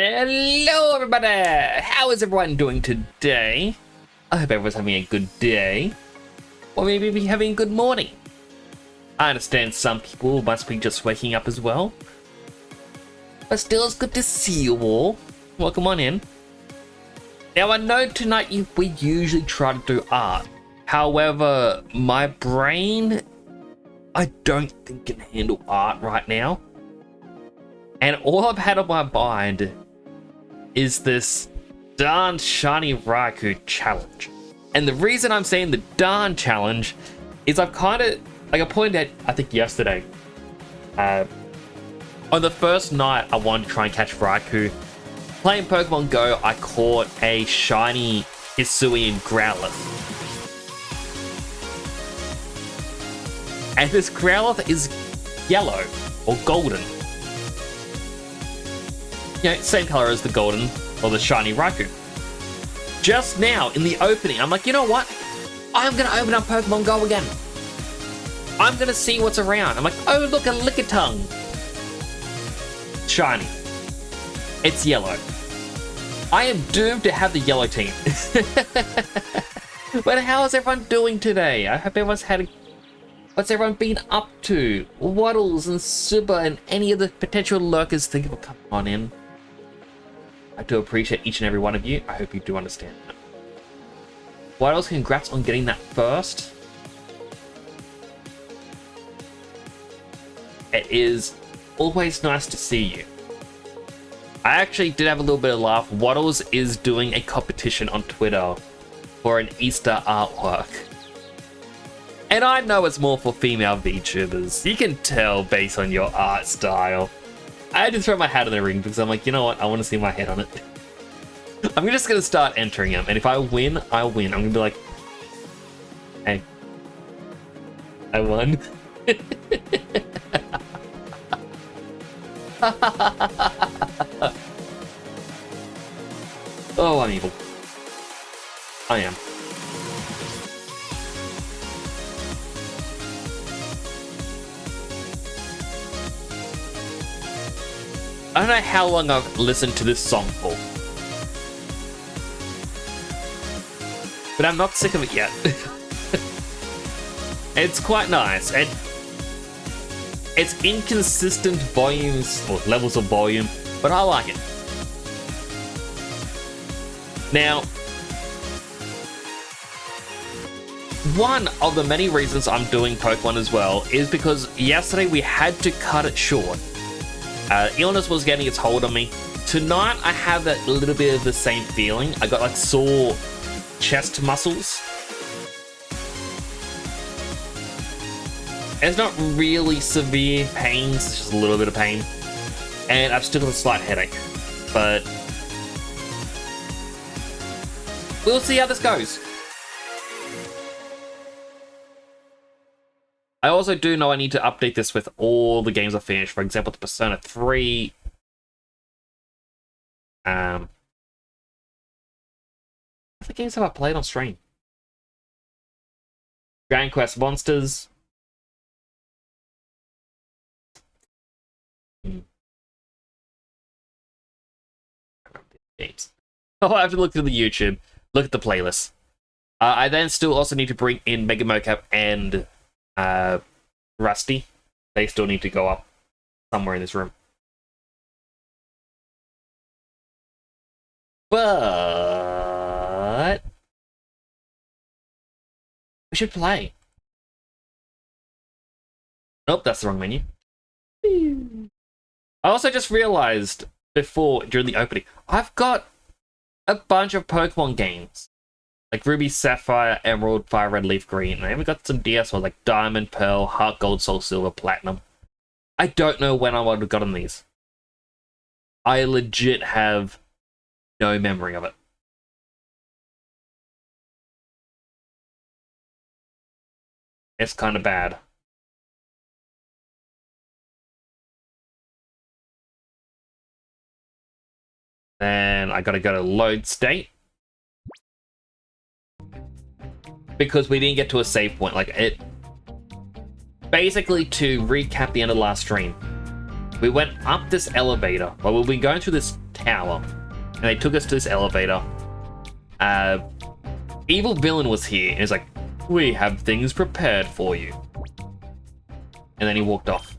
Hello everybody! How is everyone doing today? I hope everyone's having a good day. Or maybe be having a good morning. I understand some people must be just waking up as well. But still, it's good to see you all. Welcome on in. Now I know tonight we usually try to do art. However, my brain, I don't think can handle art right now. And all I've had on my mind is this darn shiny Raikou challenge. And the reason I'm saying the darn challenge is I've kind of, like I pointed out, I think yesterday, on the first night I wanted to try and catch Raikou. Playing Pokemon Go, I caught a shiny Hisuian Growlithe. And this Growlithe is yellow or golden. You know, same color as the golden or the shiny Raikou. Just now, in the opening, I'm like, you know what? I'm gonna open up Pokemon Go again. I'm gonna see what's around. I'm like, oh, look, a Lickitung. Shiny. It's yellow. I am doomed to have the yellow team. But how is everyone doing today? I hope everyone's had a... What's everyone been up to? Waddles and Suba and any of the potential lurkers think of coming on in. I do appreciate each and every one of you. I hope you do understand that. Waddles, congrats on getting that first. It is always nice to see you. I actually did have a little bit of laugh. Waddles is doing a competition on Twitter for an Easter artwork. And I know it's more for female VTubers. You can tell based on your art style. I had to throw my hat in the ring because I'm like, you know what? I want to see my head on it. I'm just going to start entering them. And if I win, I win. I'm going to be like, hey, I won. Oh, I'm evil. I am. I don't know how long I've listened to this song for. But I'm not sick of it yet. It's quite nice. It's inconsistent volumes, or levels of volume, but I like it. Now, one of the many reasons I'm doing Pokemon as well is because yesterday we had to cut it short. Illness was getting its hold on me. Tonight, I have a little bit of the same feeling. I got like sore chest muscles. It's not really severe pains, it's just a little bit of pain. And I've still got a slight headache. But we'll see how this goes. I also do know I need to update this with all the games I finished. For example, the Persona 3. What games have I played on stream? Dragon Quest Monsters. Games. Oh, I have to look through the YouTube. Look at the playlist. I then still also need to bring in Mega Mocap and Rusty. They still need to go up somewhere in this room. But we should play. Nope, that's the wrong menu. I also just realized before, during the opening, I've got a bunch of Pokemon games. Like Ruby, Sapphire, Emerald, Fire Red, Leaf Green. And I even got some DS ones like Diamond, Pearl, Heart Gold, Soul Silver, Platinum. I don't know when I would have gotten these. I legit have no memory of it. It's kind of bad. Then I gotta go to load state. Because we didn't get to a save point. Like, it basically, to recap the end of the last stream, we went up this elevator. Well, we've been going through this tower. And they took us to this elevator. Evil villain was here, and he's like, we have things prepared for you. And then he walked off.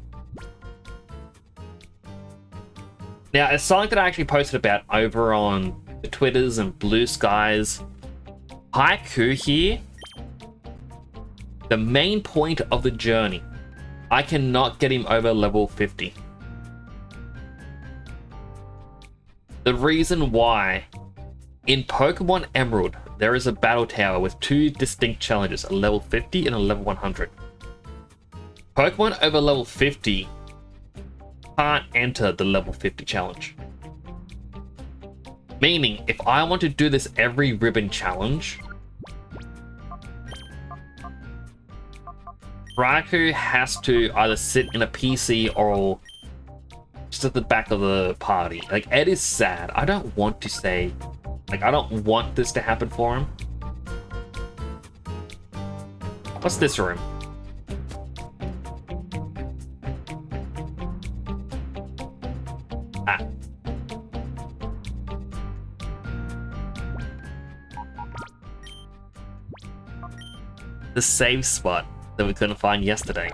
Now, it's something that I actually posted about over on the Twitters and Blue Skies. Haiku here, the main point of the journey, I cannot get him over level 50. The reason why, in Pokemon Emerald, there is a battle tower with two distinct challenges, a level 50 and a level 100. Pokemon over level 50 can't enter the level 50 challenge. Meaning, if I want to do this every ribbon challenge, Raikou has to either sit in a PC or just at the back of the party. Like, Ed is sad. I don't want to say, like, I don't want this to happen for him. What's this room? Ah. The save spot that we couldn't find yesterday.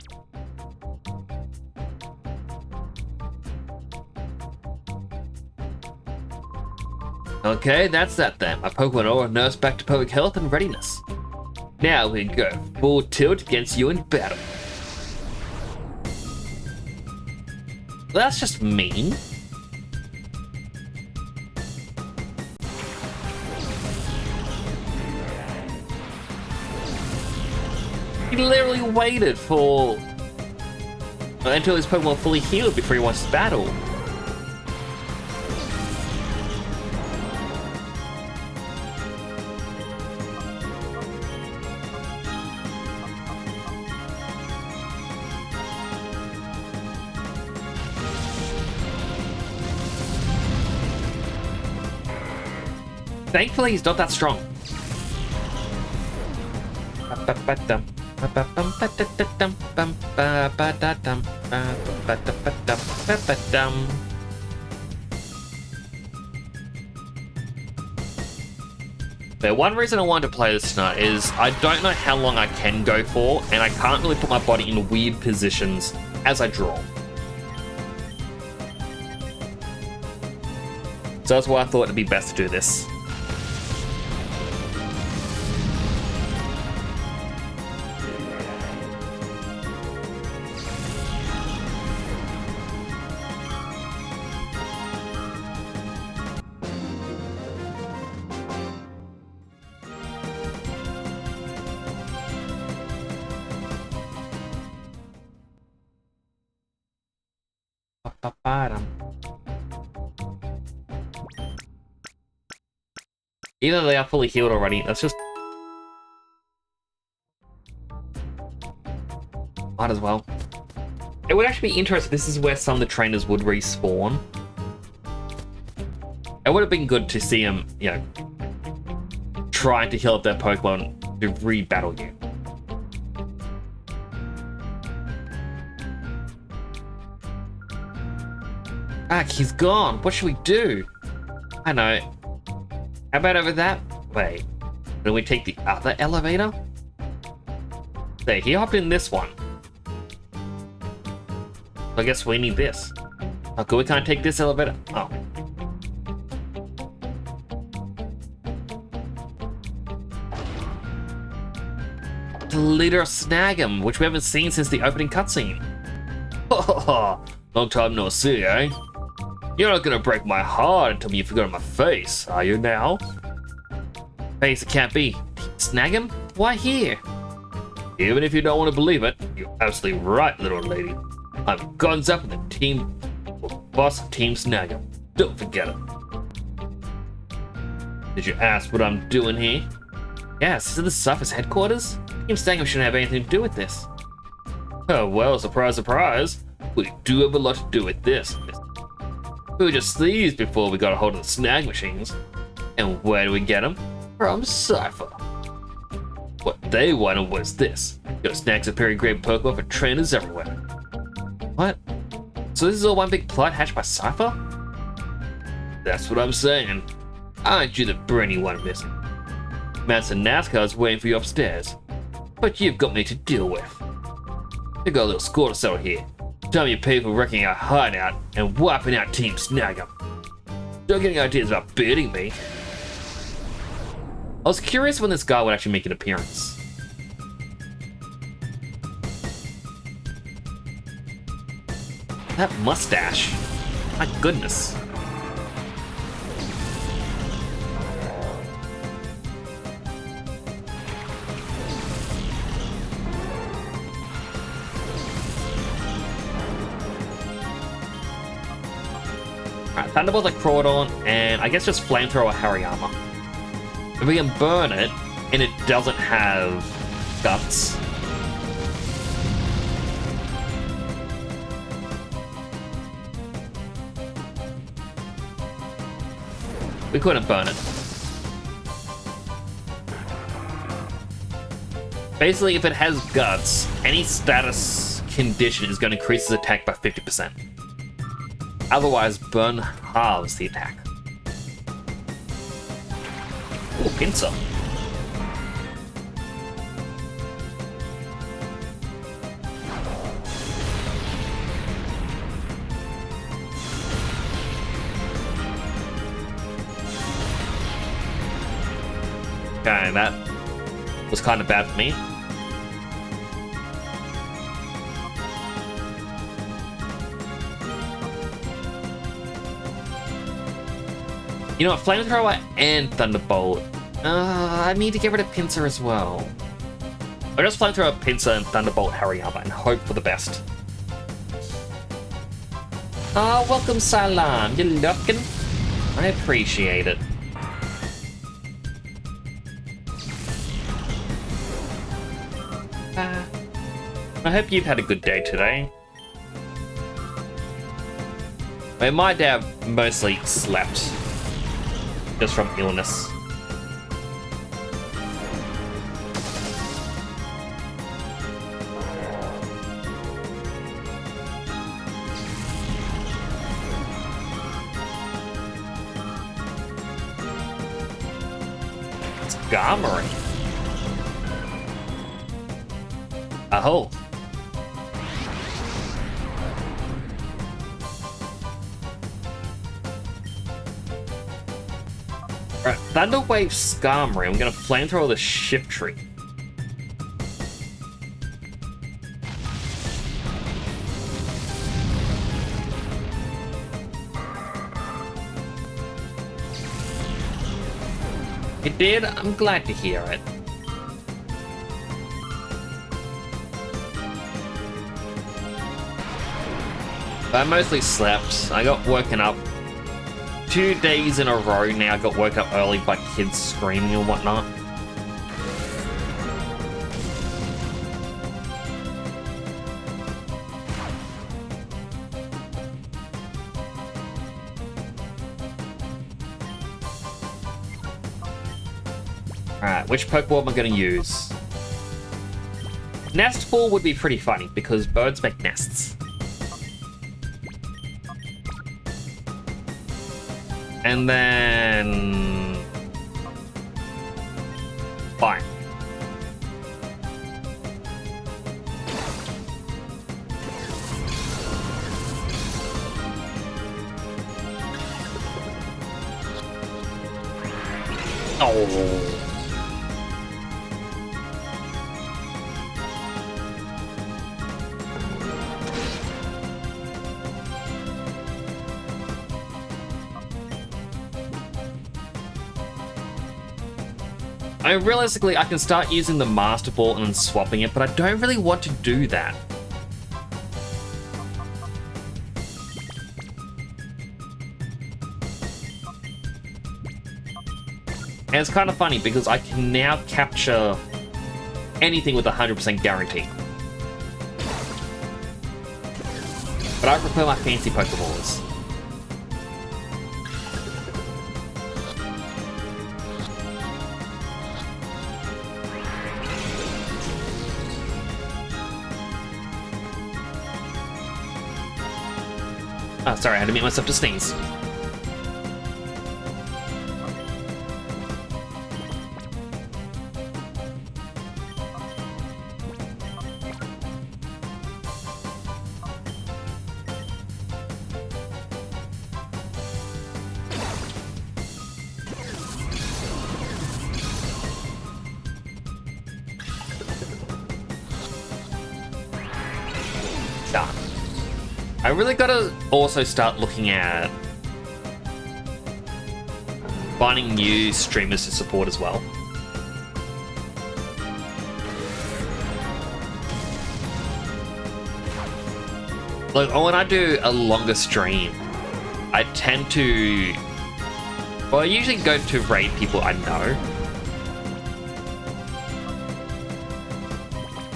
Okay, that's that then. My Pokemon are nursed back to perfect health and readiness. Now we go full tilt against you in battle. That's just mean. He literally waited for until his Pokemon fully healed before he wants to battle. Thankfully, he's not that strong. But one reason I wanted to play this tonight is I don't know how long I can go for, and I can't really put my body in weird positions as I draw. So that's why I thought it'd be best to do this. Either they are fully healed already, that's just... Might as well. It would actually be interesting, this is where some of the trainers would respawn. It would have been good to see them, you know, trying to heal up their Pokemon to re-battle you. Back, he's gone. What should we do? I know. How about over that way? Then we take the other elevator? There, he hopped in this one. I guess we need this. Oh, good, we can't take this elevator. Oh. The leader of Snag'em, which we haven't seen since the opening cutscene. Long time no see, eh? You're not gonna break my heart and tell me you forgot my face, are you now? Face, it can't be. Snag'em? Why here? Even if you don't want to believe it, you're absolutely right, little lady. I'm Gonzap with the team, boss of Team Snag'em. Don't forget it. Did you ask what I'm doing here? Yes, is it the Surface headquarters? Team Snag'em shouldn't have anything to do with this. Oh well, surprise, surprise. We do have a lot to do with this. We were just thieves before we got a hold of the snag machines. And where do we get them? From Cypher. What they wanted was this. Go snag superior grade Pokemon for trainers everywhere. What? So this is all one big plot hatched by Cypher? That's what I'm saying. Aren't you the brainy one missing? Master NASCAR's waiting for you upstairs. But you've got me to deal with. You got a little score to settle here. Time you pay for wrecking our hideout and wiping out Team Snag'em. Don't get any ideas about beating me. I was curious when this guy would actually make an appearance. That mustache. My goodness. Alright, Thunderbolt like Crawdon, and I guess just Flamethrower Hariyama. If we can burn it, and it doesn't have guts. We couldn't burn it. Basically, if it has guts, any status condition is going to increase its attack by 50%. Otherwise, burn halves the attack. Ooh, pincer. Okay, that was kind of bad for me. You know what, Flamethrower and Thunderbolt. I need to get rid of Pincer as well. I'll just Flamethrower, Pincer, and Thunderbolt Hariyama and hope for the best. Welcome Salam, you're looking. I appreciate it. I hope you've had a good day today. I mean, my dad mostly slept. Just from illness. It's Garmory. Oh. Alright, Thunderwave Skarmory. I'm gonna Flamethrower the Shift Tree. It did? I'm glad to hear it. I mostly slept. I got woken up 2 days in a row now. I got woken up early by kids screaming and whatnot. Alright, which Pokeball am I going to use? Nest Ball would be pretty funny because birds make nests. And then... fine. Oh. I mean, realistically, I can start using the Master Ball and then swapping it, but I don't really want to do that. And it's kind of funny because I can now capture anything with 100% guarantee. But I prefer my fancy Pokeballs. Oh, sorry, I had to mute myself to sneeze. done. I really gotta also start looking at finding new streamers to support as well. Like, when I do a longer stream, I tend to... Well, I usually go to raid people I know.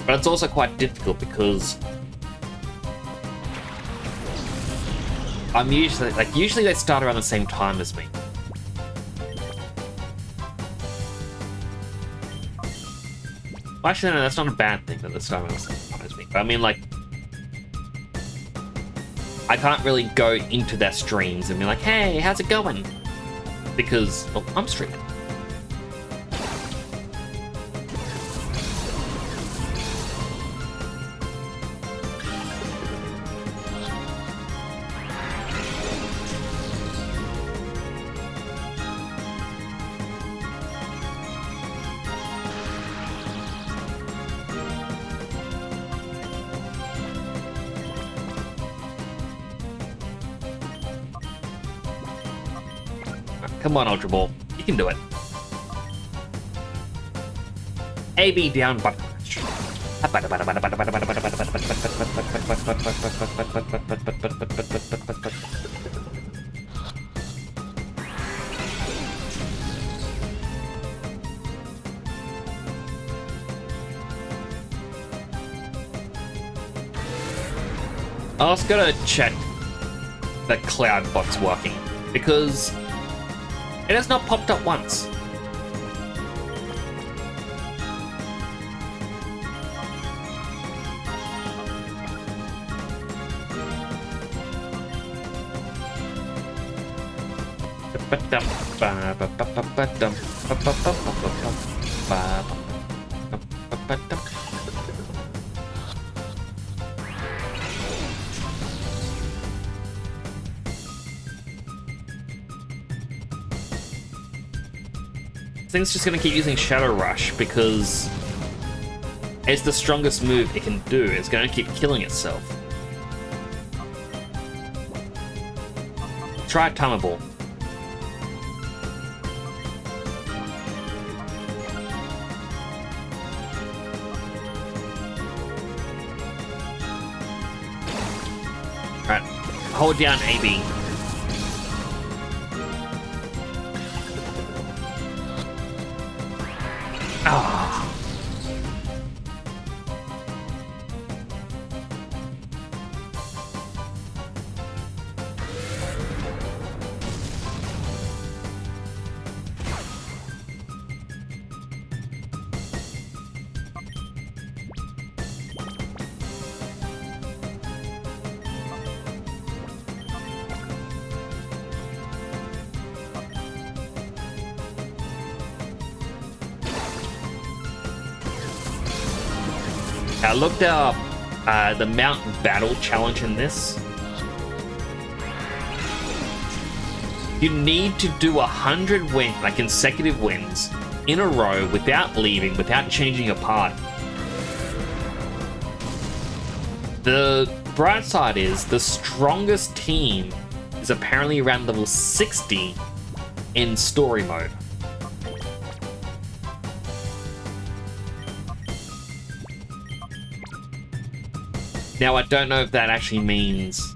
But it's also quite difficult because I'm usually they start around the same time as me. Well, actually, no, that's not a bad thing that they start around the same time as me. But I mean, like, I can't really go into their streams and be like, hey, how's it going? Because, well, I'm streaming. Come on, Ultra Ball. You can do it. AB down button mash. I also gotta check that cloud bot's working because it has not popped up once. I think it's just going to keep using Shadow Rush because it's the strongest move it can do. It's going to keep killing itself. Try Timer Ball. Alright, hold down AB. Ah. I looked up the Mountain Battle challenge in this. You need to do 100 consecutive wins in a row without leaving, without changing your part. The bright side is the strongest team is apparently around level 60 in story mode. Now, I don't know if that actually means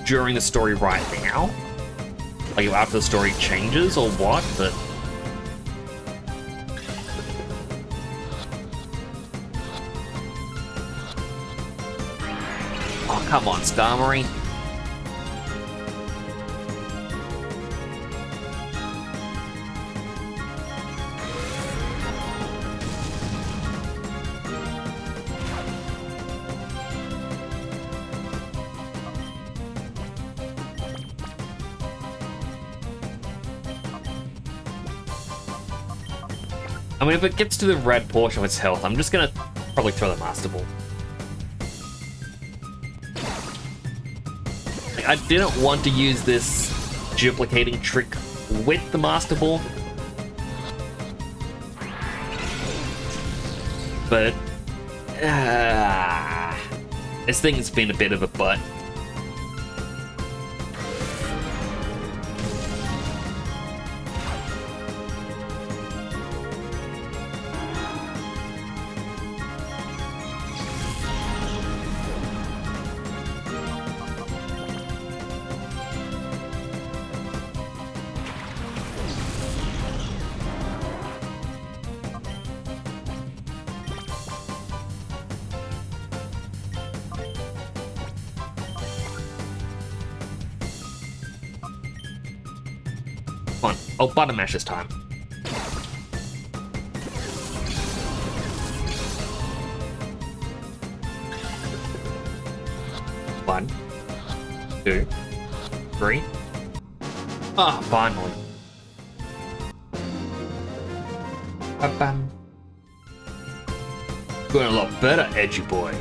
during the story right now, like after the story changes or what, but oh, come on, Skarmory. I mean, if it gets to the red portion of its health, I'm just gonna probably throw the Master Ball. Like, I didn't want to use this duplicating trick with the Master Ball, but This thing's been a bit of a butt. Come on. Oh, button mash this time. One, two, three. Ah, finally. Ba-bam. Going a lot better, edgy boy.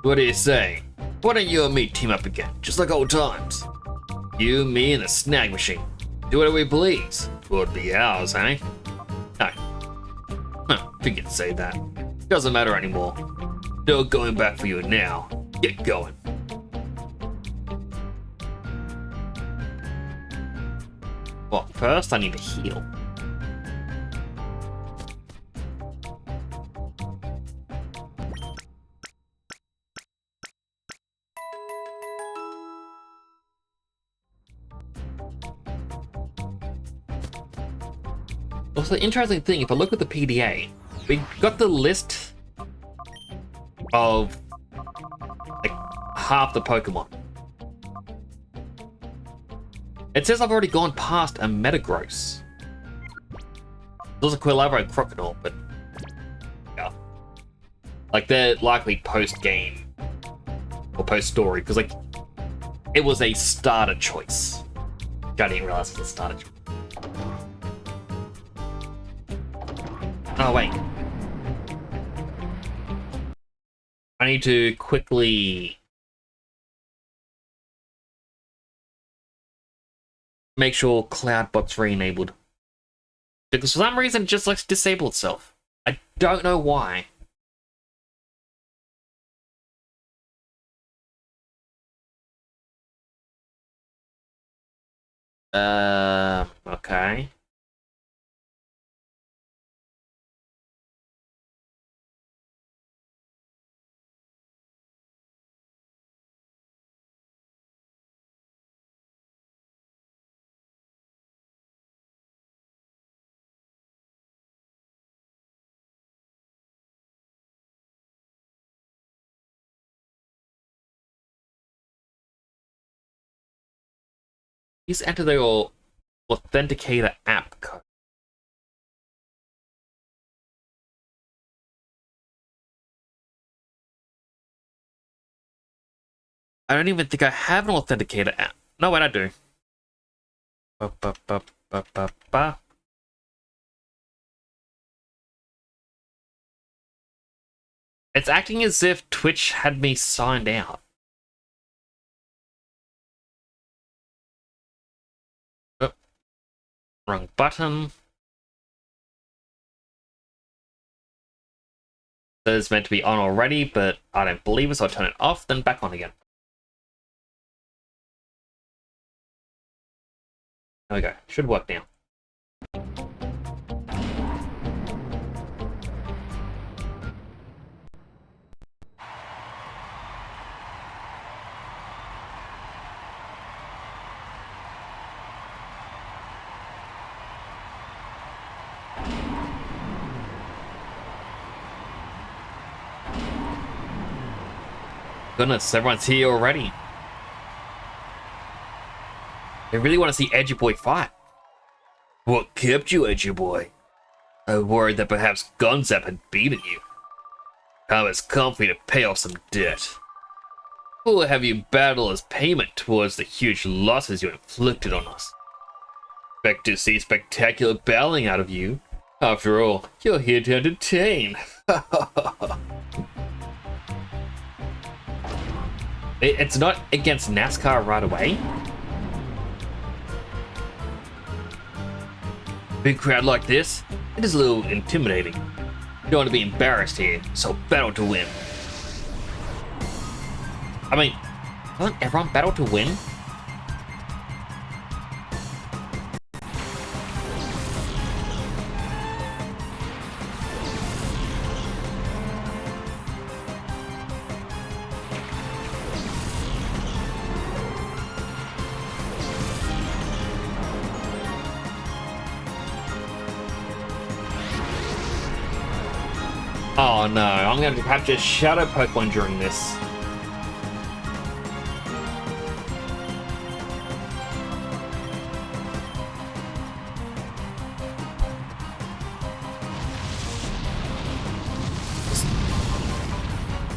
What do you say? Why don't you and me team up again, just like old times? You, me, and the snag machine. Do whatever we please. Would be ours, eh? No. Huh, forget to say that. Doesn't matter anymore. No going back for you now. Get going. Well, first I need to heal. Also, the interesting thing, if I look at the PDA, we got the list of like half the Pokemon. It says I've already gone past a Metagross. There's a Quilava and Crocodile, but yeah. Like they're likely post-game or post-story, because like it was a starter choice. I didn't realize it was a starter choice. Oh, wait. I need to quickly make sure Cloudbot's re-enabled. Because for some reason it just likes to disable itself. I don't know why. Okay. Please enter your Authenticator app code. I don't even think I have an Authenticator app. No, wait, I do. Ba-ba-ba-ba-ba-ba. It's acting as if Twitch had me signed out. Oh, wrong button. That is meant to be on already, but I don't believe it, so I'll turn it off, then back on again. There we go. Should work now. Goodness, everyone's here already. They really want to see Edgy Boy fight. What kept you, Edgy Boy? I worried that perhaps Gonzap had beaten you. Time has come for you to pay off some debt. We'll have you battle as payment towards the huge losses you inflicted on us. Expect to see spectacular battling out of you. After all, you're here to entertain. It's not against NASCAR right away. Big crowd like this, it is a little intimidating. You don't want to be embarrassed here, so battle to win. I mean, doesn't everyone battle to win? Oh no, I'm going to have to shadow Pokemon during this.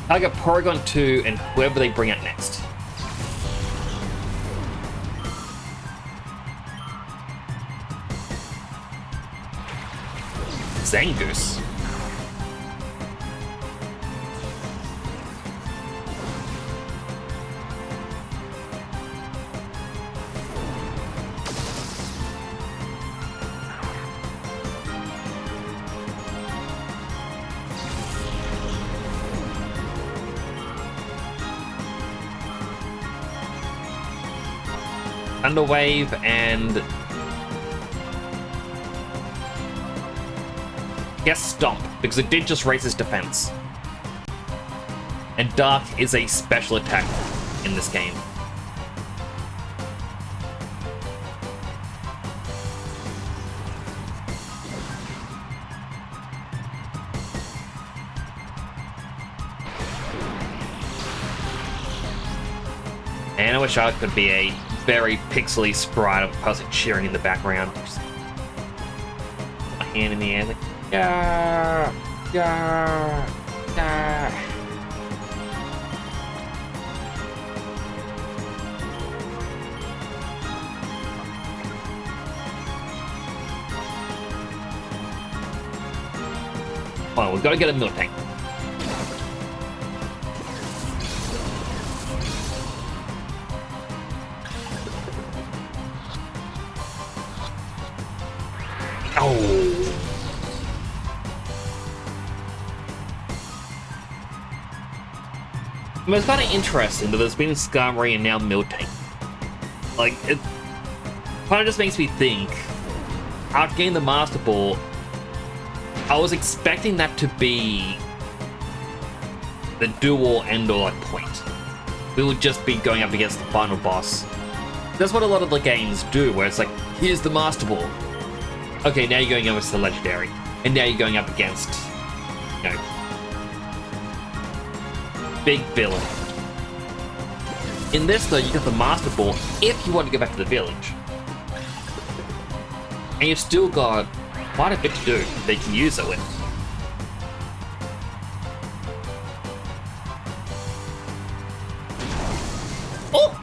I got Porygon 2 and whoever they bring out next. Zangoose. Thunderwave and I guess Stomp, because it did just raise his defense. And Dark is a special attack in this game. And I wish I could be a very pixely sprite of a person cheering in the background. Just my hand in the air, like, yeah, yeah, yeah. Fine, we've got to get a Miltank. Oh. I mean, it's kind of interesting that there's been Skarmory and now Miltank. Like, it kind of just makes me think, after getting the Master Ball, I was expecting that to be the do-all, end-all at point. We would just be going up against the final boss. That's what a lot of the games do, where it's like, here's the Master Ball. Okay, now you're going up against the Legendary. And now you're going up against, you know, big villain. In this, though, you got the Master Ball if you want to go back to the village. And you've still got quite a bit to do that you can use it with. Oh!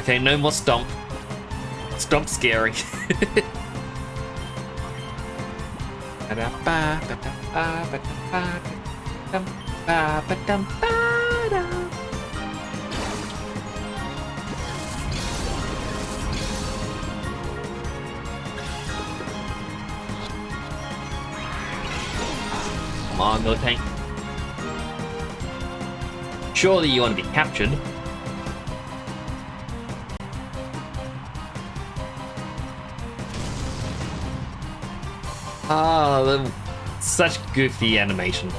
Okay, no more Stomp. Stomp's scary. Come on, Miltank. Surely you want to be captured. Oh, such goofy animation.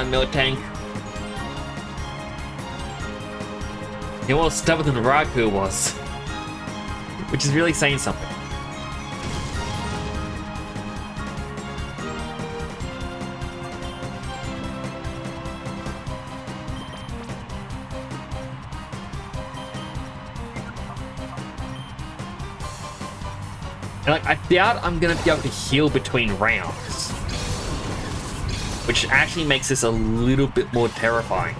Miltank. You're more stubborn than Raku was. Which is really saying something. And like, I doubt I'm gonna be able to heal between rounds. which actually makes this a little bit more terrifying.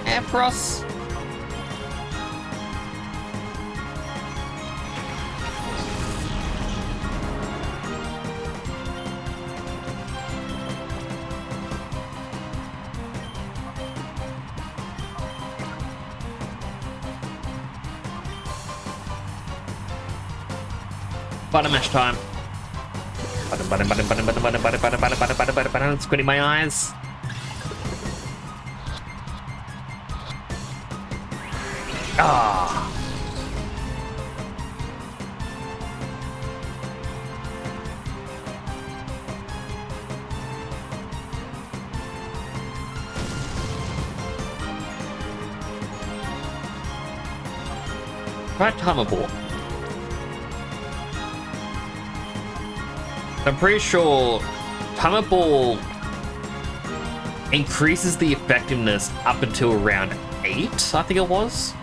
Ampharos. Button mash time. Button. Squinting my eyes. Ah. Try timer ball. I'm pretty sure timer ball increases the effectiveness up until round 8, I think it was.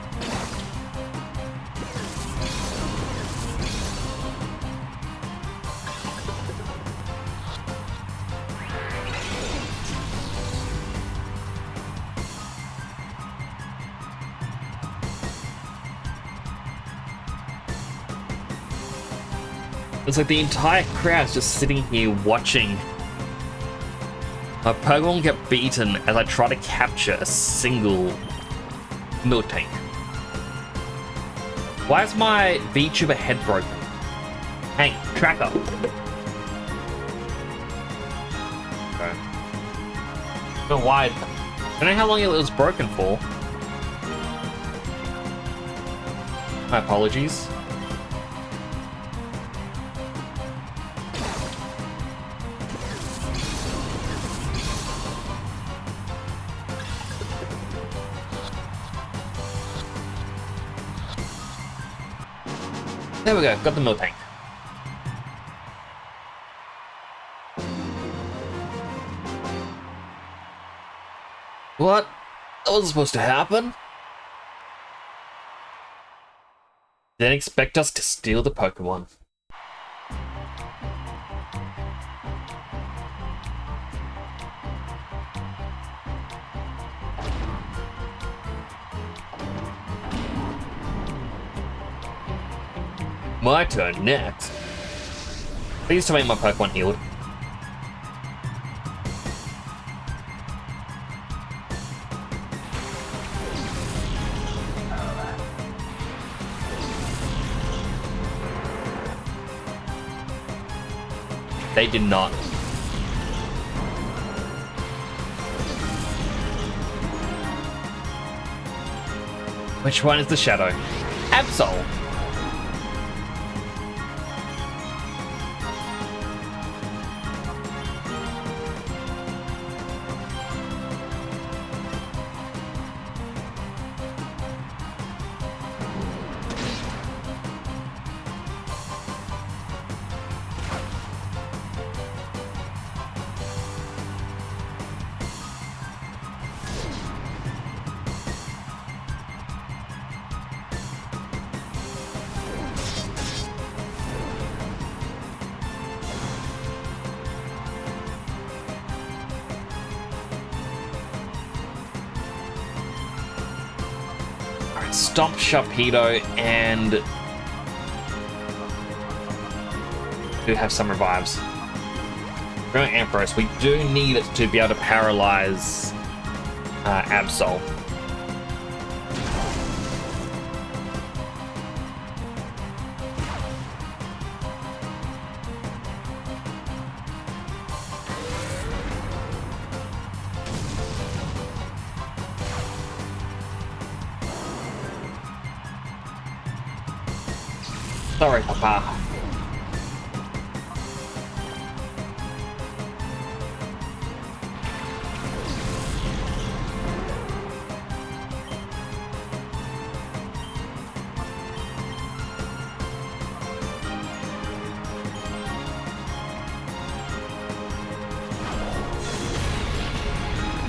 It's like the entire crowd's just sitting here watching my Pokemon get beaten as I try to capture a single milk tank. Why is my VTuber head broken? Hey, tracker. Okay. I don't know why. I don't know how long it was broken for. My apologies. There we go, got the milk tank. What? That wasn't supposed to happen? Didn't expect us to steal the Pokemon. My turn next. Please tell me my Pokemon healed. They did not. Which one is the shadow? Absol. Stomp Sharpedo and do have some revives. Remember Ampharos, we do need it to be able to paralyze Absol. Sorry, Papa.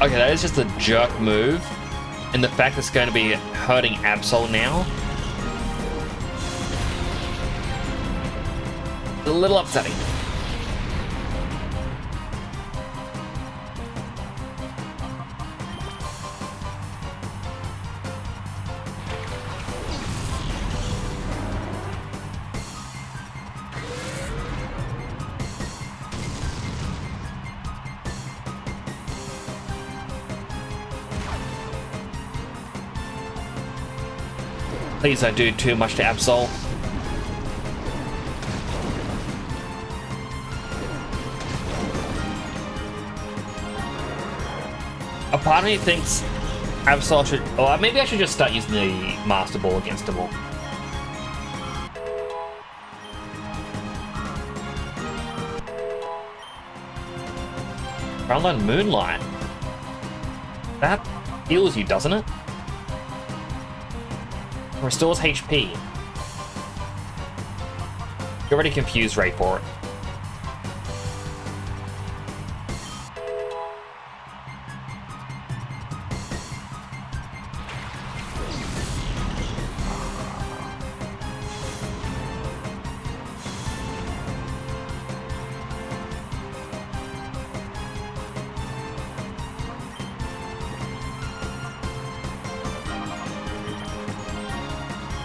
Okay, that is just a jerk move. And the fact it's going to be hurting Absol now. A little upsetting. Please don't do too much to Absol. A part of me thinks Absol should... Or maybe I should just start using the Master Ball against them all. Frontline Moonlight. That heals you, doesn't it? Restores HP. You're already confused, Ray, for it.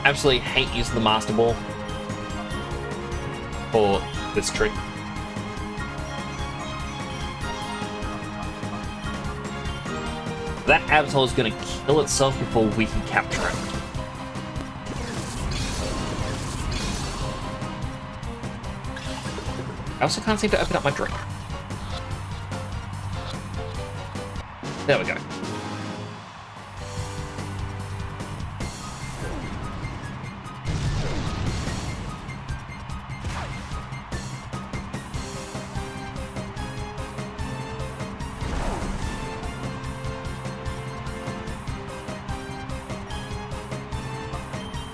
Absolutely hate using the Master Ball for this trick. That Absol is going to kill itself before we can capture it. I also can't seem to open up my drink. There we go.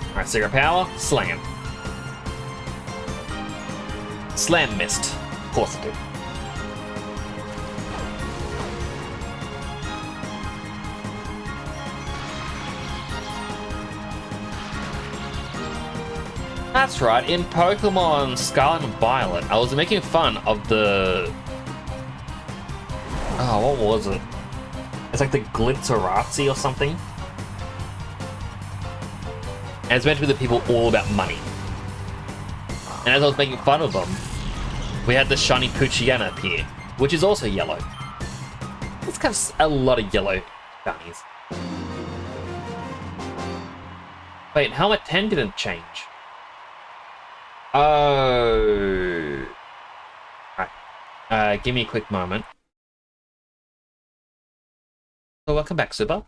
Alright, Secret Power, Slam. Slam missed. Of course it did. That's right, in Pokemon Scarlet and Violet, I was making fun of the... Oh, what was it? It's like the Glitterazzi or something. And it's meant to be the people all about money. And as I was making fun of them, we had the shiny Poochyena appear, which is also yellow. It's kind of a lot of yellow shinies. Wait, Helmet 10 didn't change. Oh. Alright. Give me a quick moment. So welcome back, Super.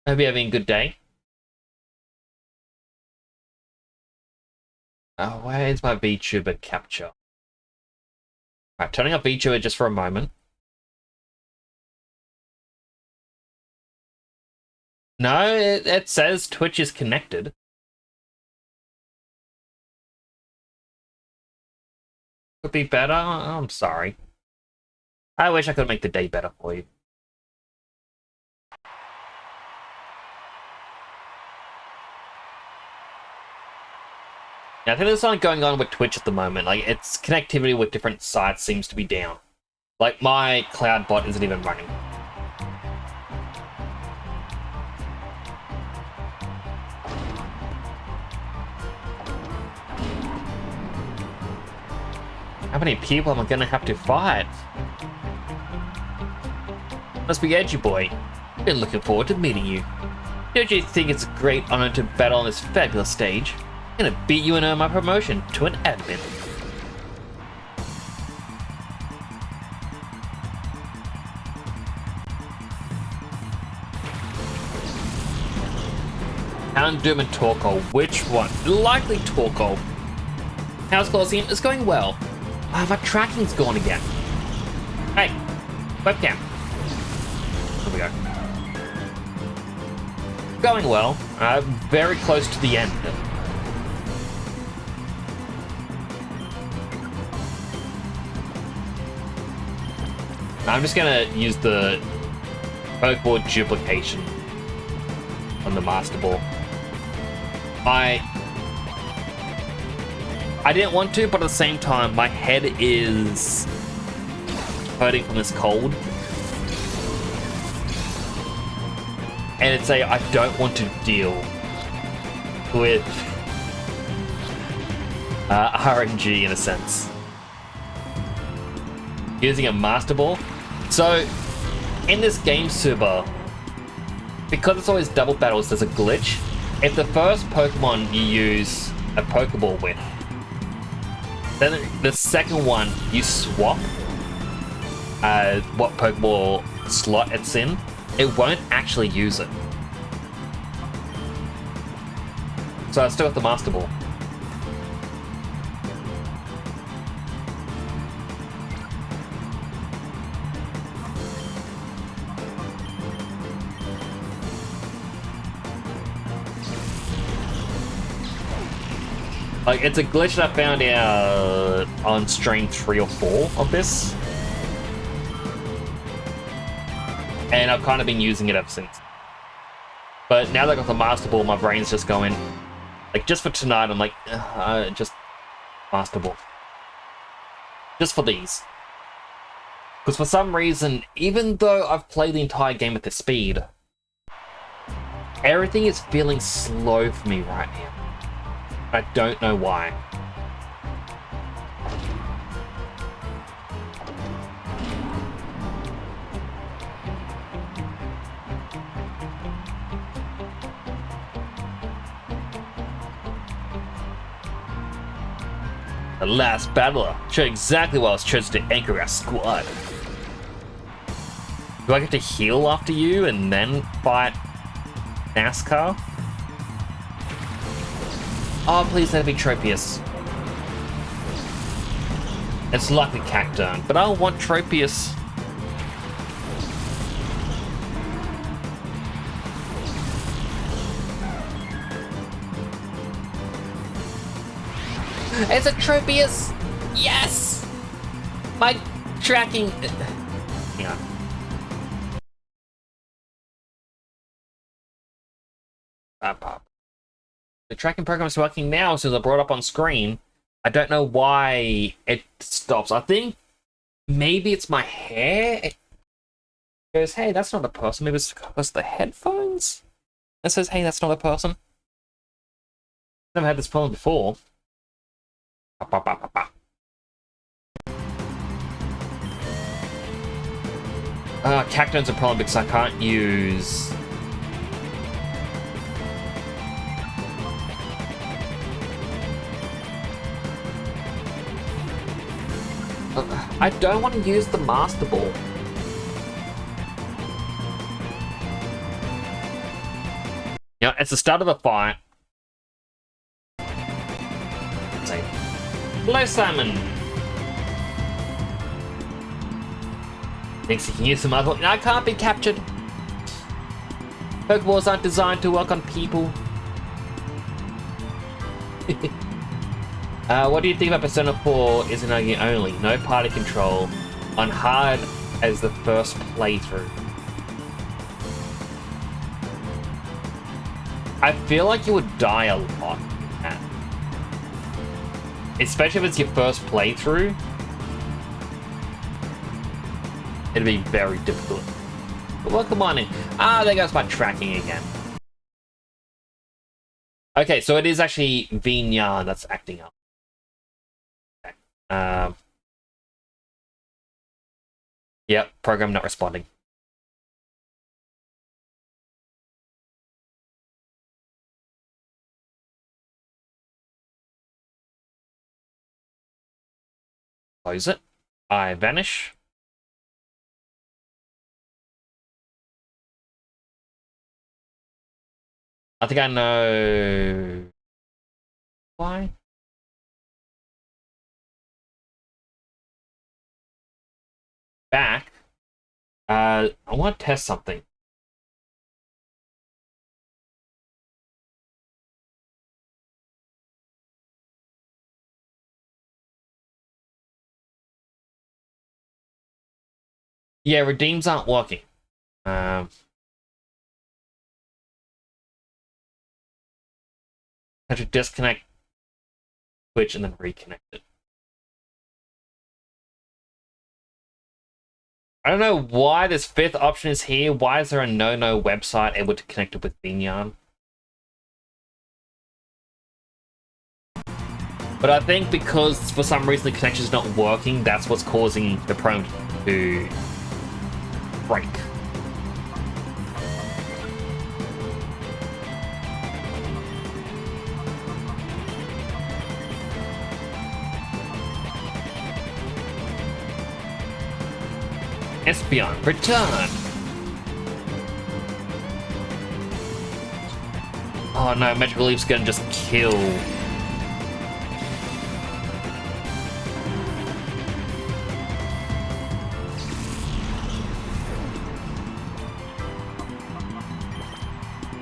I hope you're having a good day. Oh, where's my VTuber capture? Alright, turning off VTuber just for a moment. No, it says Twitch is connected. Could be better? Oh, I'm sorry. I wish I could make the day better for you. Yeah, I think there's something going on with Twitch at the moment. Like, its connectivity with different sites seems to be down. Like, my cloud bot isn't even running. How many people am I gonna have to fight? Must be Edgy Boy. Been looking forward to meeting you. Don't you think it's a great honor to battle on this fabulous stage? I'm gonna beat you and earn my promotion to an admin. Houndoom and Torkoal, which one? Likely Torkoal. How's Colosseum? It's going well. Ah, my tracking's gone again. Hey, webcam. There we go. Going well. Very close to the end. I'm just gonna use the Pokeball duplication on the Master Ball. I didn't want to, but at the same time, my head is hurting from this cold. And it's I don't want to deal with RNG in a sense. Using a Master Ball. So, in this game, Super, because it's always double battles, there's a glitch. If the first Pokemon you use a Pokeball with, then the second one you swap what Pokeball slot it's in, it won't actually use it. So I still got the Master Ball. Like, it's a glitch that I found out on stream 3 or 4 of this. And I've kind of been using it ever since. But now that I got the Master Ball, my brain's just going... Like, just for tonight, I'm like, just Master Ball. Just for these. Because for some reason, even though I've played the entire game at this speed, everything is feeling slow for me right now. I don't know why. The last battler showed exactly why I was chosen to anchor our squad. Do I get to heal after you and then fight NASCAR? Oh, please let it be Tropius. It's likely Cacturne, but I want Tropius. It's a Tropius! Yes! My tracking... Hang on. The tracking program is working now since I brought it up on screen. I don't know why it stops. I think maybe it's my hair. It goes, hey, that's not a person. Maybe it's because of the headphones? It says, hey, that's not a person. Never had this problem before. Cacturne's a problem because I can't use... I don't want to use the Master Ball. Yeah, it's the start of a fight. Say, hello, Simon. Thinks he can use some other... No, I can't be captured. Pokeballs aren't designed to work on people. What do you think about Persona 4 is an argument only? No party control. On hard as the first playthrough. I feel like you would die a lot in that. Especially if it's your first playthrough. It'd be very difficult. But welcome on in. Ah, there goes my tracking again. Okay, so it is actually Vignan that's acting up. Yep, program not responding. Close it. I vanish. I think I know why. Back. I want to test something. Yeah, redeems aren't working. I have to disconnect Twitch and then reconnect it. I don't know why this fifth option is here. Why is there a no website able to connect it with Beanyarn? But I think because for some reason the connection is not working, that's what's causing the problem to break. Espeon, return! Oh no, Magic Leaf's gonna just kill.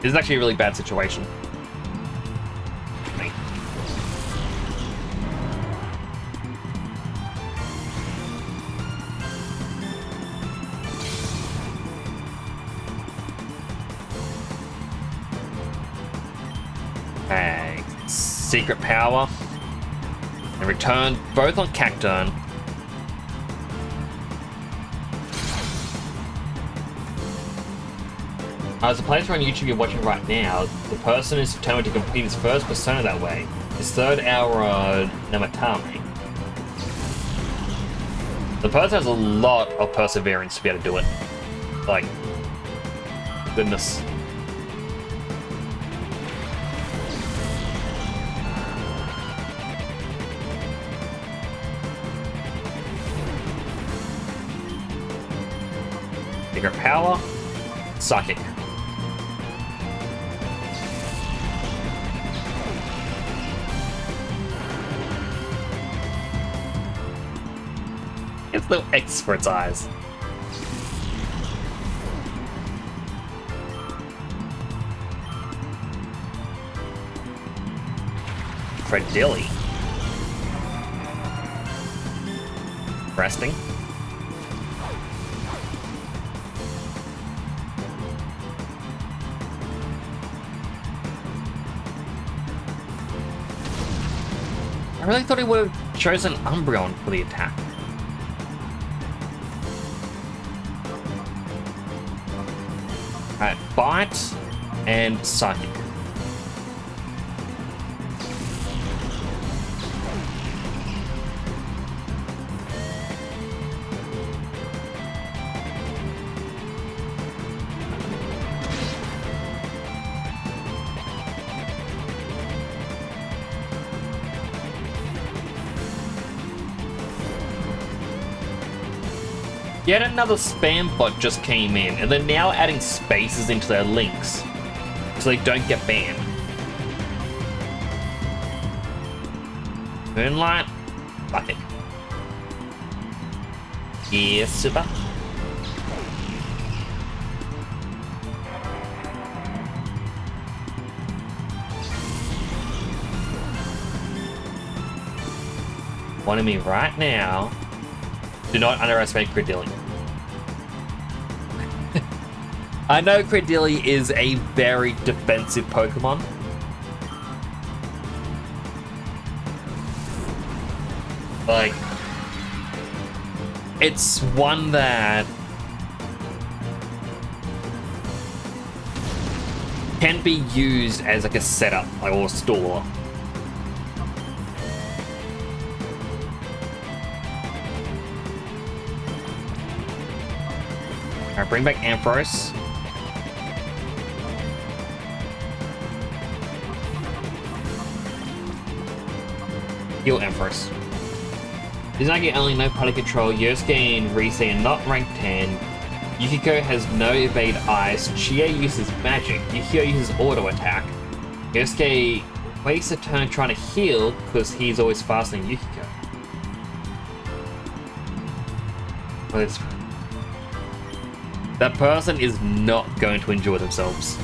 This is actually a really bad situation. Okay. Secret Power. And return both on Cacturn. As a playthrough on YouTube you're watching right now, the person is determined to complete his first persona that way. His third hour Namatame. The person has a lot of perseverance to be able to do it. Like, goodness. Secret Power, Psychic. It's no X for its eyes. Credilli. Resting. I really thought he would have chosen Umbreon for the attack. Alright, Bite and Psychic. Yet another spam bot just came in, and they're now adding spaces into their links, so they don't get banned. Moonlight, Bucket. Yes, super. Wanting me right now. Do not underestimate Credilli. I know Credilli is a very defensive Pokemon. Like, it's one that can be used as like a setup or store. Alright, bring back Ampharos. Heal Ampharos. Izanagi only no party control, Yosuke and Rise are not ranked 10, Yukiko has no evade ice, Chie uses magic, Yukio uses auto attack. Yosuke wastes a turn trying to heal because he's always faster than Yukiko. Well, that person is not going to enjoy themselves.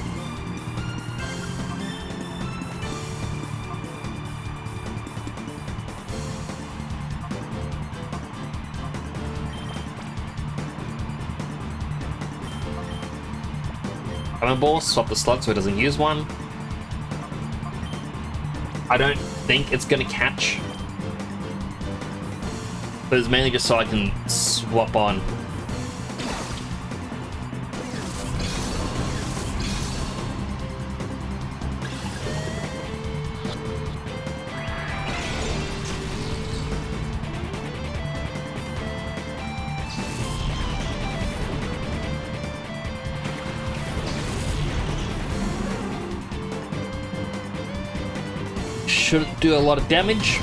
common ball, swap the slot so it doesn't use one. I don't think it's gonna catch. But it's mainly just so I can swap on. Shouldn't do a lot of damage.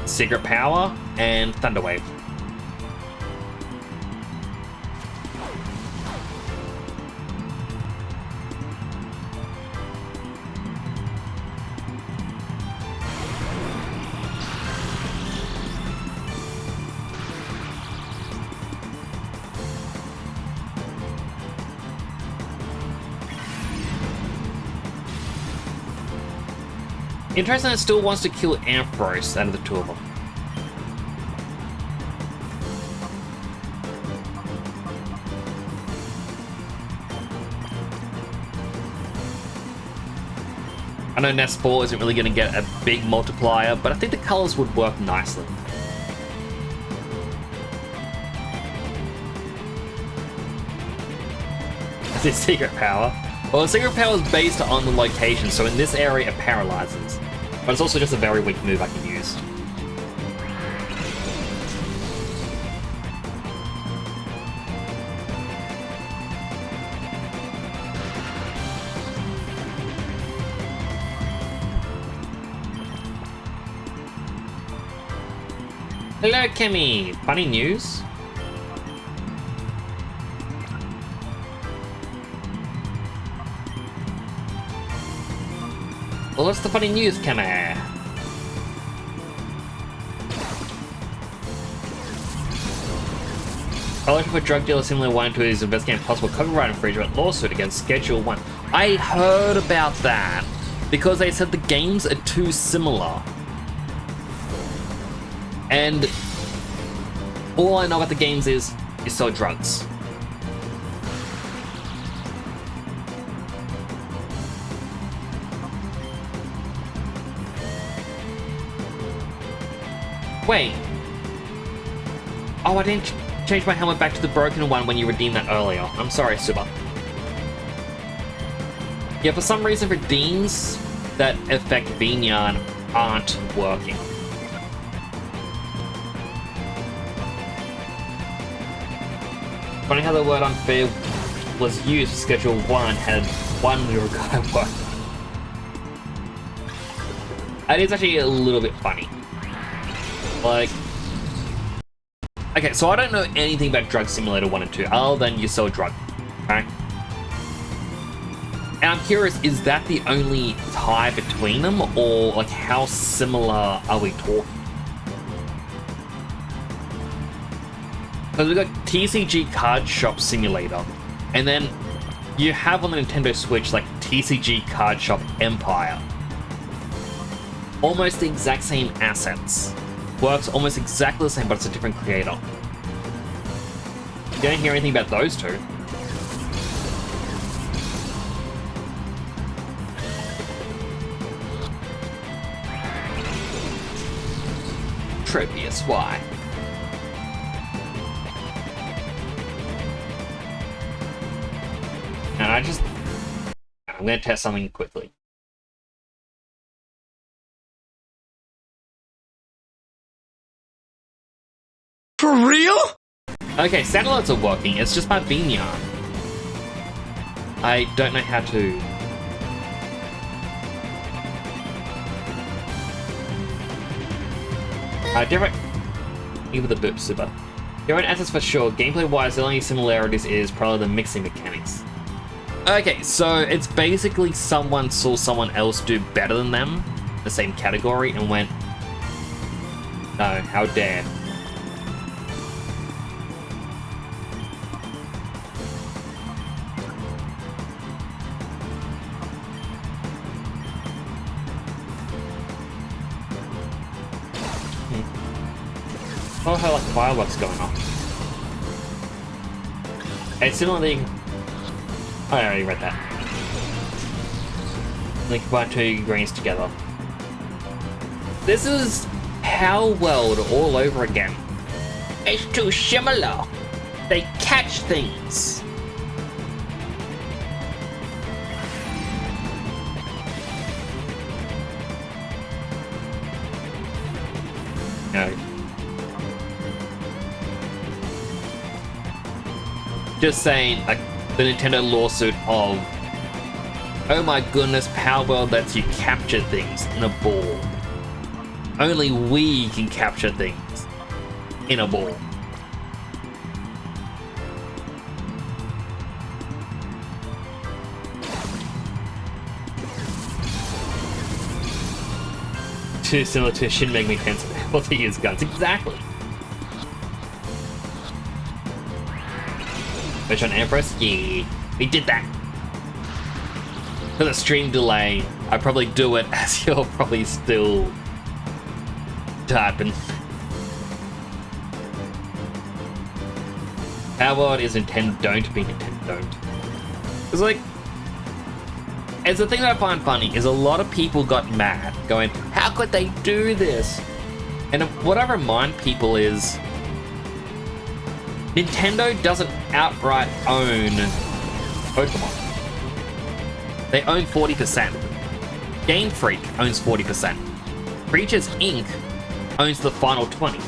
Secret Power and Thunder Wave. Interesting, it still wants to kill Ampharos out of the two of them. I know Nest Ball isn't really going to get a big multiplier, but I think the colors would work nicely. That's its secret power. Well, the secret power is based on the location, so in this area it paralyzes. But it's also just a very weak move I can use. Hello, Kimmy! Funny news? Well, what's the funny news, Kimmy? Collection for drug dealer similar one to his investigating possible copyright infringement lawsuit against Schedule 1. I heard about that because they said the games are too similar. And all I know about the games is you sell drugs. Wait. Oh, I didn't change my helmet back to the broken one when you redeemed that earlier. I'm sorry, Super. Yeah, for some reason redeems that affect Vineyard aren't working. Funny how the word unfair was used for Schedule 1 had one little guy work. It is actually a little bit funny. Like, okay, so I don't know anything about Drug Simulator 1 and 2 other than you sell drug, okay? And I'm curious, is that the only tie between them, or like how similar are we talking? Because we've got TCG Card Shop Simulator, and then you have on the Nintendo Switch like TCG Card Shop Empire. Almost the exact same assets. Works almost exactly the same, but it's a different creator. You don't hear anything about those two. Tropius, why? And I'm gonna test something quickly. For real? Okay, satellites are working, it's just my Vineyard. I don't know how to... different... Even the boop, super. Different assets for sure. Gameplay-wise, the only similarities is probably the mixing mechanics. Okay, so it's basically someone saw someone else do better than them, the same category, and went, no, how dare. saw her like fireworks going off. It's similarly. Oh, I already read that. Like combine two greens together. This is Power World all over again. It's too similar. They catch things. No. Just saying, like, the Nintendo lawsuit of, oh my goodness, Power World lets you capture things in a ball. Only we can capture things in a ball. Too similar to Shin Megami Tensei. What they use guns. Exactly. Which on Empress? Yeah, we did that. For the stream delay, I probably do it as you're probably still typing. Power World is Nintendo, don't be Nintendo, don't. It's like, it's the thing that I find funny is a lot of people got mad, going, how could they do this? And what I remind people is, Nintendo doesn't outright own Pokemon. They own 40%. Game Freak owns 40%. Creatures Inc. owns the final 20.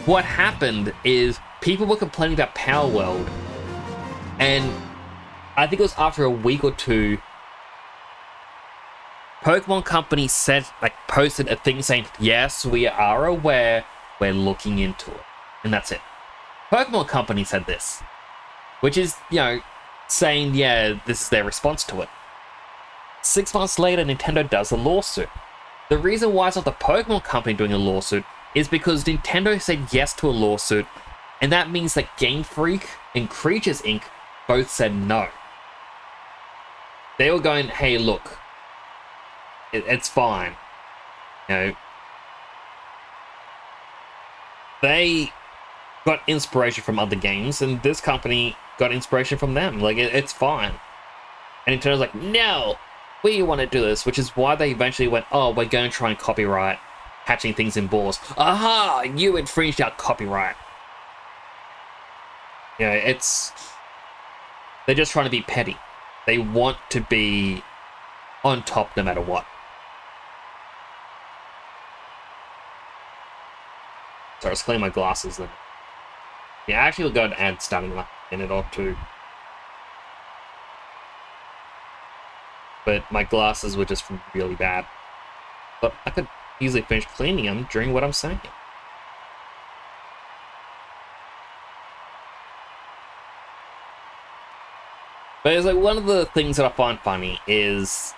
What happened is people were complaining about Power World, and I think it was after a week or two, Pokemon Company said, like, posted a thing saying, yes, we are aware, we're looking into it. And that's it. Pokemon Company said this, which is, you know, saying, yeah, this is their response to it. 6 months later, Nintendo does a lawsuit. The reason why it's not the Pokemon Company doing a lawsuit is because Nintendo said yes to a lawsuit, and that means that Game Freak and Creatures Inc. both said no. They were going, hey, look, it's fine. You know, they got inspiration from other games, and this company got inspiration from them. Like, it's fine. And Nintendo's like, no, we want to do this, which is why they eventually went, oh, we're going to try and copyright hatching things in balls. Aha, you infringed our copyright. You know, they're just trying to be petty. They want to be on top no matter what. Sorry, let's clean my glasses then. Yeah, actually we'll go and add starting in a minute or two. But my glasses were just really bad. But I could easily finish cleaning them during what I'm saying. But it's like, one of the things that I find funny is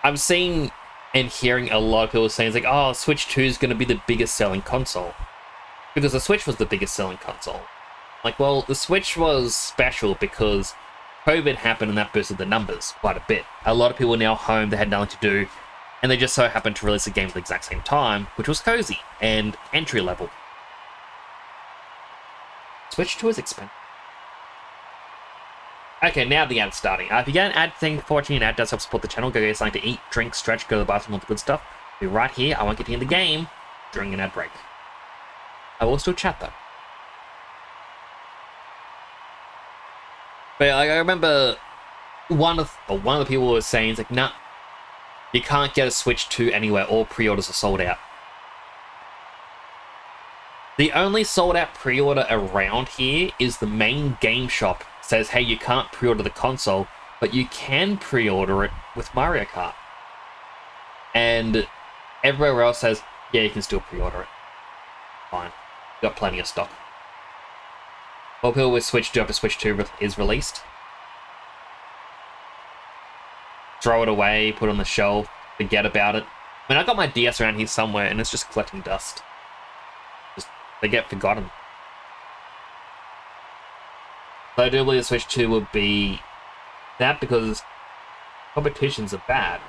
I'm seeing and hearing a lot of people saying, it's like, oh, Switch 2 is going to be the biggest selling console. Because the Switch was the biggest selling console. Like, well, the Switch was special because COVID happened and that boosted the numbers quite a bit. A lot of people were now home, they had nothing to do, and they just so happened to release a game at the exact same time, which was cozy and entry level. Switch 2 is expensive. Okay, now the ad's starting. If you get an ad thing before watching an ad, does help support the channel. Go get something to eat, drink, stretch, go to the bathroom, all the good stuff. Be right here. I won't get you in the game during an ad break. I will still chat though. But like, I remember one of the people was saying, it's like, nah, you can't get a Switch 2 anywhere. All pre-orders are sold out. The only sold out pre-order around here is the main game shop. Says, hey, you can't pre-order the console, but you can pre-order it with Mario Kart. And everywhere else says, yeah, you can still pre-order it. Fine. Got plenty of stock. Well, people with Switch 2 after Switch 2 is released. Throw it away, put it on the shelf, forget about it. I mean, I got my DS around here somewhere, and it's just collecting dust. They get forgotten. So I do believe the Switch 2 would be that, because competitions are bad.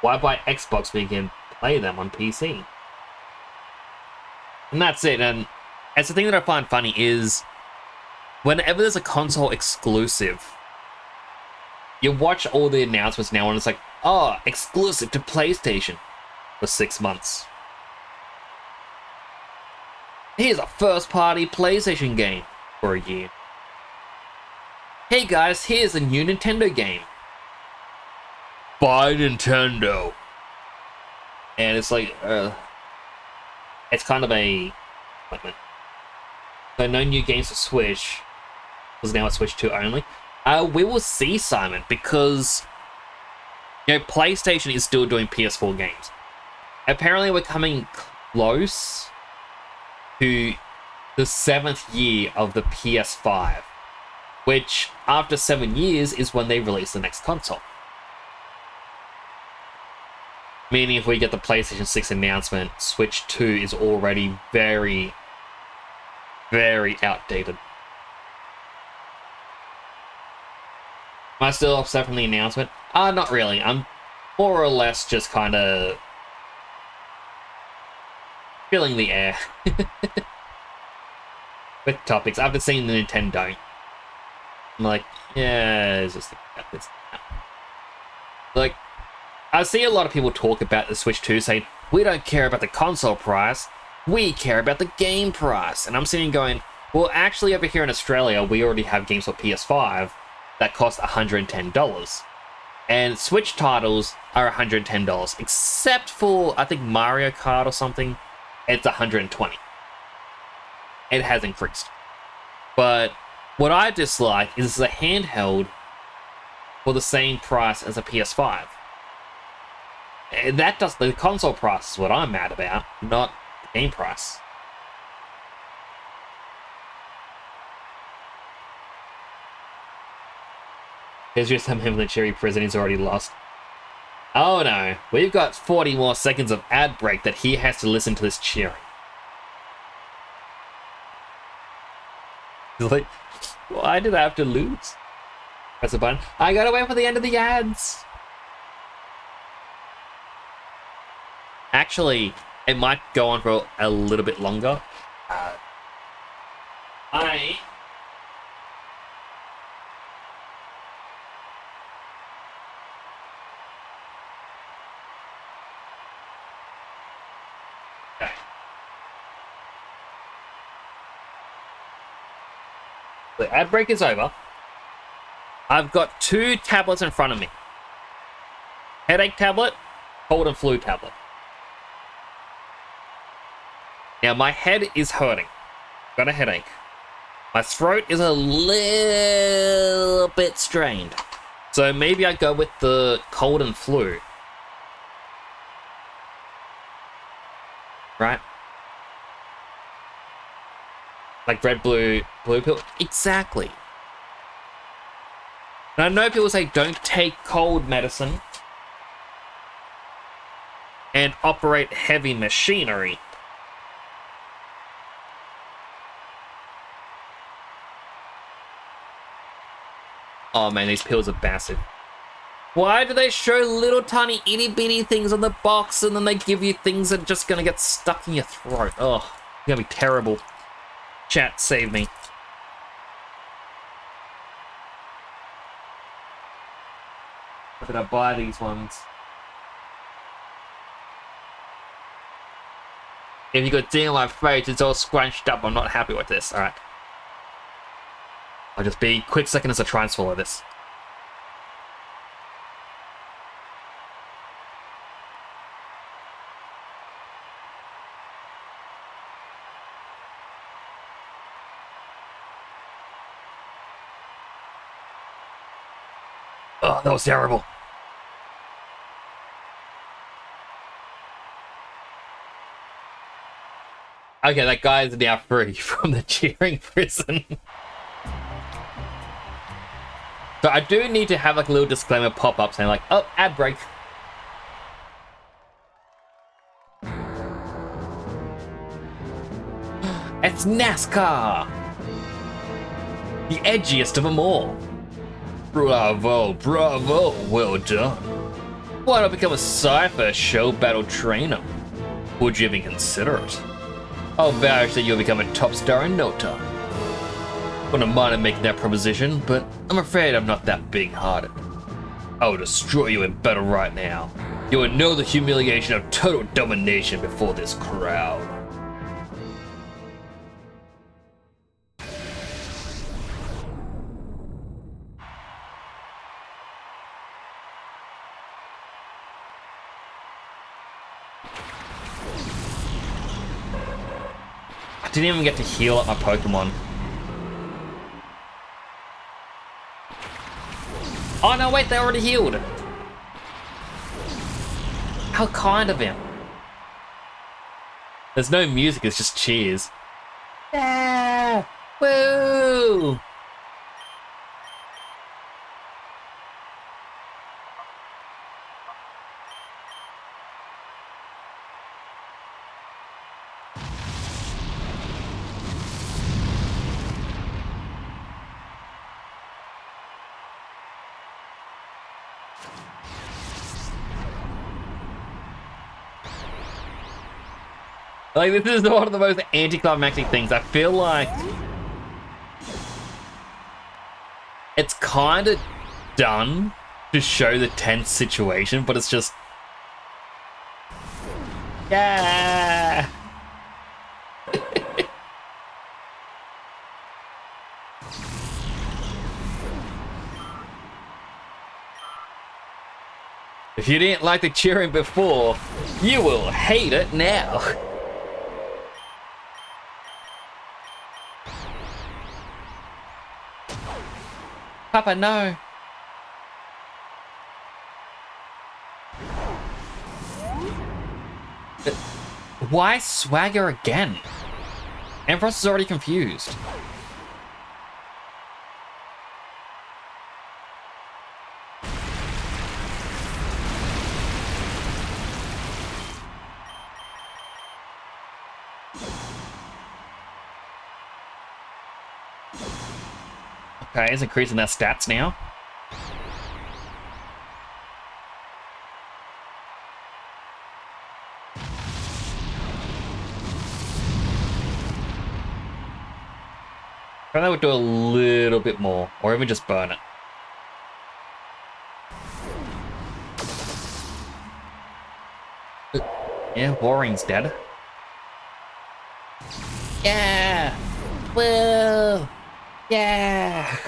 Why buy Xbox when you can play them on PC? And that's it. And it's the thing that I find funny is whenever there's a console exclusive, you watch all the announcements now and it's like, oh, exclusive to PlayStation for 6 months. Here's a first-party PlayStation game for a year. Hey guys, here's a new Nintendo game. Buy Nintendo. And it's like, it's kind of a appointment. So no new games for Switch. Because now it's Switch 2 only. We will see, Simon, because PlayStation is still doing PS4 games. Apparently we're coming close to the 7th year of the PS5, which after 7 years is when they release the next console. Meaning if we get the PlayStation 6 announcement, Switch 2 is already very, very outdated. Am I still upset from the announcement? Not really. I'm more or less just kind of filling the air with topics. After seeing the Nintendo, I'm like, yeah, it's just about this. Like, I see a lot of people talk about the Switch 2 saying, we don't care about the console price, we care about the game price. And I'm sitting going, well, actually over here in Australia, we already have games for PS5 that cost $110. And Switch titles are $110, except for, I think, Mario Kart or something, it's $120. It has increased. But what I dislike is the handheld for the same price as a PS5. That does the console price is what I'm mad about, not the game price. There's just him in the cherry prison, he's already lost. Oh no, we've got 40 more seconds of ad break that he has to listen to this cheering. He's like, why did I have to lose? Press the button. I gotta wait for the end of the ads. Actually, it might go on for a little bit longer. Okay. The ad break is over. I've got 2 tablets in front of me. Headache tablet, cold and flu tablet. Now, my head is hurting. Got a headache. My throat is a little bit strained. So maybe I go with the cold and flu. Right? Like red, blue pill. Exactly. And I know people say don't take cold medicine and operate heavy machinery. Oh man, these pills are massive. Why do they show little tiny itty bitty things on the box and then they give you things that are just gonna get stuck in your throat? Oh, it's gonna be terrible. Chat, save me. Where did I buy these ones? If you could see my face, it's all scrunched up. I'm not happy with this. Alright. I'll just be a quick second as I try and swallow this. Oh, that was terrible. Okay, that guy is now free from the cheering prison. So I do need to have like a little disclaimer pop up saying like, oh, ad break. It's NASCAR! The edgiest of them all. Bravo, bravo, well done. Why not become a Cypher show battle trainer? Would you even consider it? I'll vouch that you'll become a top star in no time. Wouldn't mind making that proposition, but I'm afraid I'm not that big-hearted. I will destroy you in battle right now. You will know the humiliation of total domination before this crowd. I didn't even get to heal up my Pokemon. Oh no, wait, they already healed. How kind of him. There's no music, it's just cheers. Yeah! Woo! Like, this is one of the most anticlimactic things. I feel like it's kind of done to show the tense situation, but it's just... Yeah! If you didn't like the cheering before, you will hate it now. Papa, no. Why swagger again? Empress is already confused. Okay, it's increasing their stats now. I would do a little bit more, or even just burn it. Yeah, Warring's dead. Yeah! Whoa! Yeah!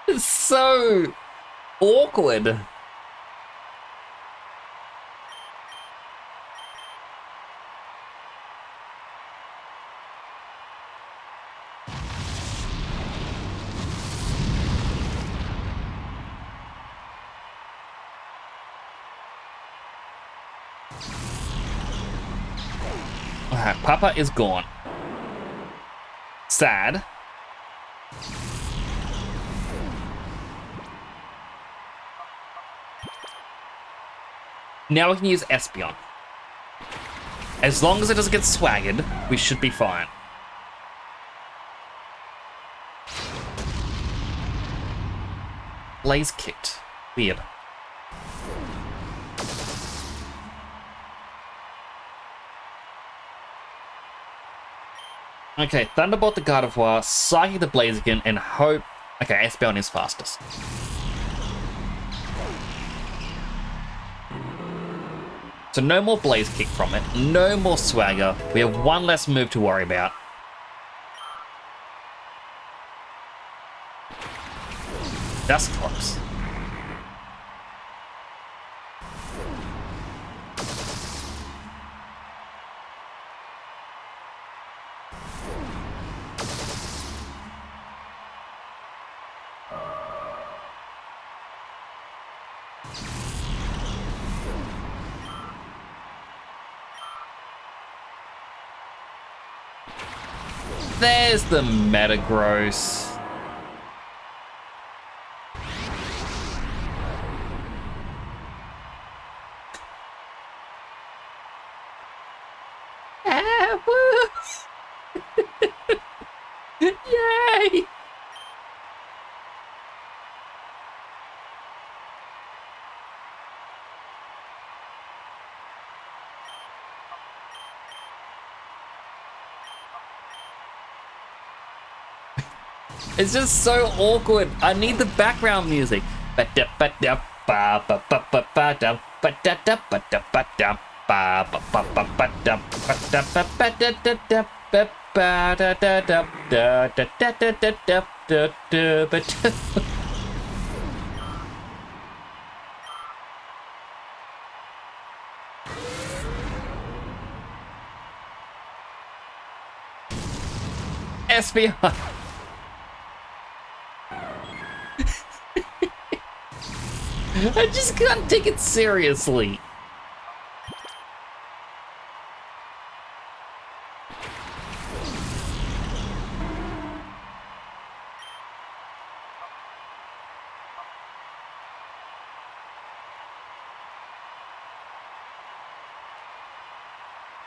It's so awkward. Okay, Papa is gone. Sad. Now we can use Espeon. As long as it doesn't get swaggered, we should be fine. Blaze kicked. Weird. Okay, Thunderbolt the Gardevoir, Psychic the Blaziken, and hope... Okay, Espeon is fastest. So no more Blaze Kick from it, no more Swagger. We have one less move to worry about. Dusclops. There's the Metagross. Yeah! Woo! Yay! It's just so awkward. I need the background music. FBI. I just can't take it seriously.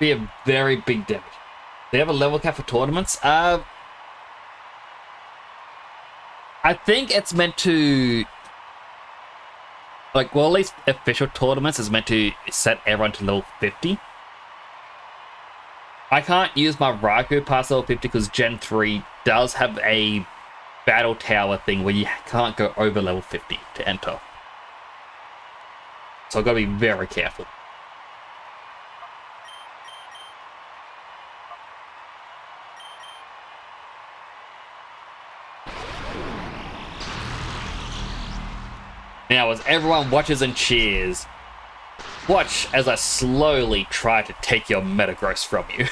Be a very big damage. They have a level cap for tournaments. I think it's meant to, like, well, at least official tournaments is meant to set everyone to level 50. I can't use my Raikou past level 50 because Gen 3 does have a battle tower thing where you can't go over level 50 to enter. So I've got to be very careful. Now, as everyone watches and cheers, watch as I slowly try to take your Metagross from you.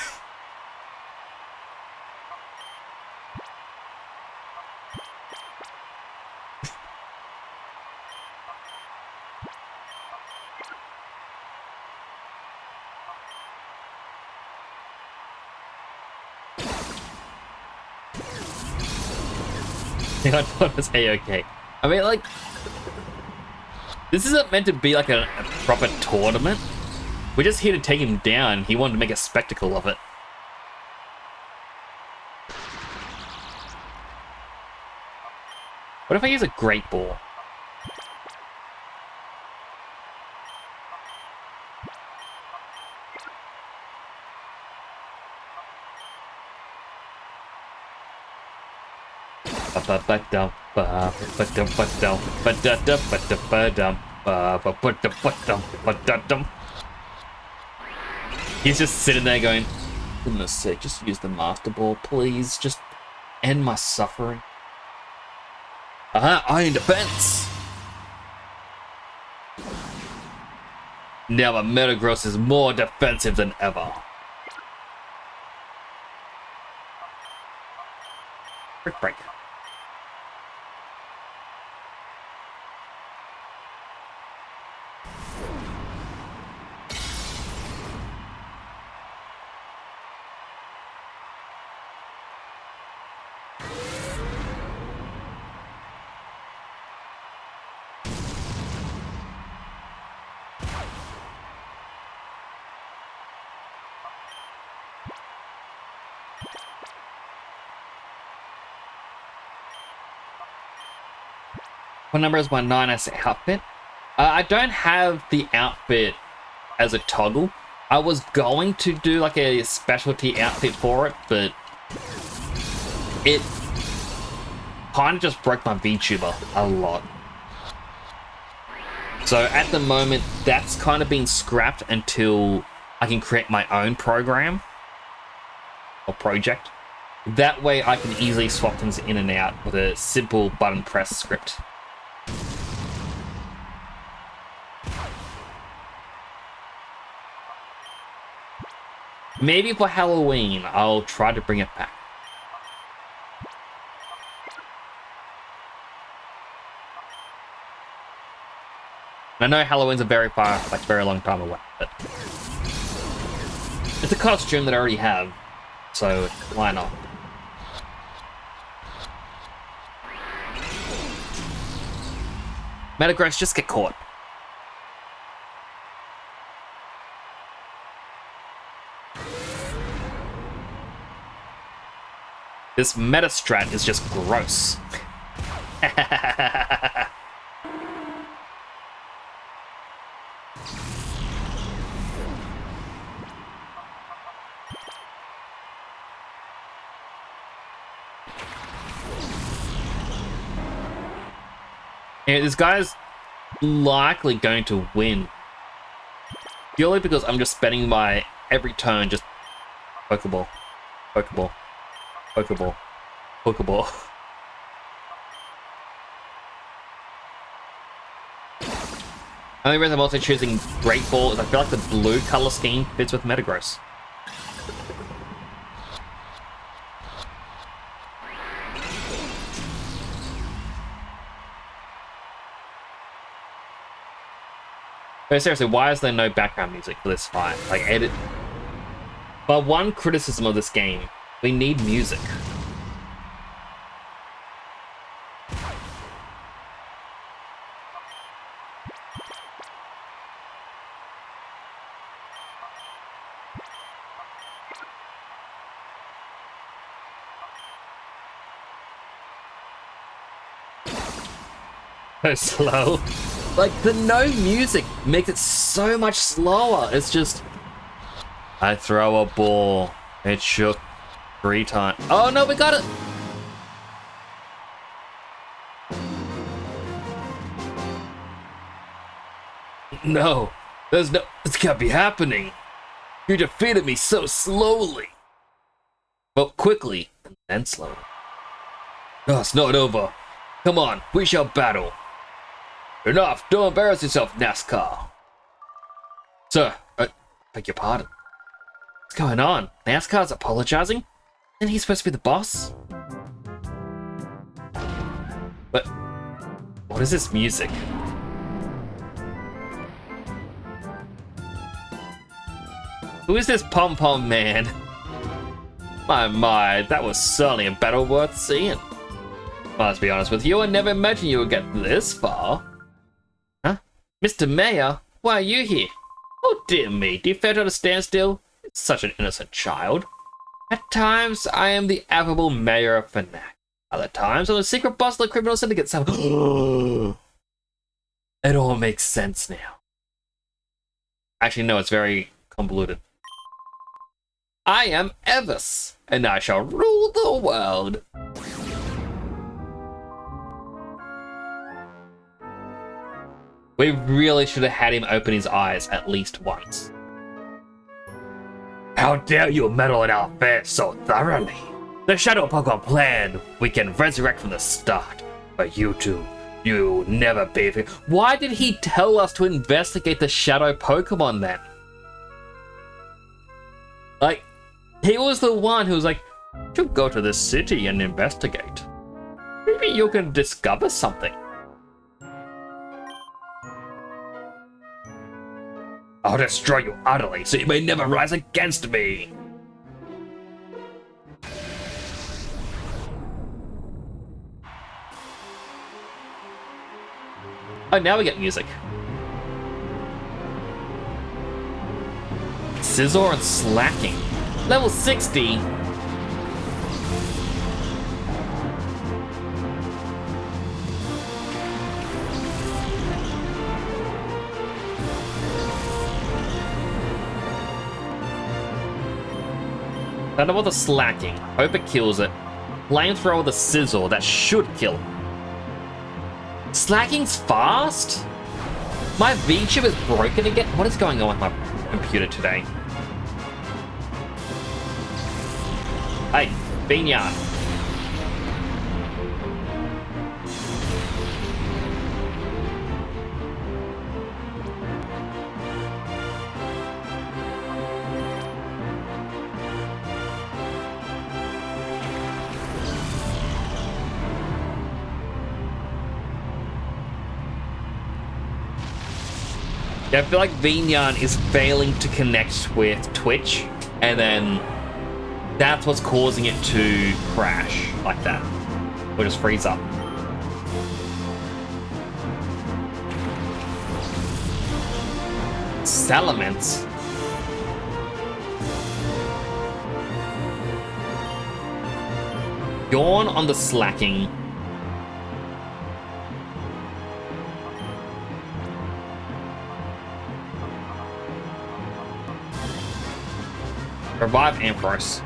I thought it was A-okay. I mean, like, this isn't meant to be like a proper tournament. We're just here to take him down. He wanted to make a spectacle of it. What if I use a Great Ball? He's just sitting there going, for goodness sake, just use the Master Ball, please. Just end my suffering. Iron Defense! Now my Metagross is more defensive than ever. Brick break. What number is my 9S outfit? I don't have the outfit as a toggle. I was going to do like a specialty outfit for it, but it kind of just broke my VTuber a lot. So at the moment, that's kind of been scrapped until I can create my own program or project. That way I can easily swap things in and out with a simple button press script. Maybe for Halloween, I'll try to bring it back. I know Halloween's a very long time away, but it's a costume that I already have, so why not? Metagross, just get caught. This meta strat is just gross. Yeah, this guy's likely going to win. Purely because I'm just spending my every turn just Pokeball, Pokeball, Pokeball, Pokeball. Only reason I'm also choosing Great Ball is I feel like the blue color scheme fits with Metagross. But seriously, why is there no background music for this fight? Like, edit. But one criticism of this game, we need music. So slow. Like, the no music makes it so much slower. It's just... I throw a ball. It shook 3 times. Oh no, we got it! No, there's no... This can't be happening. You defeated me so slowly. But quickly, and then slowly. Oh, it's not over. Come on, we shall battle. Enough! Don't embarrass yourself, NASCAR. Sir, beg your pardon. What's going on? NASCAR's apologizing? Isn't he supposed to be the boss? But what is this music? Who is this pom-pom man? My, that was certainly a battle worth seeing. Must be honest with you, I never imagined you would get this far. Huh? Mr. Mayor, why are you here? Oh dear me, do you fail to understand still? It's such an innocent child. At times, I am the affable mayor of Fanac. Other times, I'm the secret boss of the criminal syndicate. So it all makes sense now. Actually, no, it's very convoluted. I am Evis, and I shall rule the world. We really should have had him open his eyes at least once. How dare you meddle in our affairs so thoroughly? The Shadow Pokemon plan we can resurrect from the start, but you two, you never be. Why did he tell us to investigate the Shadow Pokemon then? Like, he was the one who was like, you go to this city and investigate. Maybe you can discover something. I'll destroy you utterly, so you may never rise against me. Oh, now we get music. Scizor and Slacking. Level 60. Thunderbolt the Slacking. Hope it kills it. Flamethrower the Scizor. That should kill it. Slacking's fast? My V-chip is broken again? What is going on with my computer today? Hey, Vineyard. Yeah, I feel like Vinyan is failing to connect with Twitch, and then that's what's causing it to crash like that, or just freeze up. Salamence. Yawn on the slacking. Revive Empress.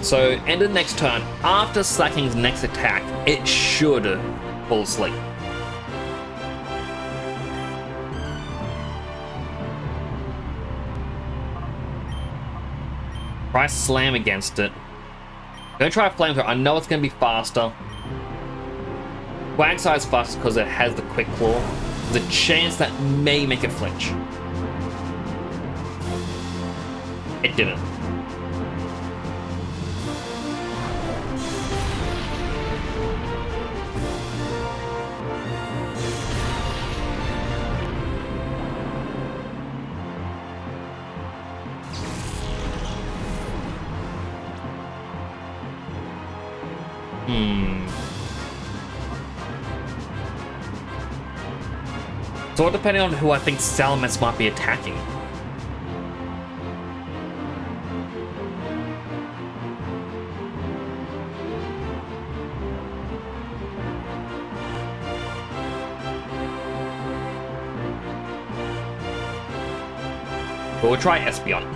So, end of next turn, after Slacking's next attack, it should fall asleep. Try Slam against it. Gonna try Flamethrower. I know it's gonna be faster. Wag Size faster because it has the Quick Claw. There's a chance that may make it flinch. It didn't. So all depending on who I think Salamence might be attacking. But we'll try Espeon.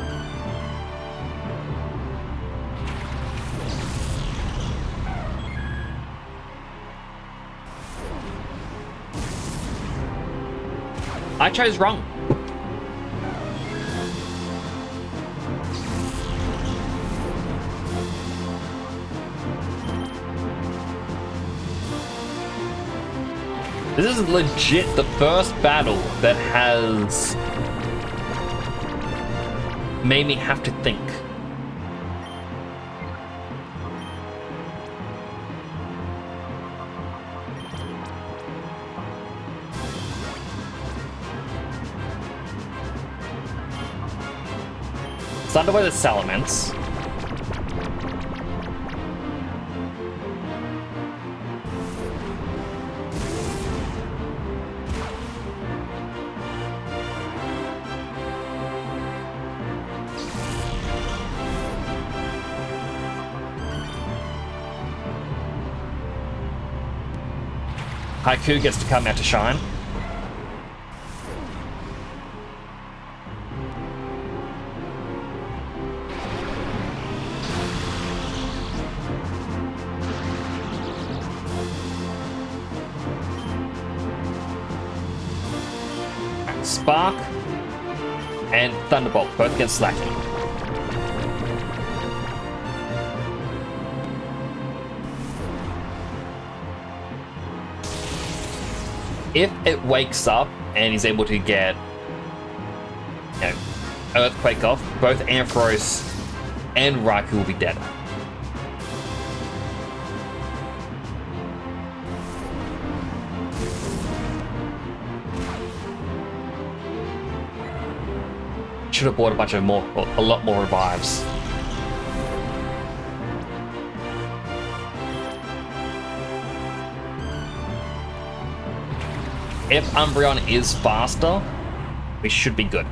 I chose wrong. This is legit the first battle that has made me have to think. Thunder with the Salamence. Haiku gets to come out to shine. Spark and Thunderbolt both get slacking. If it wakes up and is able to get, you know, Earthquake off, both Ampharos and Raikou will be dead. Should have bought a lot more revives. If Umbreon is faster, we should be good.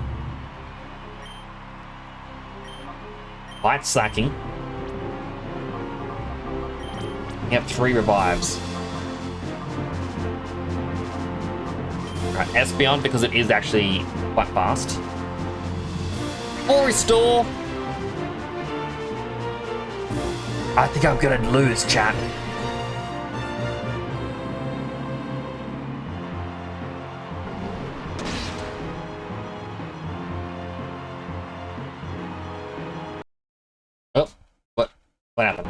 Light slacking. We have 3 revives. Alright, Espeon, because it is actually quite fast. Or restore. I think I'm gonna lose, chat. Oh, what happened?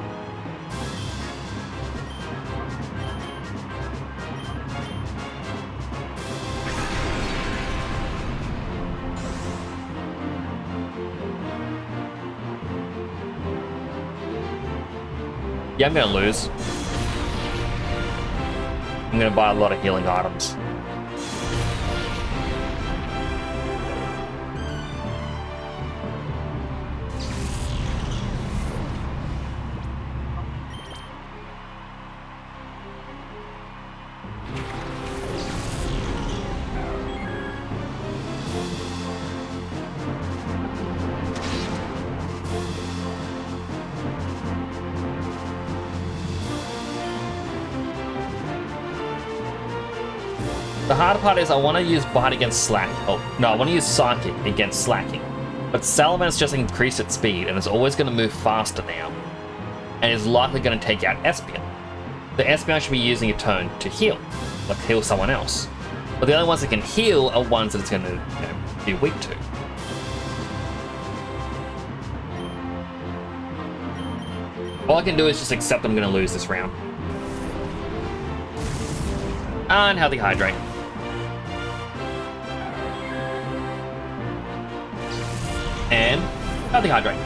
Yeah, I'm gonna lose. I'm gonna buy a lot of healing items. The hard part is I want to use Bite against Slack. Oh, no, I want to use Psychic against Slacking. But Salamence just increased its speed and is always going to move faster now. And is likely going to take out Espeon. The Espeon should be using a turn to heal. Like heal someone else. But the only ones that can heal are ones that it's going to be weak to. All I can do is just accept I'm going to lose this round. Unhealthy Hydrate. And Healthy Hydrate.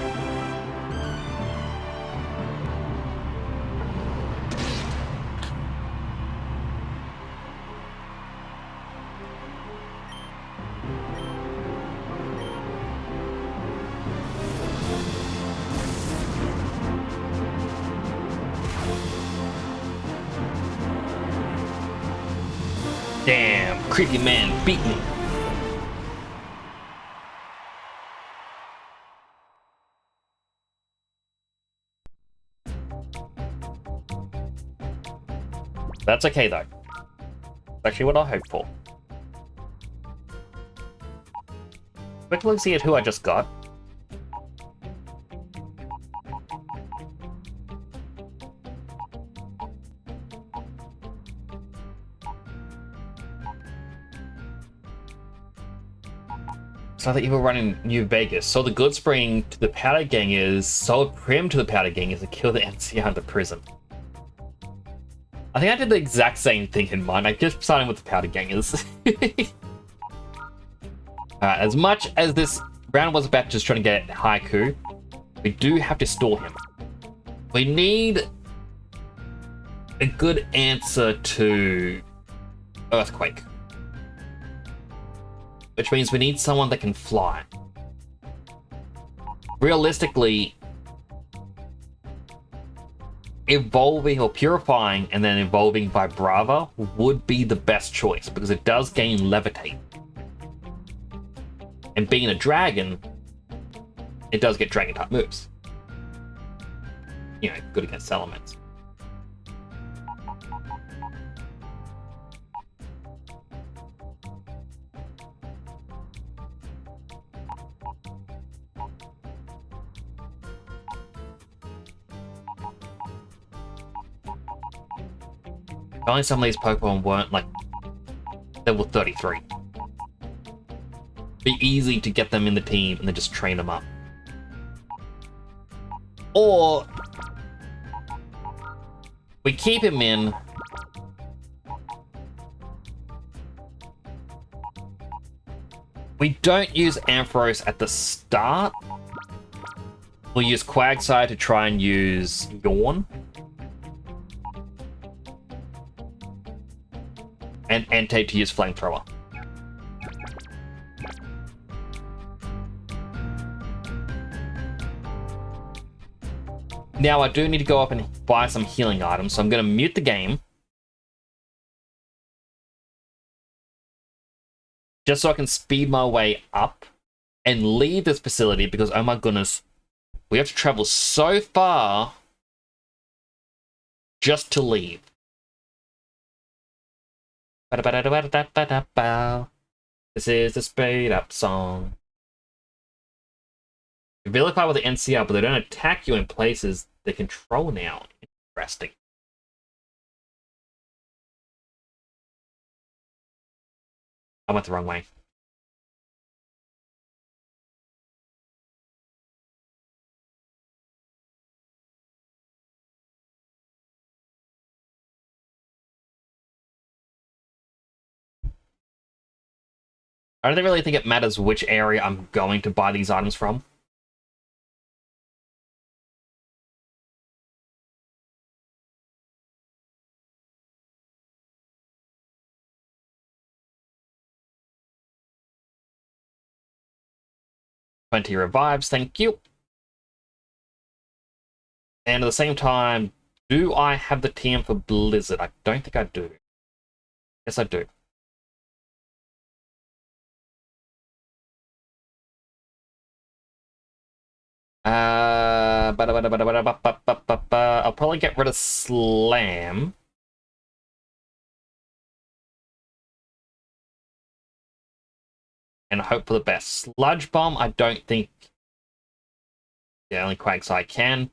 Damn, creepy man beat me. That's okay though. That's actually what I hoped for. Quickly see at who I just got. So that you were running New Vegas. So the Good Spring to the Powder Gang is Soul Prim to the Powder Gang is to kill the NCR in the prison. I think I did the exact same thing in mind. I just started with the Powder Gangers. As much as this round was about just trying to get Haiku, we do have to stall him. We need a good answer to Earthquake. Which means we need someone that can fly. Realistically, evolving or purifying and then evolving Vibrava would be the best choice because it does gain Levitate. And being a dragon, it does get dragon type moves. You know, good against elements. If only some of these Pokemon weren't like level 33. Be easy to get them in the team and then just train them up. Or we keep him in. We don't use Ampharos at the start. We'll use Quagsire to try and use Yawn. And Entei to use Flamethrower. Now I do need to go up and buy some healing items, so I'm going to mute the game. Just so I can speed my way up and leave this facility because, oh my goodness, we have to travel so far just to leave. This is the speed up song. You vilify with the NCR, but they don't attack you in places they control now. Interesting. I went the wrong way. I don't really think it matters which area I'm going to buy these items from. Plenty revives, thank you. And at the same time, do I have the TM for Blizzard? I don't think I do. Yes, I do. I'll probably get rid of Slam. and hope for the best. Sludge Bomb, I don't think... Yeah, only Quags I can.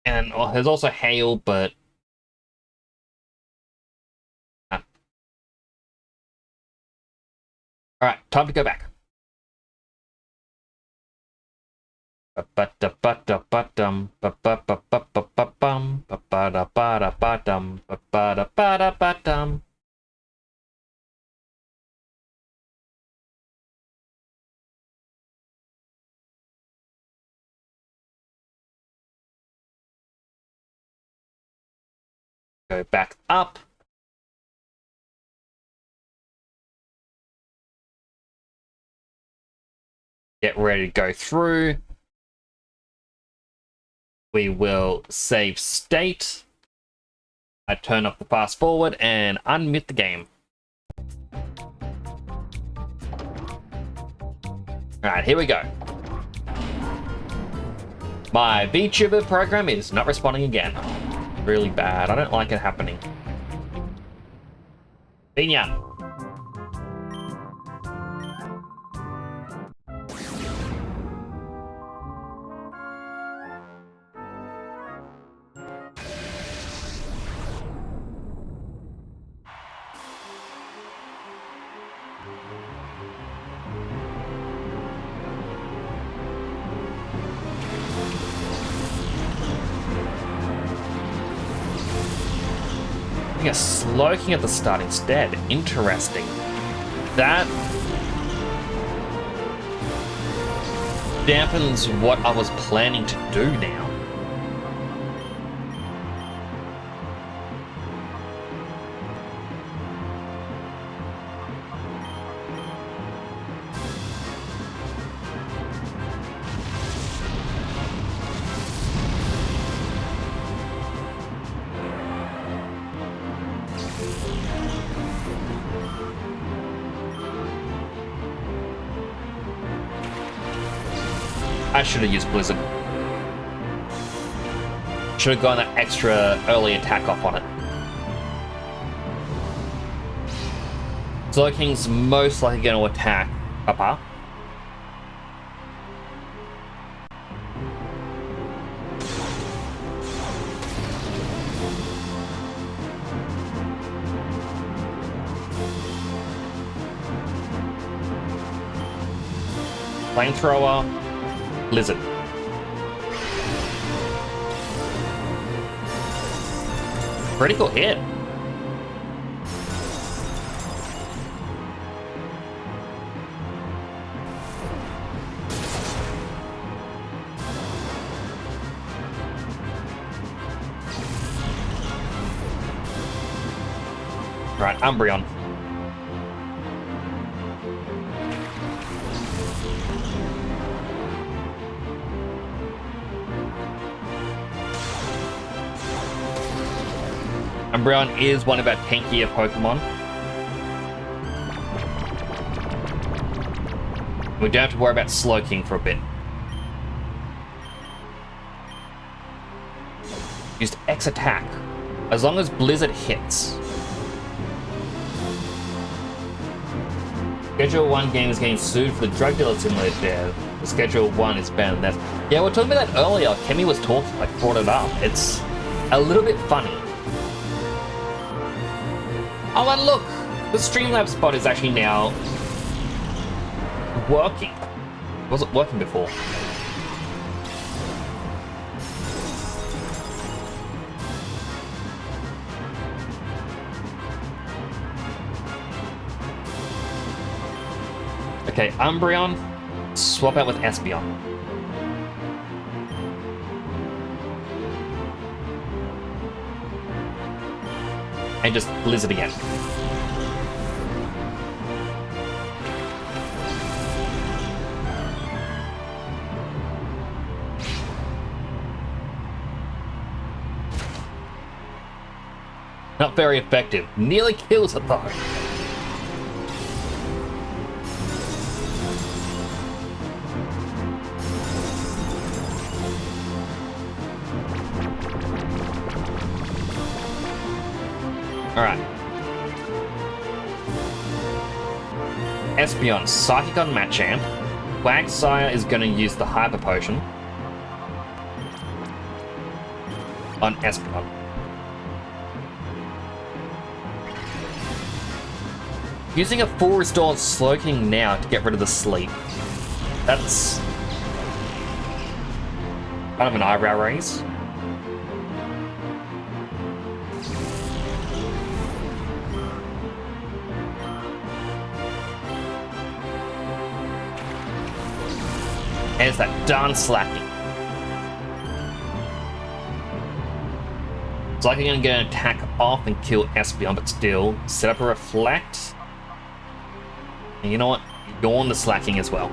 And there's also Hail, but... Alright, time to go back. Go back up. Get ready to go through. We will save state. I turn off the fast forward and unmute the game. Alright, here we go. My VTuber program is not responding again. Really bad. I don't like it happening. Binya. A Slowking at the start instead. Interesting. That dampens what I was planning to do now. I should have used Blizzard. Should have gone that extra early attack off on it. Slowking's most likely going to attack Papa. Flamethrower. Blizzard. Critical hit. Right, Umbreon. Umbreon is one of our tankier Pokemon. We don't have to worry about Slowking for a bit. Used X attack. As long as Blizzard hits. Schedule 1 game is getting sued for the drug dealer simulator there. The Schedule 1 is banned. That's... Yeah, we were talking about that earlier. Kemi was talking, brought it up. It's a little bit funny. Oh, and look! The Streamlabs spot is actually now working. It wasn't working before. Okay, Umbreon, swap out with Espeon. And just Blizzard again. Not very effective. Nearly kills it though. Alright. Espeon, Psychic on Machamp. Quagsire is going to use the Hyper Potion on Espeon. Using a full restore Slowking now to get rid of the sleep. That's kind of an eyebrow raise. There's that darn slacking. It's like I'm gonna get an attack off and kill Espeon, but still set up a Reflect. And you know what? You're on the slacking as well.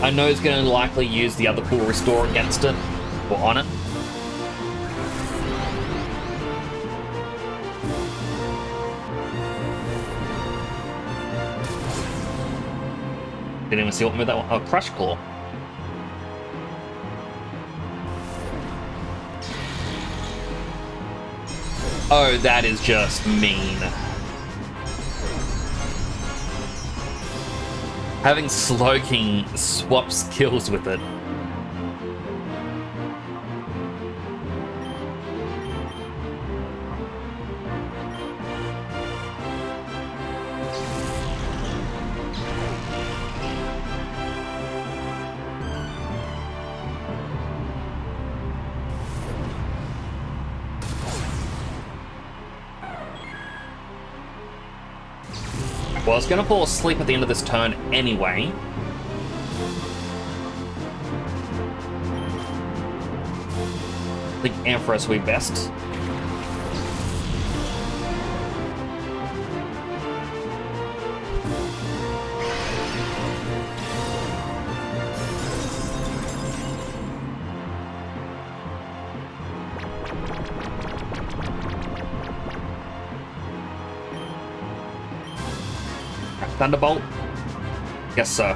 I know he's going to likely use the other full restore against it, or on it. Didn't even see what move that one. Oh, Crush Claw. Oh, that is just mean. Having Slowking swap skills with it. Well, I was going to fall asleep at the end of this turn anyway. I think Ampharos will be best. Thunderbolt? Yes, sir.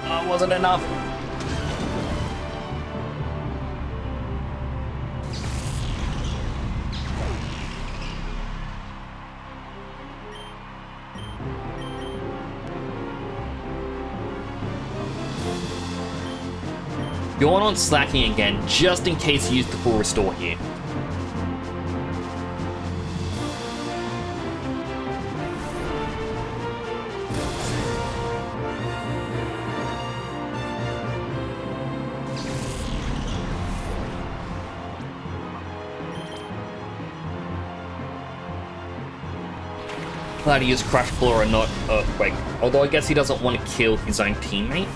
Oh, wasn't enough. Going on slacking again, just in case you use the full restore here. Glad he used Crush Claw and not Earthquake. Although I guess he doesn't want to kill his own teammate.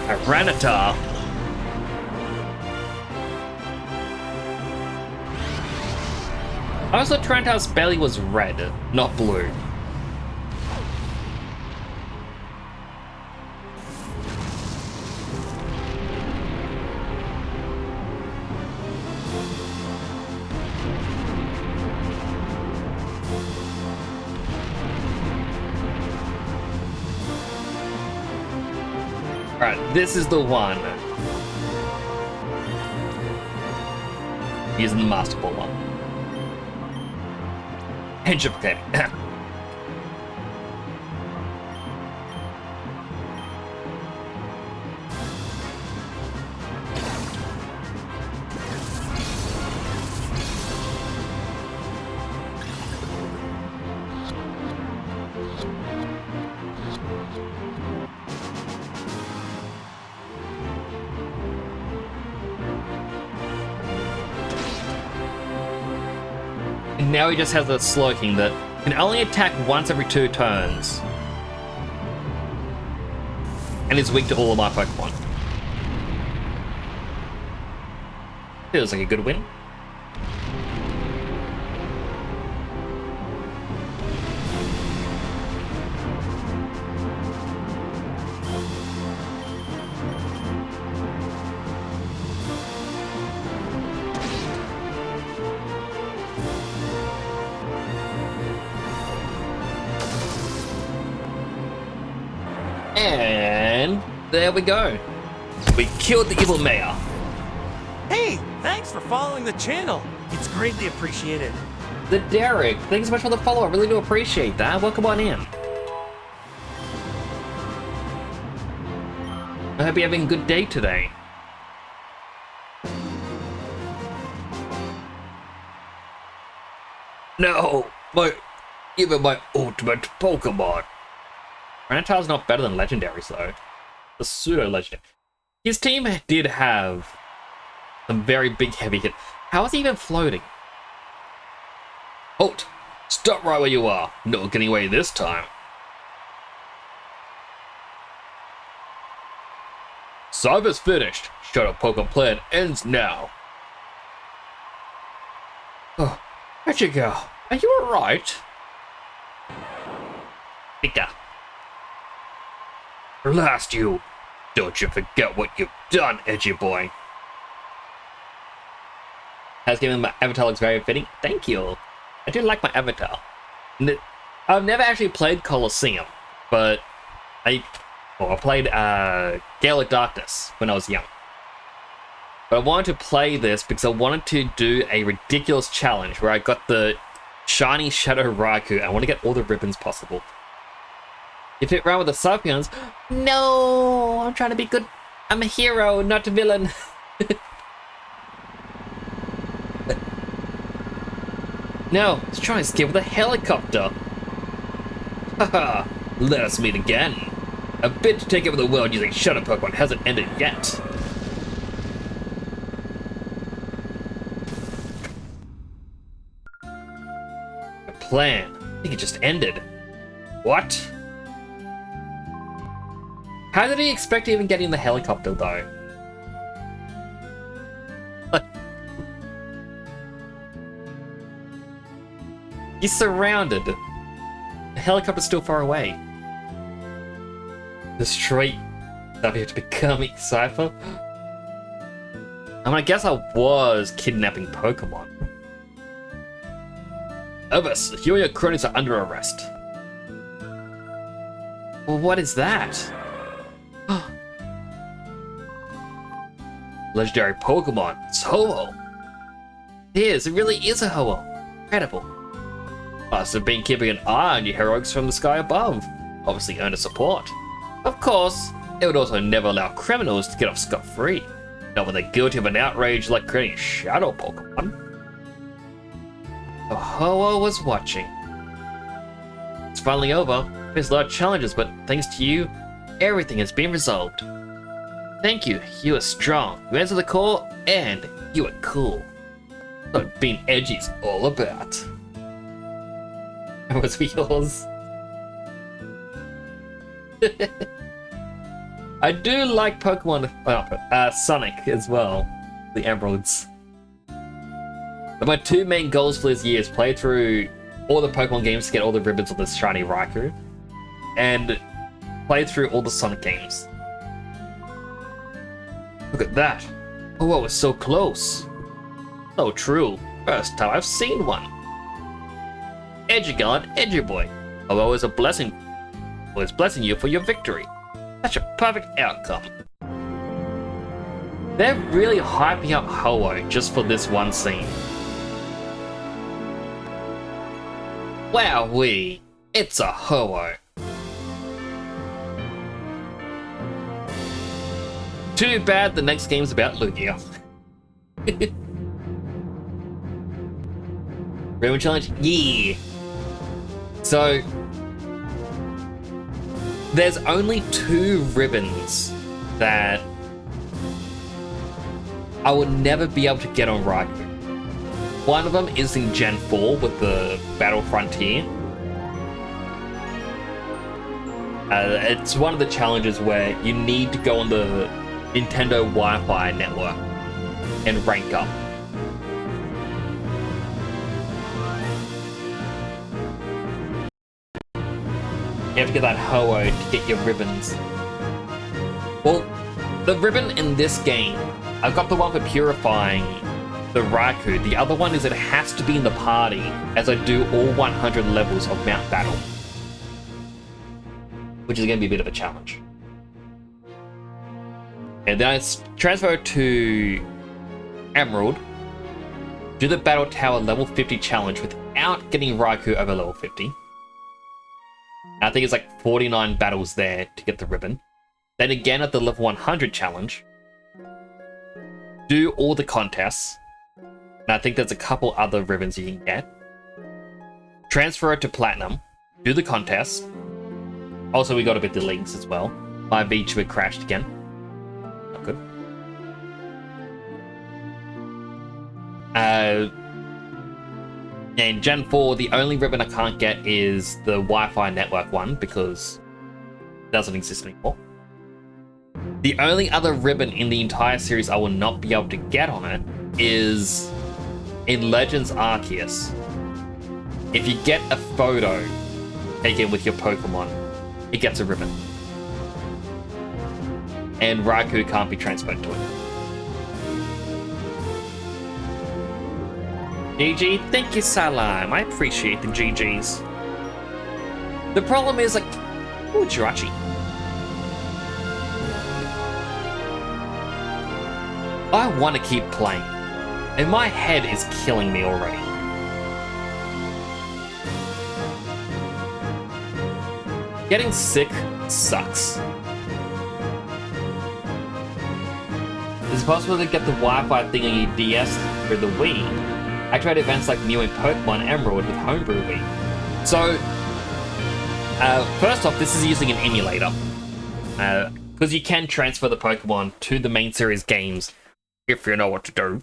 Tyranitar. I also Tyranitar's belly was red, not blue. Alright, this is the one. Using the Master Ball one. Enchiplicate. And now he just has a Slowking that can only attack once every 2 turns. and is weak to all of my Pokemon. Feels like a good win. And there we go. We killed the evil mayor. Hey, thanks for following the channel. It's greatly appreciated. The Derek, thanks so much for the follow. I really do appreciate that. Welcome on in. I hope you're having a good day today. No, even my ultimate Pokemon. Rattata's not better than legendaries though. The pseudo-legendary. His team did have some very big heavy hit. How is he even floating? Halt! Stop right where you are. Not getting away this time. Cyber's finished. Shut up, Pokemon plan ends now. Oh, where'd you go? Are you alright? Pika. Blast you! Don't you forget what you've done, edgy boy. Has given my avatar looks very fitting. Thank you. I do like my avatar. I've never actually played Colosseum, but I played Gale of Darkness when I was young. But I wanted to play this because I wanted to do a ridiculous challenge where I got the shiny Shadow Raikou. I want to get all the ribbons possible. If it ran with the Sapiens, no, I'm trying to be good. I'm a hero, not a villain. No, he's trying to escape with a helicopter. Haha, let us meet again. A bid to take over the world using Shadow Pokemon hasn't ended yet. The plan, I think it just ended. What? How did he expect to even get in the helicopter, though? He's surrounded. The helicopter's still far away. Destroy Xavier to becoming Cypher? I mean, I guess I was kidnapping Pokemon. Elvis, you and your cronies are under arrest. Well, what is that? Legendary Pokemon. It's Ho-Oh. It is. It really is a Ho-Oh. Incredible. Must have been keeping an eye on you heroics from the sky above. Obviously earned a support. Of course, it would also never allow criminals to get off scot-free. Not when they're guilty of an outrage like creating a shadow Pokemon. The Ho-Oh was watching. It's finally over. Faced a lot of challenges, but thanks to you, everything has been resolved. Thank you. You are strong. You answered the call, and you are cool. That's what being edgy's all about. That was yours. I do like Pokemon, Sonic as well, the Emeralds. But my two main goals for this year is play through all the Pokemon games to get all the ribbons of the shiny Raikou, and play through all the Sonic games. Look at that! Oh, I was so close. So true. First time I've seen one. Edgy God, Edgy Boy. Oh, is a blessing. Was blessing you for your victory. Such a perfect outcome. They're really hyping up Ho-Oh just for this one scene. Wowee! It's a Ho-Oh. Too bad the next game's about Lugia. Ribbon challenge? Yeah! So, there's only 2 ribbons that I will never be able to get on Raikou. One of them is in Gen 4 with the Battle Frontier. It's one of the challenges where you need to go on the Nintendo Wi-Fi network and rank up. You have to get that Ho-Oh to get your ribbons. Well, the ribbon in this game, I've got the one for purifying the Raikou. The other one is it has to be in the party as I do all 100 levels of Mount Battle, which is going to be a bit of a challenge. And then I transfer to Emerald, do the Battle Tower level 50 challenge without getting Raikou over level 50. I think it's like 49 battles there to get the ribbon. Then again at the level 100 challenge, do all the contests. And I think there's a couple other ribbons you can get. Transfer it to Platinum, do the contest. Also, we got a bit of links as well. My VTuber crashed again. Not good. And Gen 4, the only ribbon I can't get is the Wi-Fi network one because it doesn't exist anymore. The only other ribbon in the entire series I will not be able to get on it is in Legends Arceus. If you get a photo taken with your Pokemon, it gets a ribbon. And Raikou can't be transferred to it. GG, thank you, Salam. I appreciate the GGs. The problem is, like, ooh, Jirachi. I want to keep playing, and my head is killing me already. Getting sick sucks. Is it possible to get the Wi-Fi thing on your DS through the Wii? Activate events like Mew and Pokemon Emerald with Homebrew Wii. So, first off, this is using an emulator. Because you can transfer the Pokemon to the main series games if you know what to do.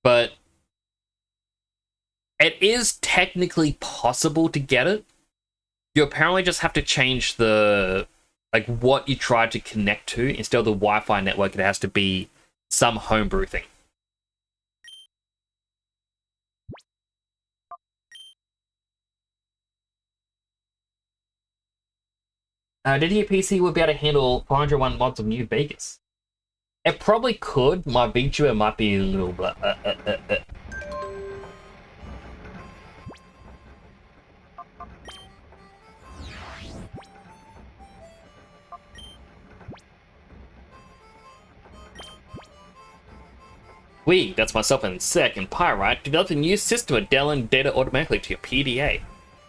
But it is technically possible to get it. You apparently just have to change the, like, what you try to connect to. Instead of the Wi-Fi network, it has to be some homebrew thing. Did your PC would be able to handle 401 mods of New Vegas? It probably could. My VTuber might be a little bit. We, that's myself and Sec and Pyrite, developed a new system of downloading data automatically to your PDA.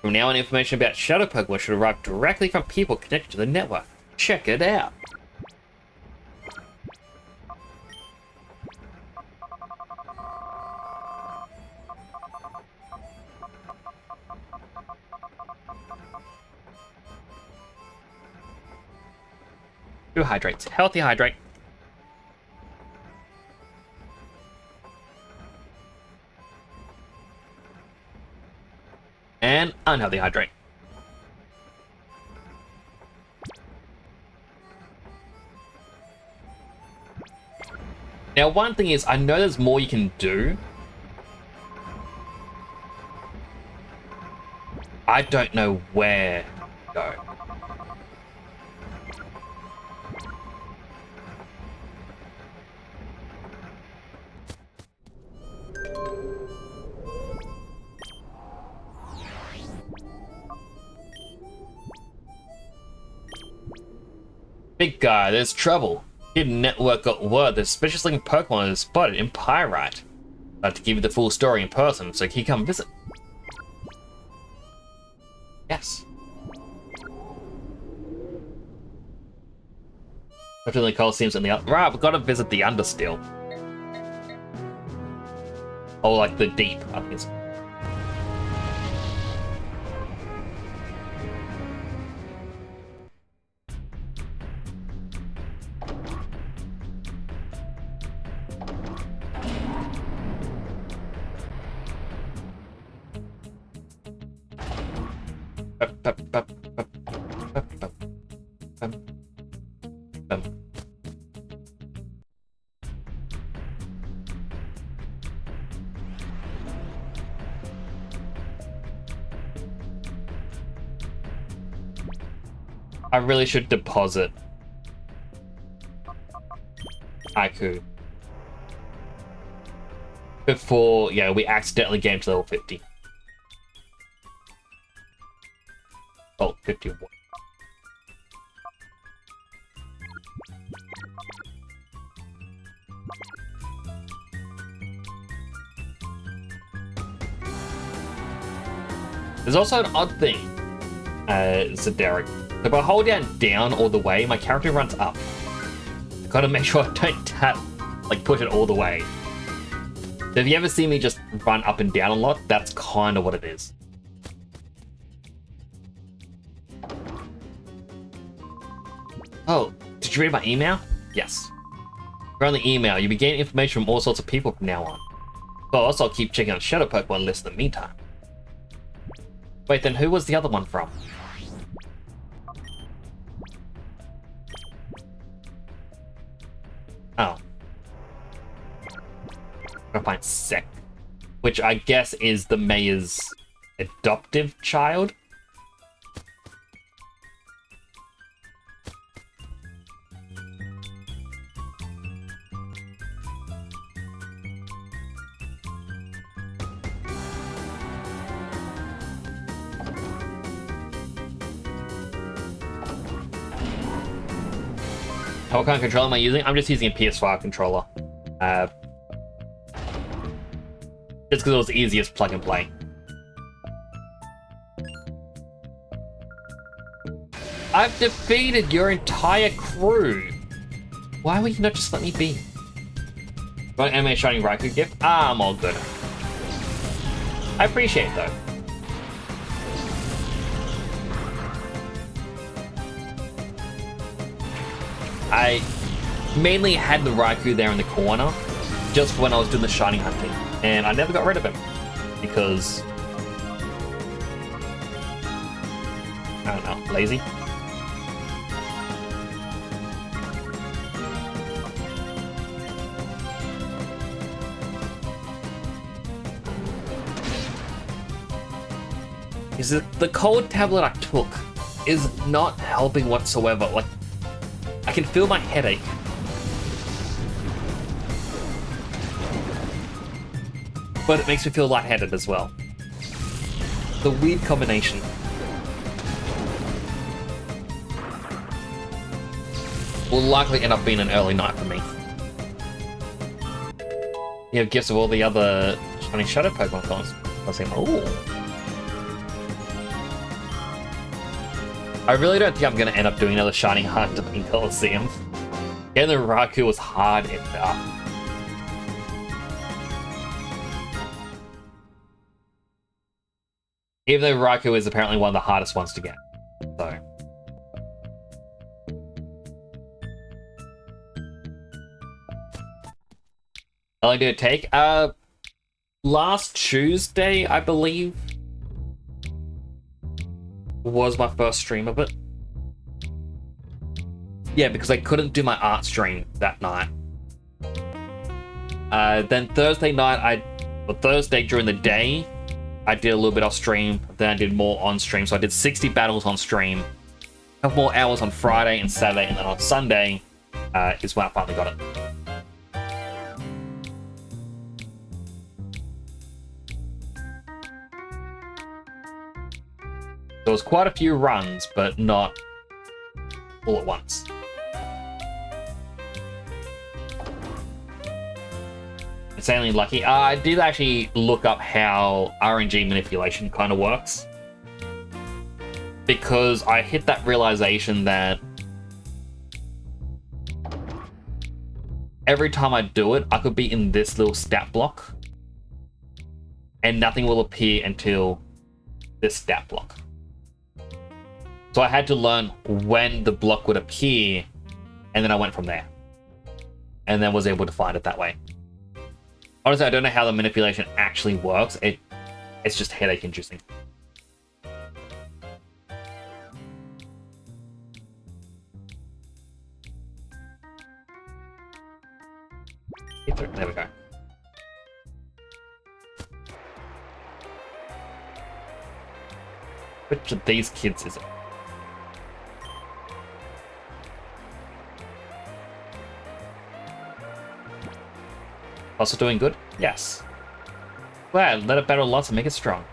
From now on, information about Shadow Pokemon should arrive directly from people connected to the network. Check it out. Do hydrates. Healthy hydrate. And unhealthy hydrate. Now, one thing is, I know there's more you can do. I don't know where to go. Big guy, there's trouble. Hidden network got word that suspicious looking Pokemon is spotted in Pyrite. I'd like to give you the full story in person, so can you come visit? Yes. Hopefully the Colosseum's in the right, we've got to visit the Understeel. Or like the Deep, I think it's. I really should deposit Haiku before, yeah, we accidentally get him to level 50. Oh, 51. There's also an odd thing, Zederic. If I hold down all the way, my character runs up. Gotta make sure I don't tap, like push it all the way. So if you ever see me just run up and down a lot, that's kind of what it is. Oh, did you read my email? Yes. Around the email, you'll be getting information from all sorts of people from now on. But also I'll keep checking out Shadow Pokemon lists in the meantime. Wait, then who was the other one from? Oh. I'm gonna find Sek, which I guess is the mayor's adoptive child. What kind of controller am I using? I'm just using a PS5 controller. Just because it was the easiest plug and play. I've defeated your entire crew. Why would you not just let me be? Got an anime Shining Raikou gift? Ah, I'm all good. I appreciate it though. I mainly had the Raikou there in the corner just when I was doing the shiny hunting, and I never got rid of him because I don't know, lazy. Is that the cold tablet I took is not helping whatsoever. Like, I can feel my headache. But it makes me feel lightheaded as well. The weird combination. Will likely end up being an early night for me. You have gifts of all the other shiny Shadow Pokemon cards. Ooh. I really don't think I'm going to end up doing another shiny hunt in Colosseum. Getting the Raikou was hard enough. Even though Raikou is apparently one of the hardest ones to get. So. How long did it take? Last Tuesday, I believe, was my first stream of it. Yeah, because I couldn't do my art stream that night. Then Thursday night, Thursday during the day, I did a little bit off stream. Then I did more on stream. So I did 60 battles on stream. A couple more hours on Friday and Saturday, and then on Sunday is when I finally got it. There was quite a few runs, but not all at once. Insanely lucky. I did actually look up how RNG manipulation kind of works. Because I hit that realization that every time I do it, I could be in this little stat block. And nothing will appear until this stat block. So I had to learn when the block would appear, and then I went from there. And then was able to find it that way. Honestly, I don't know how the manipulation actually works. It's just headache inducing. There we go. Which of these kids is it? Also doing good? Yes. Glad, let it battle lots and make it strong.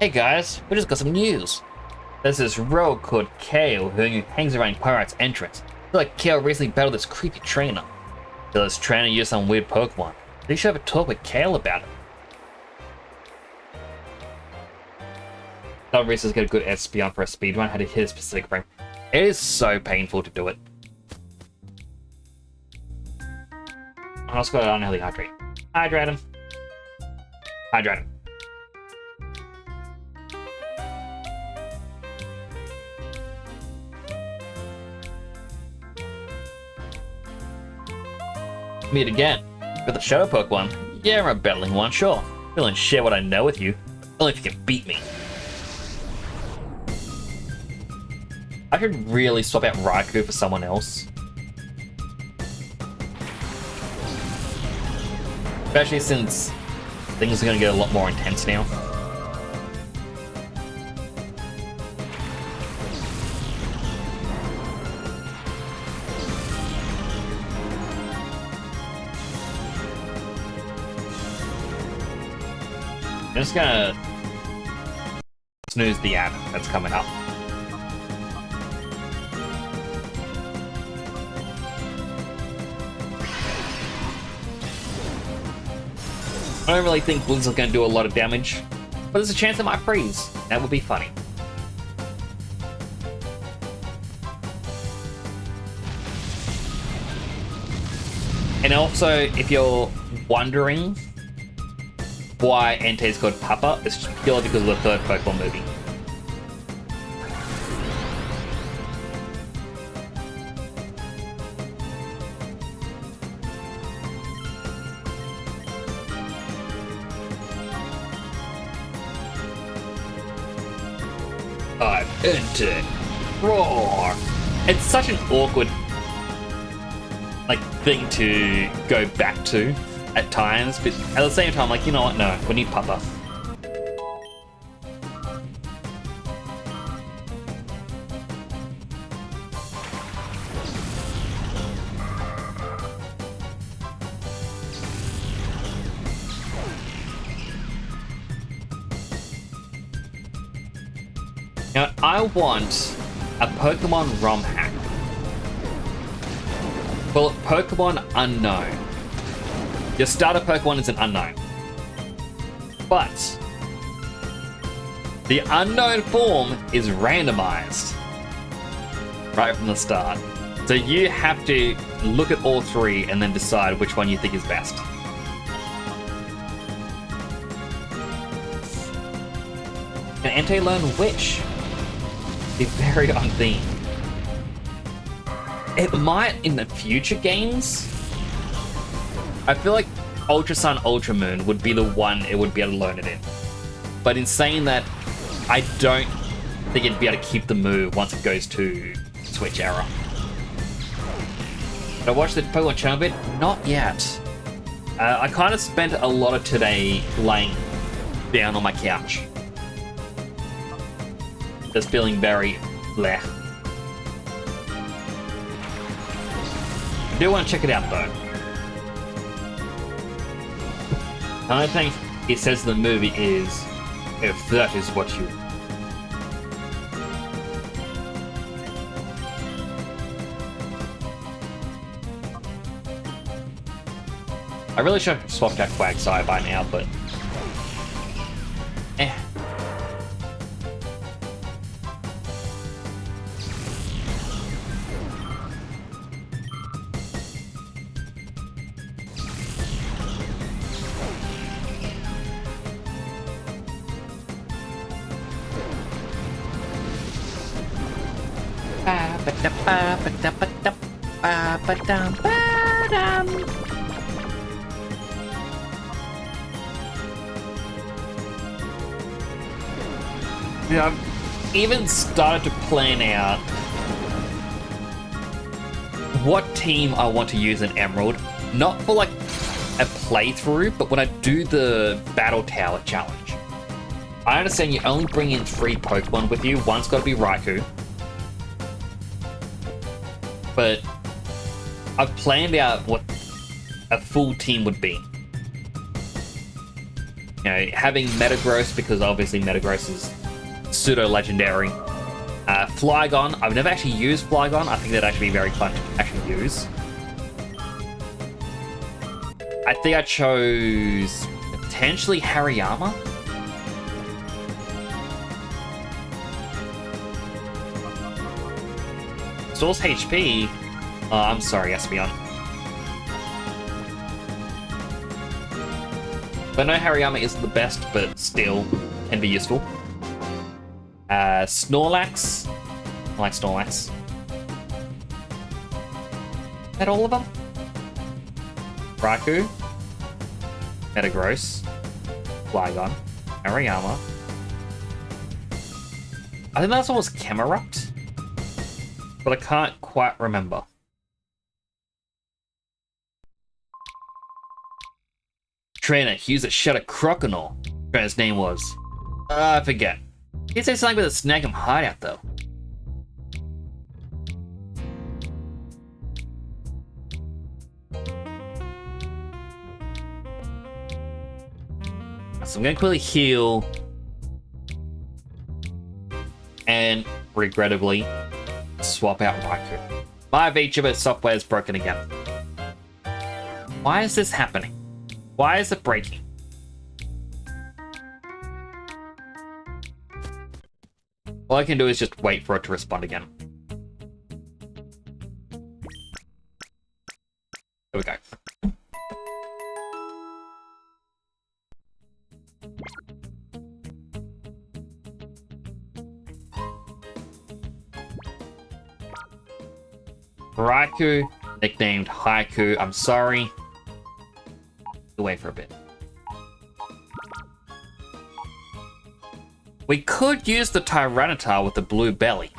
Hey guys, we just got some news. There's this rogue called Kale who hangs around Pirate's entrance. I feel like Kale recently battled this creepy trainer. So this trainer used some weird Pokemon. You should have a talk with Kale about it. Not recently get a good SP on for a speedrun, had to hit a specific frame. It is so painful to do it. I also got an unhealthy hydrate. Hydrate him. Hydrate him. Meet again. With the Shadow Pokemon. Yeah, I'm a battling one, sure. Willing to share what I know with you. Only if you can beat me. I should really swap out Raikou for someone else. Especially since things are going to get a lot more intense now. I'm just gonna snooze the ad that's coming up. I don't really think Blizzard's gonna do a lot of damage, but there's a chance it might freeze. That would be funny. And also, if you're wondering why Entei is called Papa, it's just purely because of the third Pokemon movie. Entei. Roar! It's such an awkward thing to go back to at times, but at the same time, you know what? No, we need Papa. Now, I want a Pokemon ROM hack. Call it Pokemon Unknown. Your starter Pokemon is an unknown. But the unknown form is randomized right from the start. So you have to look at all three and then decide which one you think is best. Can Entei learn Witch? Be very on theme. It might in the future games. I feel like Ultra Sun, Ultra Moon would be the one it would be able to learn it in. But in saying that, I don't think it'd be able to keep the move once it goes to Switch era. Did I watch the Pokemon channel bit? Not yet. I kind of spent a lot of today laying down on my couch. Just feeling very bleh. I do want to check it out though. The only thing it says in the movie is, if that is what you... I really should have swapped out Quagsire by now, but... eh. Yeah, even started to plan out what team I want to use in Emerald. Not for like a playthrough, but when I do the Battle Tower challenge. I understand you only bring in 3 Pokemon with you. One's got to be Raikou. But I've planned out what a full team would be. You know, having Metagross, because obviously Metagross is pseudo-legendary. Flygon, I've never actually used Flygon. I think that'd actually be very fun to actually use. I think I chose potentially Hariyama. Stores HP. I'm sorry, Espeon. But no, Hariyama isn't the best, but still can be useful. Snorlax. I like Snorlax. Is that all of them? Raikou. Metagross. Flygon. Hariyama. I think the last one was Camerupt, but I can't quite remember. Trainer, use a Shadow Croconaw. Trainer's name was. I forget. He said something with a Snag'em hideout though. So I'm gonna quickly heal. And regrettably, swap out Raikou. My VTuber software is broken again. Why is this happening? Why is it breaking? All I can do is just wait for it to respond again. There we go. Raikou, nicknamed Haiku. I'm sorry. Wait for a bit. We could use the Tyranitar with the blue belly.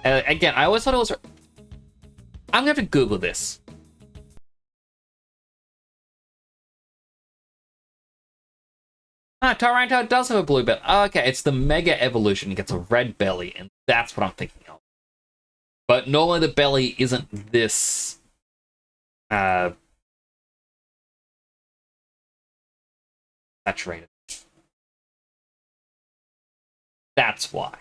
Again, I always thought it was... I'm gonna have to Google this. Ah, Tyranitar does have a blue belly. Oh, okay, it's the Mega Evolution. It gets a red belly, and that's what I'm thinking of. But normally the belly isn't this... saturated. That's why.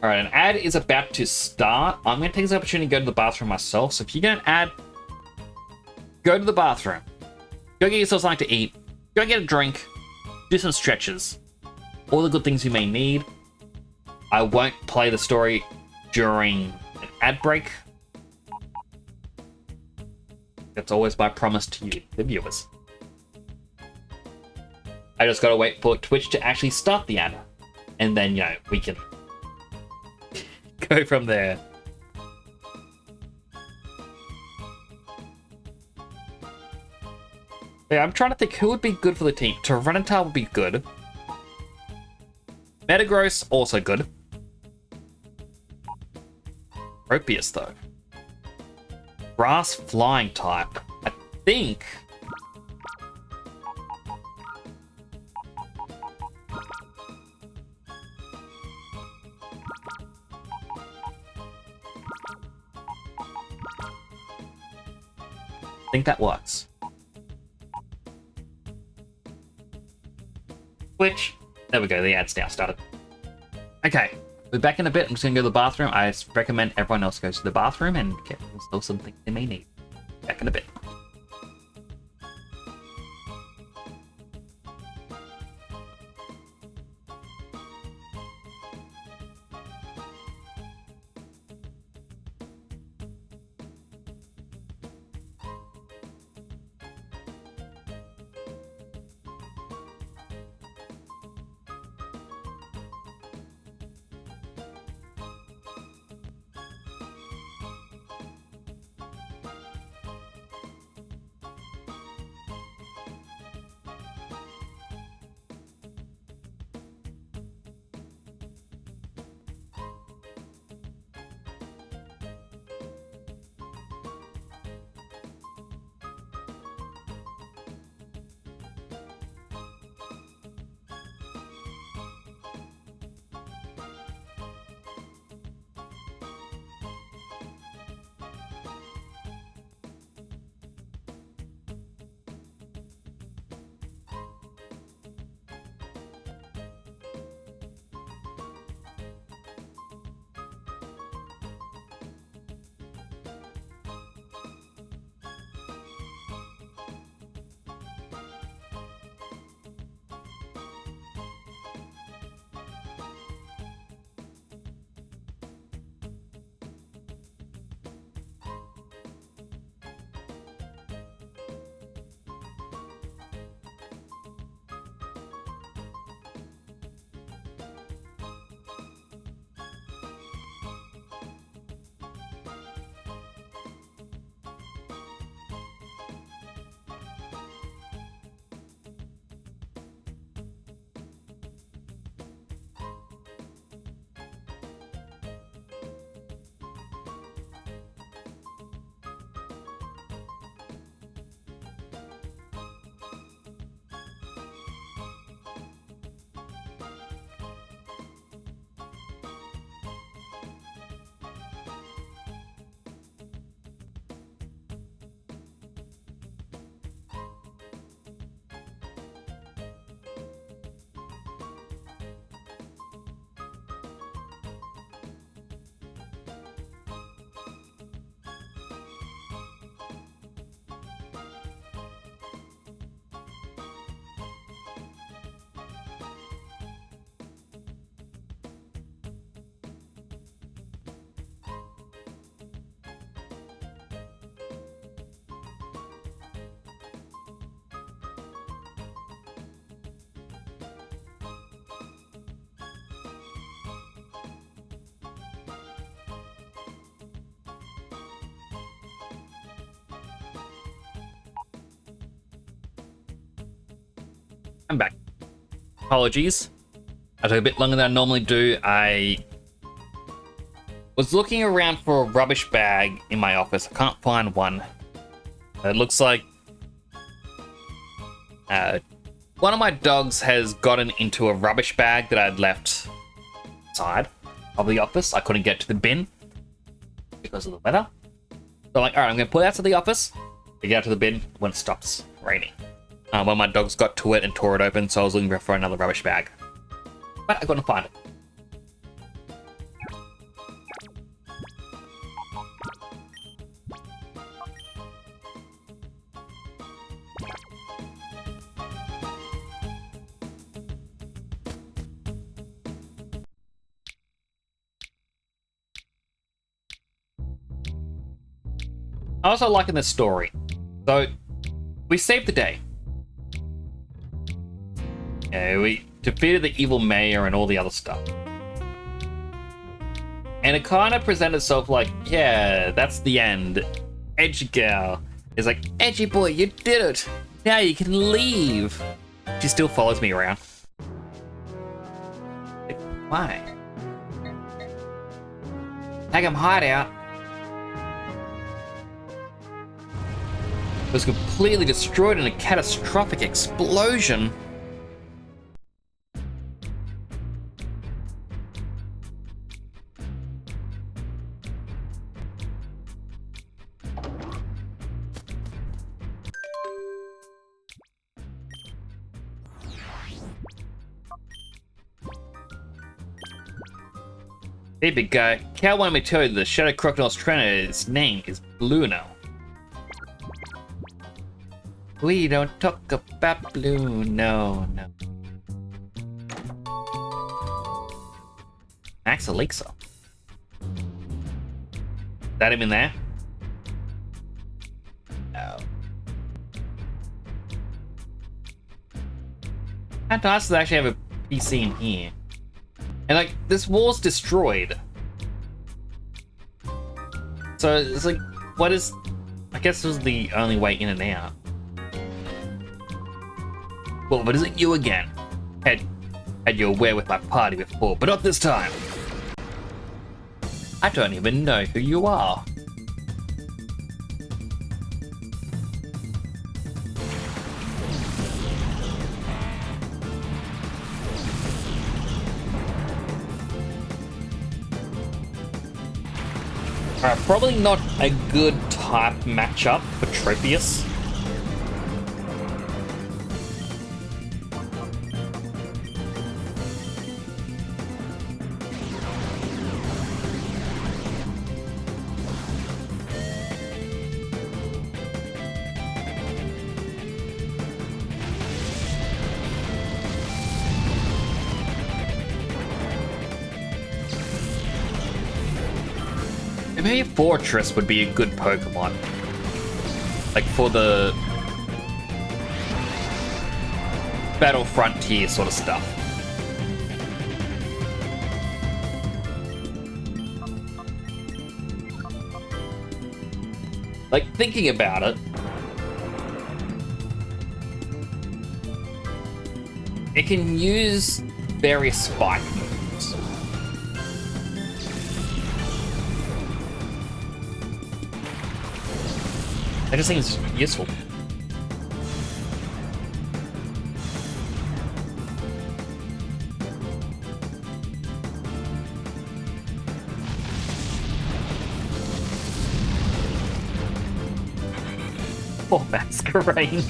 Alright, an ad is about to start. I'm going to take this opportunity to go to the bathroom myself. So if you get an ad, go to the bathroom. Go get yourself something to eat. Go get a drink. Do some stretches. All the good things you may need. I won't play the story during an ad break. That's always my promise to you, the viewers. I just gotta wait for Twitch to actually start the ad. And then, you know, we can go from there. Yeah, I'm trying to think who would be good for the team. Tyranitar would be good. Metagross, also good. Tropius, though. Grass flying type. I think... that works. Which, there we go, the ad's now started. Okay, we're back in a bit. I'm just gonna go to the bathroom. I recommend everyone else goes to the bathroom and get themselves something they may need. Back in a bit. I'm back. Apologies. I took a bit longer than I normally do. I was looking around for a rubbish bag in my office. I can't find one. It looks like one of my dogs has gotten into a rubbish bag that I'd left outside of the office. I couldn't get to the bin because of the weather. So I'm like, all right, I'm going to put it out to the office to get out to the bin when it stops raining. One of my dogs got to it and tore it open, so I was looking for another rubbish bag. But I couldn't find it. I also liking this story. So, we saved the day. Yeah, we defeated the evil mayor and all the other stuff. And it kind of presented itself like, yeah, that's the end. Edgy girl is like, edgy boy, you did it. Now you can leave. She still follows me around. Like, why? Hagam hideout was completely destroyed in a catastrophic explosion. Hey big guy, Cal wanted me to tell you the Shadow Crocodile's trainer's name is Bluno. We don't talk about Bluno, no. Max Elixir. Is that him in there? No. How nice to actually have a PC in here. And like, this wall's destroyed. So it's like, what is... I guess this was the only way in and out. Well, but is it you again? Had you aware with my party before, but not this time. I don't even know who you are. Alright, probably not a good type matchup for Tropius. Maybe Fortress would be a good Pokemon. Like for the Battle Frontier sort of stuff. Like thinking about it, it can use various spike moves. That just seems useful. Poor Masquerain.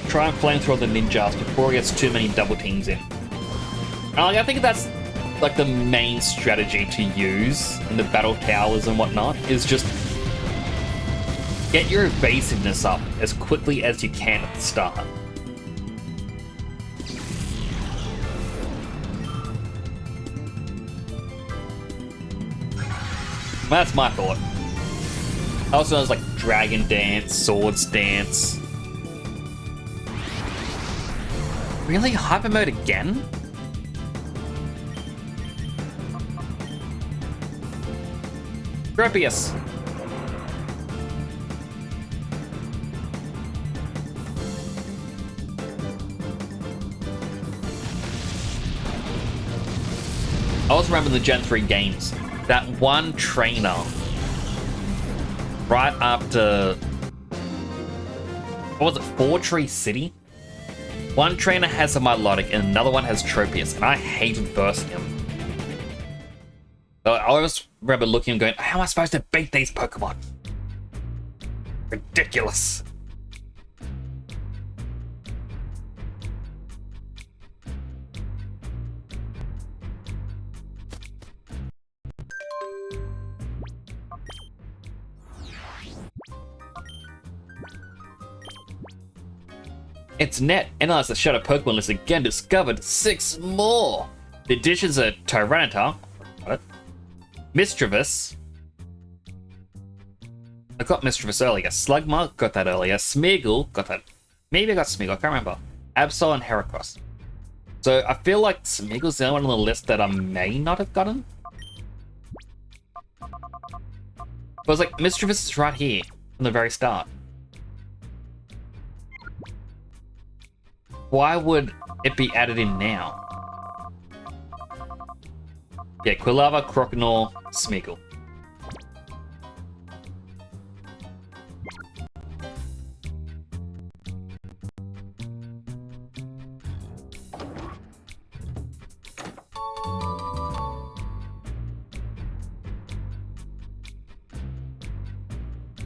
Try and flamethrower the ninjas before he gets too many double teams in. And I think that's like the main strategy to use in the battle towers and whatnot, is just get your evasiveness up as quickly as you can at the start. That's my thought. Also known as like Dragon Dance, Swords Dance. Really? Hyper mode again? Gropius. I always remember the Gen 3 games. That one trainer, right after, what was it, Four Tree City? One trainer has a Milotic and another one has Tropius, and I hated versing him. So I always remember looking and going, how am I supposed to beat these Pokemon? Ridiculous. It's net. Analyze the Shadow Pokemon list again, discovered 6 more. The additions are Tyranitar, got it. Mischievous. I got Mischievous earlier. Slugma, got that earlier. Smeagol, got that. Maybe I got Smeagol, I can't remember. Absol and Heracross. So I feel like Smeagol's the only one on the list that I may not have gotten. But I was like, Mischievous is right here from the very start. Why would it be added in now? Yeah, Quilava, Croconaw, Smeagol.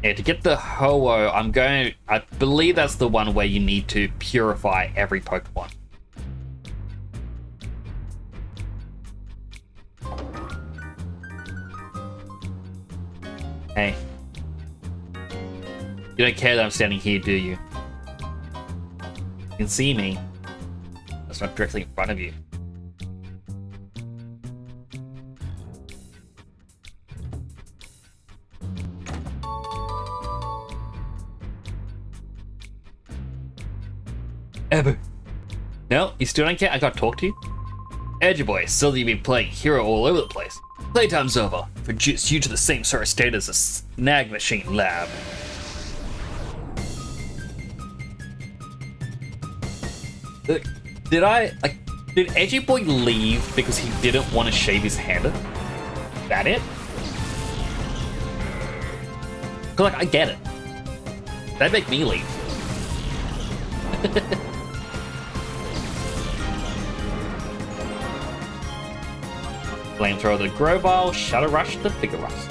Yeah, to get the Ho-Oh, I believe that's the one where you need to purify every Pokemon. Hey. You don't care that I'm standing here, do you? You can see me. That's not directly in front of you. Ebu. No, you still don't care? I gotta talk to you? Edgy boy, still you've been playing hero all over the place. Playtime's over. Reduce you to the same sort of state as a snag machine lab. Did Edgy boy leave because he didn't want to shave his head? Is that it? Cause like, I get it. That'd make me leave. Flamethrower the Grovyle, Shadow Rush the Vigoroth.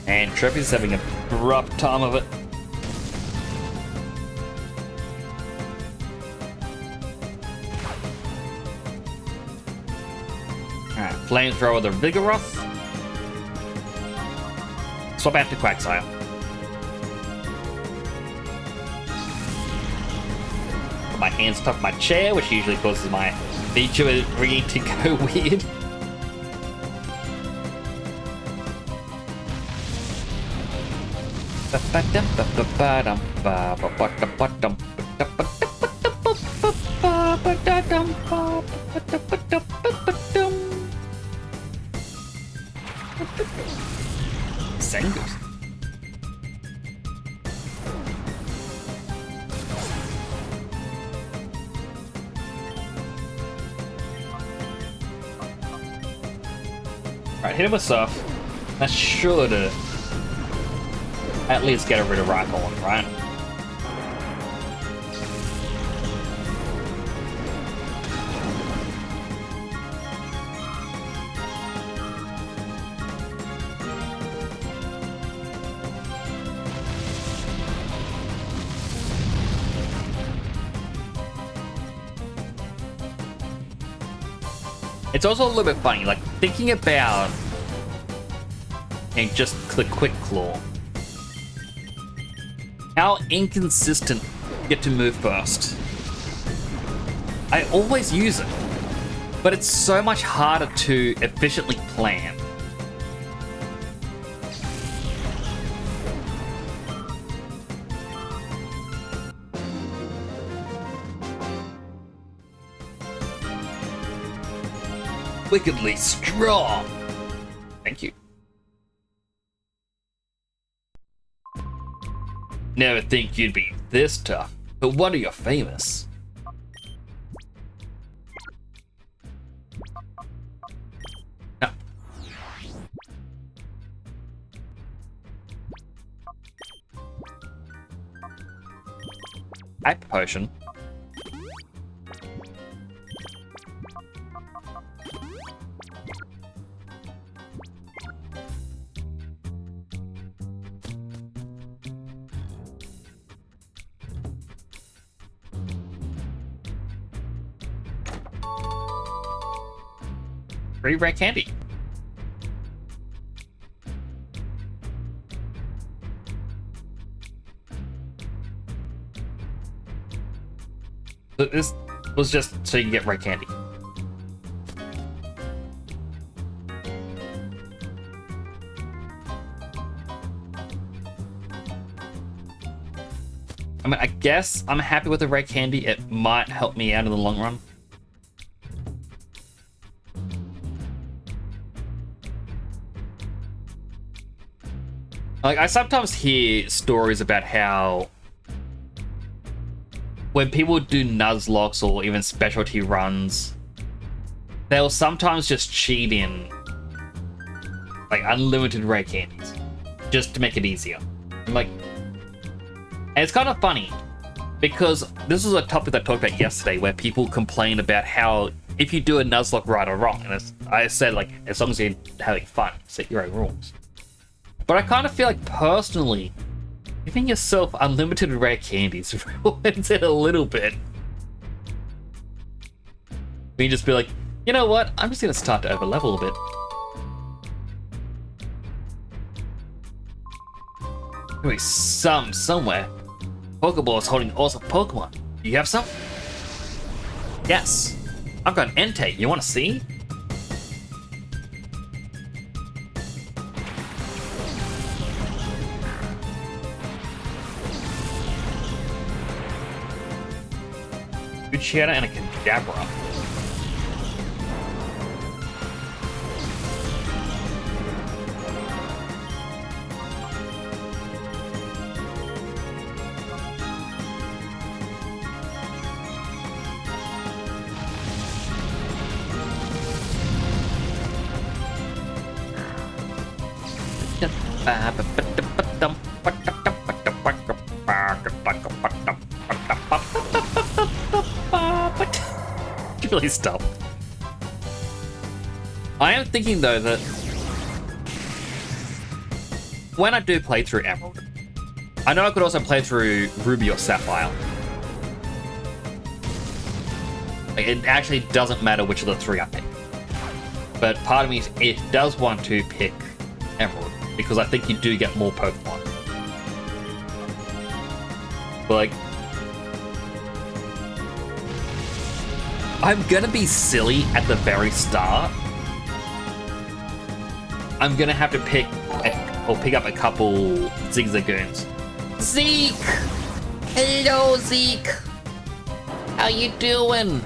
And Trippy's having a rough time of it. Alright, Flamethrower the Vigoroth. Swap out to Quagsire. Put my hands atop my chair, which usually causes my feature ringing to go weird. Singers. Alright, hit him with Surf. That should at least get rid of Rhyhorn, right? It's also a little bit funny, like thinking about and just the quick claw. How inconsistent you get to move first. I always use it, but it's so much harder to efficiently plan. Wickedly strong. Thank you. Never think you'd be this tough, but wonder you're famous. No. Hype potion. Free rare candy. So this was just so you can get rare candy. I mean, I guess I'm happy with the rare candy. It might help me out in the long run. Like, I sometimes hear stories about how when people do Nuzlocks or even specialty runs, they'll sometimes just cheat in like unlimited rare candies just to make it easier. Like, and it's kind of funny because this was a topic that I talked about yesterday where people complain about how if you do a Nuzlocke right or wrong, and I said, like, as long as you're having fun, set your own rules. But I kind of feel like, personally, giving yourself unlimited rare candies ruins it a little bit. You just be like, you know what? I'm just going to start to overlevel a bit. There is some somewhere. Pokeball is holding awesome Pokemon. Do you have some? Yes. I've got an Entei. You want to see? Luciana and a Kadabra. Really stop. I am thinking though that when I do play through Emerald, I know I could also play through Ruby or Sapphire. Like, it actually doesn't matter which of the three I pick. But part of me, it does want to pick Emerald because I think you do get more Pokemon. But like, I'm gonna be silly at the very start. I'm gonna have to pick up a couple Zigzagoons. Zeke! Hello, Zeke! How you doing?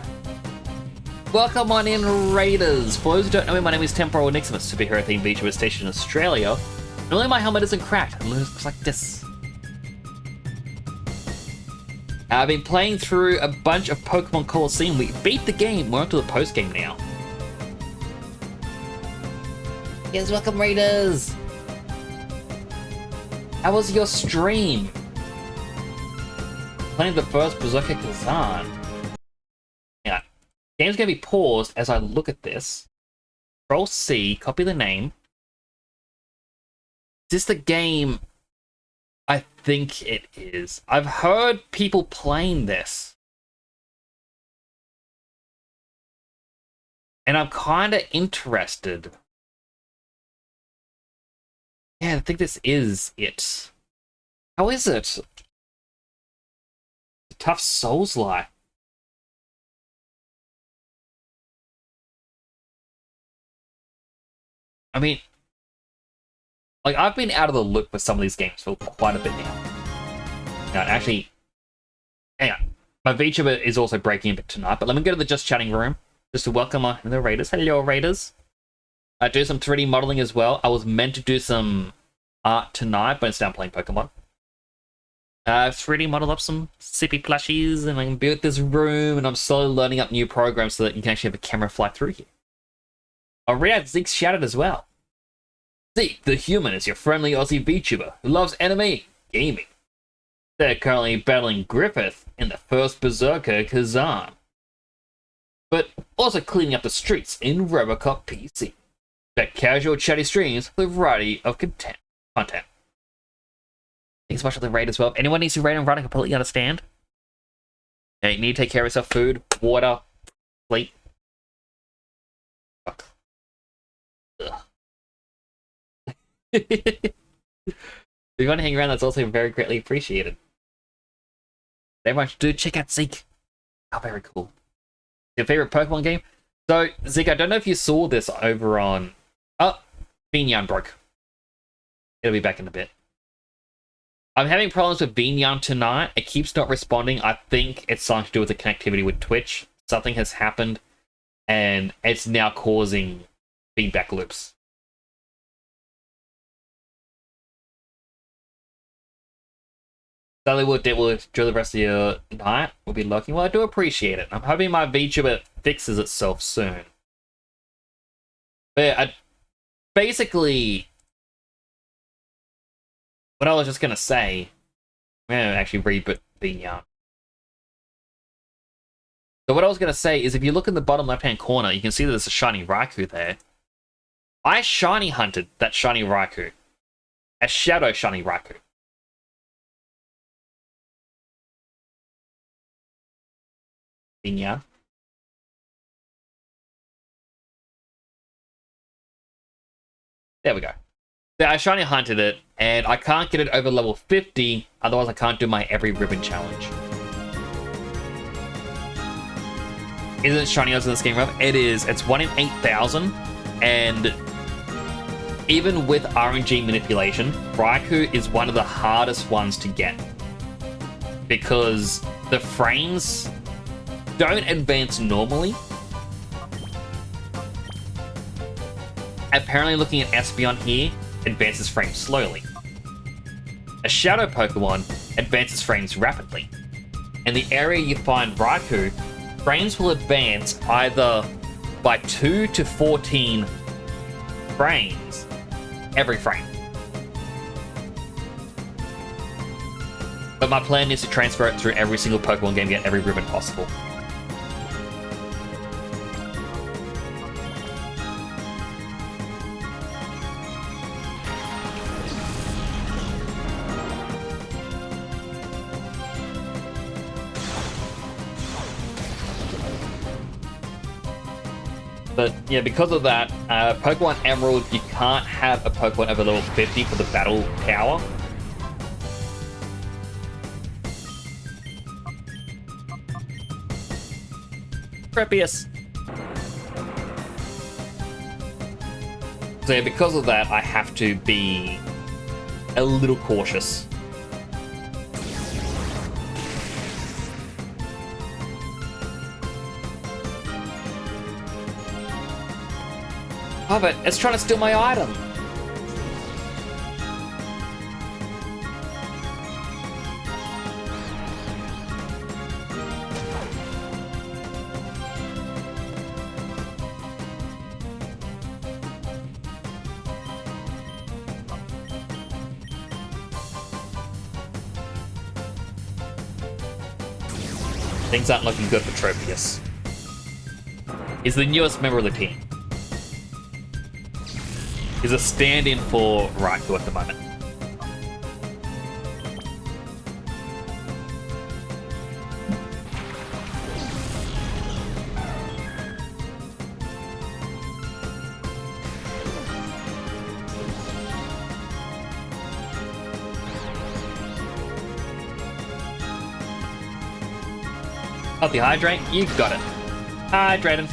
Welcome on in, Raiders. For those who don't know me, my name is Temporal Niximus, superhero themed VTuber station in Australia. Normally my helmet isn't cracked, it looks like this. I've been playing through a bunch of Pokemon Colosseum. We beat the game. We're onto the post-game now. Yes, welcome, Raiders. How was your stream? Playing the first Berserker Kazan. Yeah. Game's gonna be paused as I look at this. Control C, copy the name. Is this the game? I think it is. I've heard people playing this. And I'm kind of interested. Yeah, I think this is it. How is it? Tough Souls-like. I mean, like, I've been out of the loop with some of these games for quite a bit now. Now, actually, hang on. My VTuber is also breaking a bit tonight, but let me go to the Just Chatting room just to welcome the Raiders. Hello, Raiders. I do some 3D modeling as well. I was meant to do some art tonight, but instead I'm playing Pokemon. I've 3D modeled up some sippy plushies, and I can build this room, and I'm slowly learning up new programs so that you can actually have a camera fly through here. I'll read out Zeke's shouted as well. Zeke, the human, is your friendly Aussie VTuber who loves anime gaming. They're currently battling Griffith in the first Berserker Kazan, but also cleaning up the streets in Robocop PC. They're casual chatty streams with a variety of content. Thanks so much for the raid as well. If anyone needs to raid and run, I completely understand. Okay, you need to take care of yourself. Food, water, sleep. Fuck. If you want to hang around, that's also very greatly appreciated. Everyone should do check out Zeke. Oh, very cool. Your favorite Pokemon game? So, Zeke, I don't know if you saw this over on... Oh, Bean Yarn broke. It'll be back in a bit. I'm having problems with Bean Yarn tonight. It keeps not responding. I think it's something to do with the connectivity with Twitch. Something has happened, and it's now causing feedback loops. Sally will enjoy the rest of your night. We'll be lurking. Well, I do appreciate it. I'm hoping my VTuber fixes itself soon. But yeah, basically, what I was just going to say, I'm going to actually reboot the... So what I was going to say is if you look in the bottom left-hand corner, you can see that there's a shiny Raikou there. I shiny hunted that shiny Raikou. A shadow shiny Raikou. Yeah. There we go. So I shiny hunted it, and I can't get it over level 50, otherwise I can't do my every ribbon challenge. Isn't shiny odds in this game, Rob? It is. It's 1 in 8,000, and even with RNG manipulation, Raikou is one of the hardest ones to get. Because the frames don't advance normally. Apparently, looking at Espeon here, advances frames slowly. A Shadow Pokemon advances frames rapidly. In the area you find Raikou, frames will advance either by 2 to 14 frames every frame. But my plan is to transfer it through every single Pokemon game, get every ribbon possible. But yeah, because of that, Pokemon Emerald, you can't have a Pokemon over level 50 for the battle power. Trepius. So yeah, because of that, I have to be a little cautious. Oh, but it's trying to steal my item. Things aren't looking good for Tropius. He's the newest member of the team. He's a stand-in for Raikou at the moment. Healthy hydrate, you got it. Hydrated.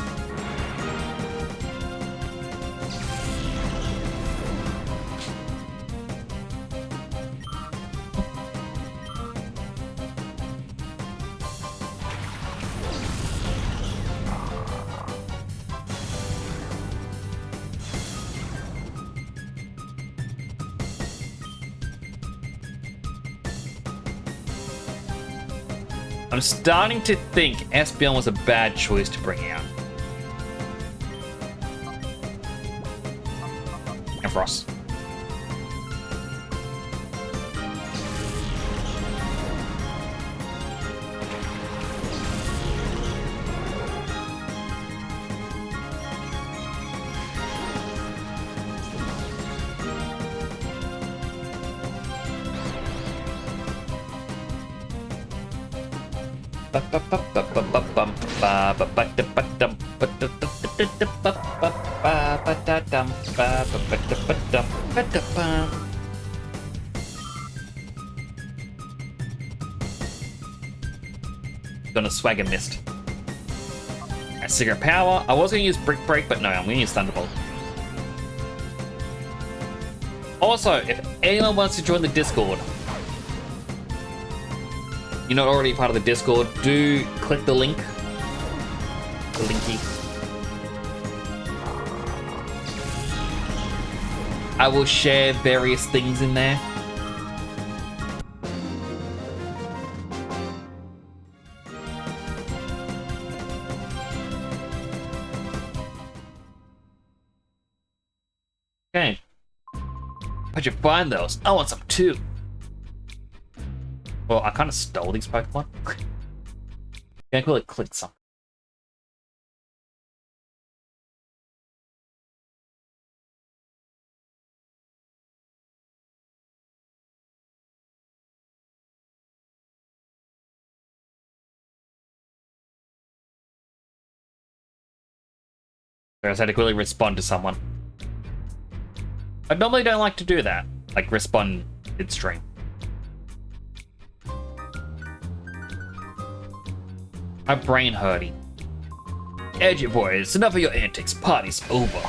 I'm starting to think Espeon was a bad choice to bring out. And Frost. Gonna swag a mist. A Cigarette Power. I was gonna use Brick Break, but no, I'm gonna use Thunderbolt. Also, if anyone wants to join the Discord, you're not already part of the Discord, do click the link. The linky. I will share various things in there. Okay. How'd you find those? I want some too. Well, I kind of stole these Pokemon. Yeah, I could like click some. I just had to quickly respond to someone. I normally don't like to do that, like respond midstream. My brain hurting. Edgy boys, enough of your antics. Party's over.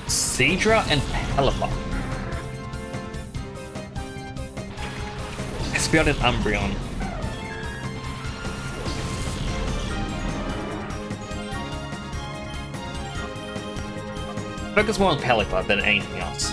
Seadra and Pelipper. Espeon and Umbreon. Focus more on Pelipper than anything else.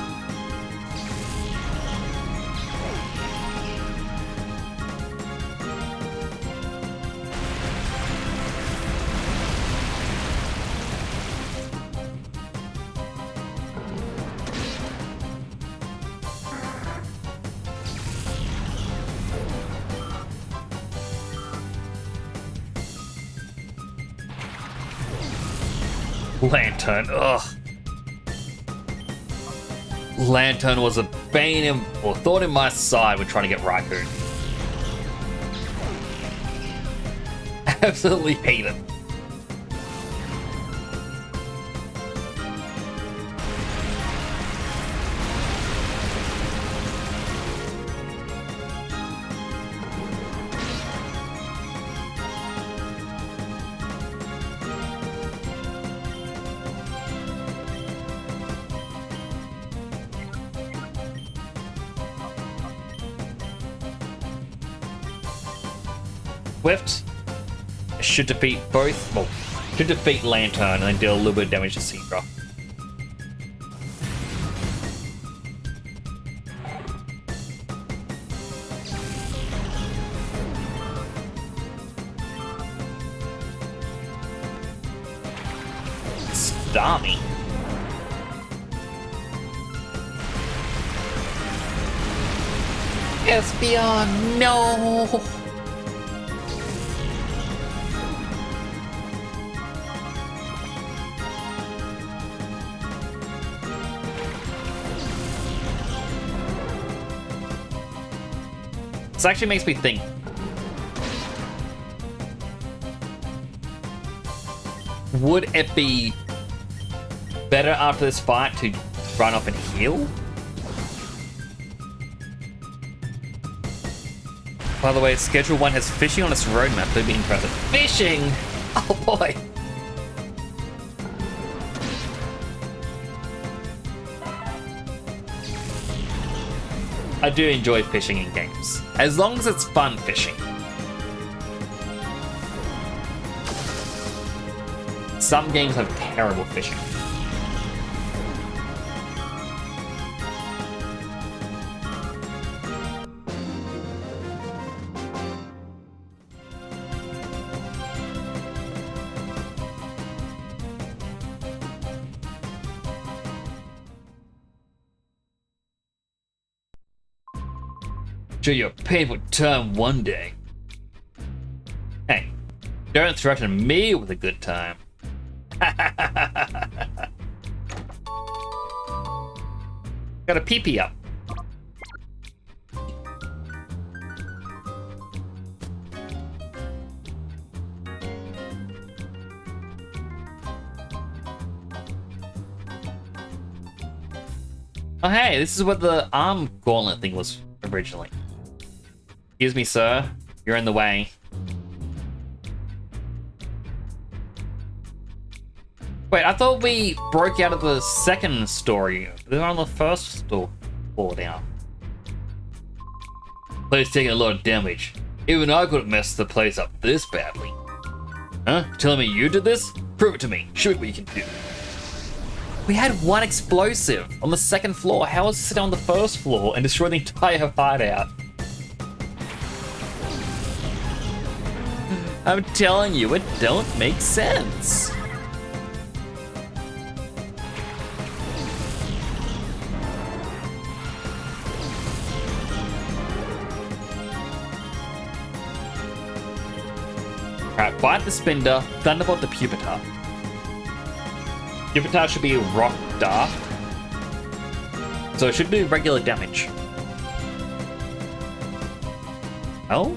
Lantern, ugh. Lantern was a bane in, or thorn in my side when trying to get Raikou. Absolutely hate it. Swift should defeat both, well, should defeat Lantern and then deal a little bit of damage to Seadra. Starmie. Espeon, no! This actually makes me think. Would it be better after this fight to run off and heal. By the way, Schedule 1 has fishing on its roadmap. They'd be impressive. Fishing! Oh boy! I do enjoy fishing in games, as long as it's fun fishing. Some games have terrible fishing. Show you a painful time one day. Hey, don't threaten me with a good time. Got a pee-pee up. Oh hey, this is what the arm gauntlet thing was originally. Excuse me, sir. You're in the way. Wait, I thought we broke out of the second story. We're on the first floor now. Place taking a lot of damage. Even I couldn't mess the place up this badly. Huh? Telling me you did this? Prove it to me. Show me what you can do. We had one explosive on the second floor. How was it sit on the first floor and destroy the entire hideout? I'm telling you, it don't make sense. Alright, bite the Spinda, Thunderbolt the Pupitar. Pupitar should be rock dark, so it should do regular damage. Oh?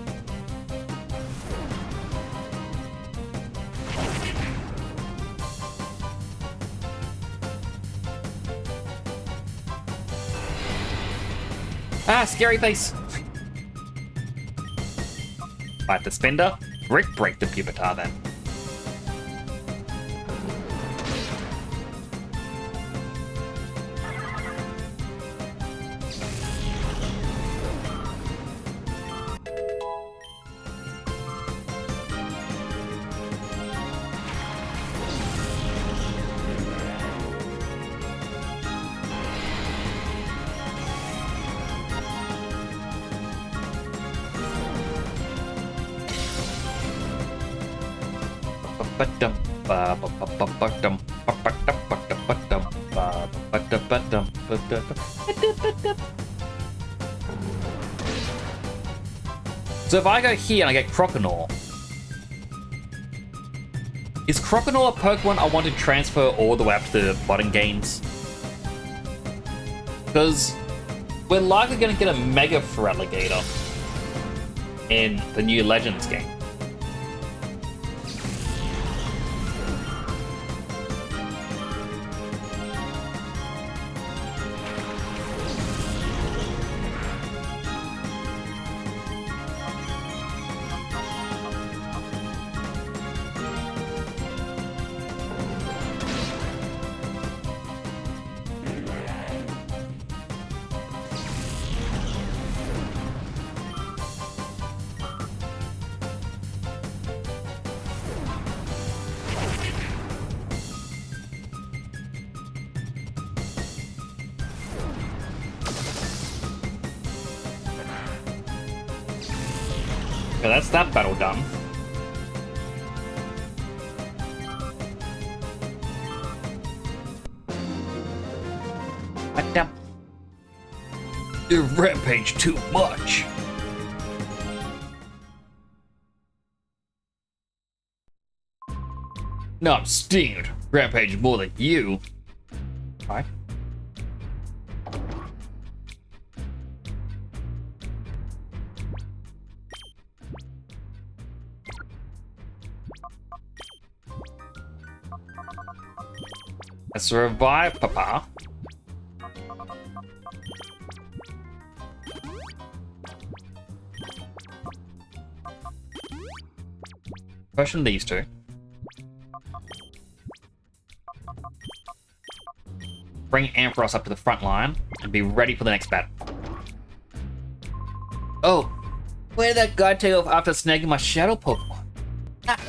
Ah, scary face. Bite the Spinda, Brick break the Pupitar then. So if I go here and I get Croconaw, is Croconaw a Pokemon I want to transfer all the way up to the modern games? Because we're likely going to get a Mega Feraligatr in the new Legends game. Okay, that's that battle done. You rampage too much. No, I'm steamed. Rampage more than you. Alright. Let's revive Papa. Potion these two. Bring Ampharos up to the front line and be ready for the next battle. Oh, where did that guy take off after snagging my shadow Pokemon? Ah.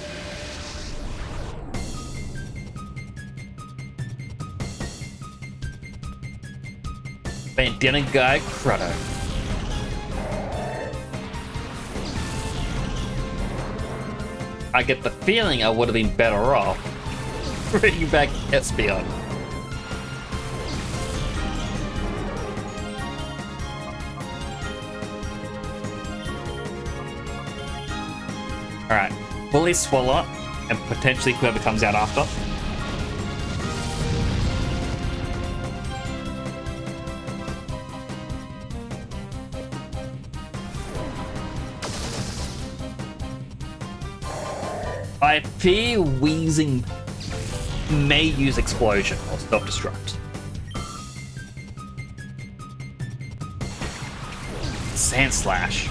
Bandana guy Cruddo. I get the feeling I would have been better off bringing back Espeon. Alright, Bully Swallow, and potentially whoever comes out after. I fear Wheezing may use Explosion or Self-Destruct. Sand Slash.